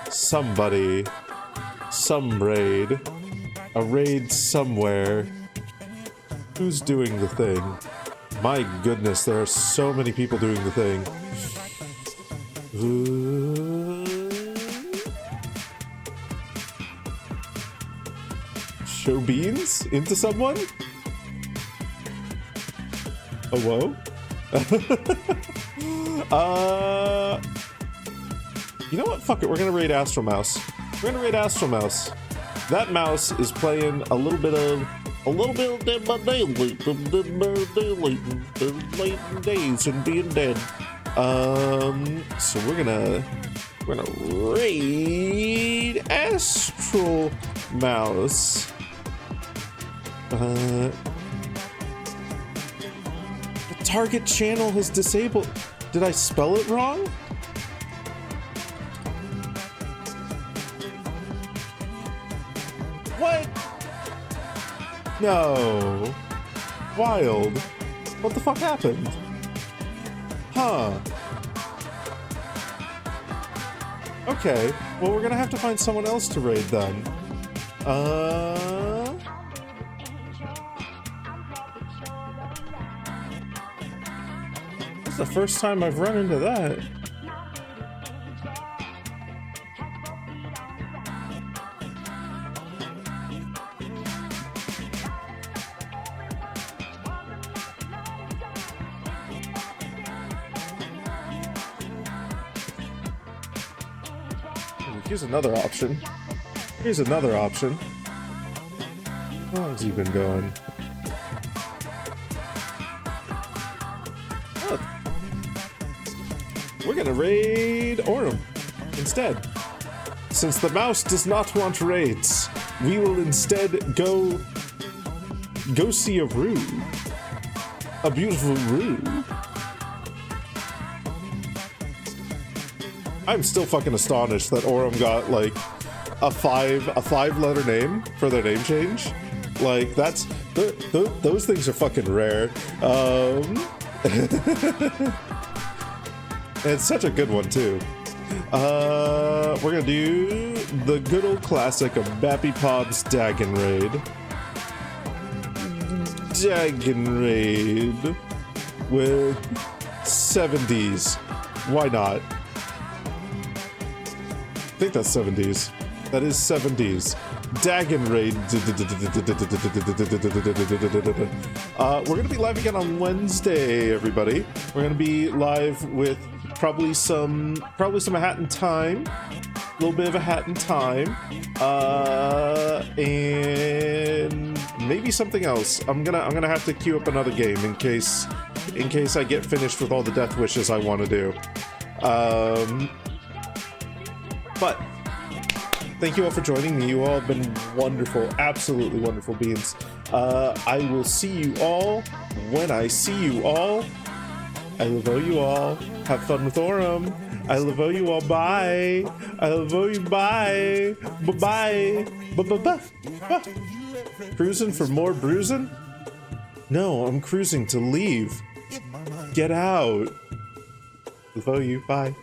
somebody, some raid, a raid somewhere. Who's doing the thing? My goodness, there are so many people doing the thing. Show beans into someone? Oh, whoa. You know what? Fuck it. We're gonna raid Astral Mouse. We're gonna raid Astral Mouse. That mouse is playing a little bit of Dead by Daylight, days and being dead. So we're gonna raid Astral Mouse. The target channel has disabled. Did I spell it wrong? What? No. Wild. What the fuck happened? Huh. Okay. Well, we're gonna have to find someone else to raid then. This is the first time I've run into that. Here's another option. Here's another option. How long has he been going? Oh. We're gonna raid Orem instead. Since the mouse does not want raids, we will instead go see a roo. A beautiful roo. I'm still fucking astonished that Orem got like a five-letter name for their name change. Like that's those things are fucking rare. And it's such a good one too. We're gonna do the good old classic of Bappy Pob's Dagon Raid. Dagon Raid with 70s. Why not? I think that's 70s. That is 70s. Dagon Raid. We're gonna be live again on Wednesday, everybody. We're gonna be live with probably some a hat in time. A little bit of a hat in time. And maybe something else. I'm gonna have to queue up another game in case I get finished with all the death wishes I want to do. But thank you all for joining me. You all have been wonderful, absolutely wonderful beings. I will see you all when I see you all. I lvoe you all. Have fun with Orem. I lvoe you all. Bye. I lvoe you. Bye. Bye. Bye. Bye. Cruising for more bruising? No, I'm cruising to leave. Get out. Lvoe you. Bye.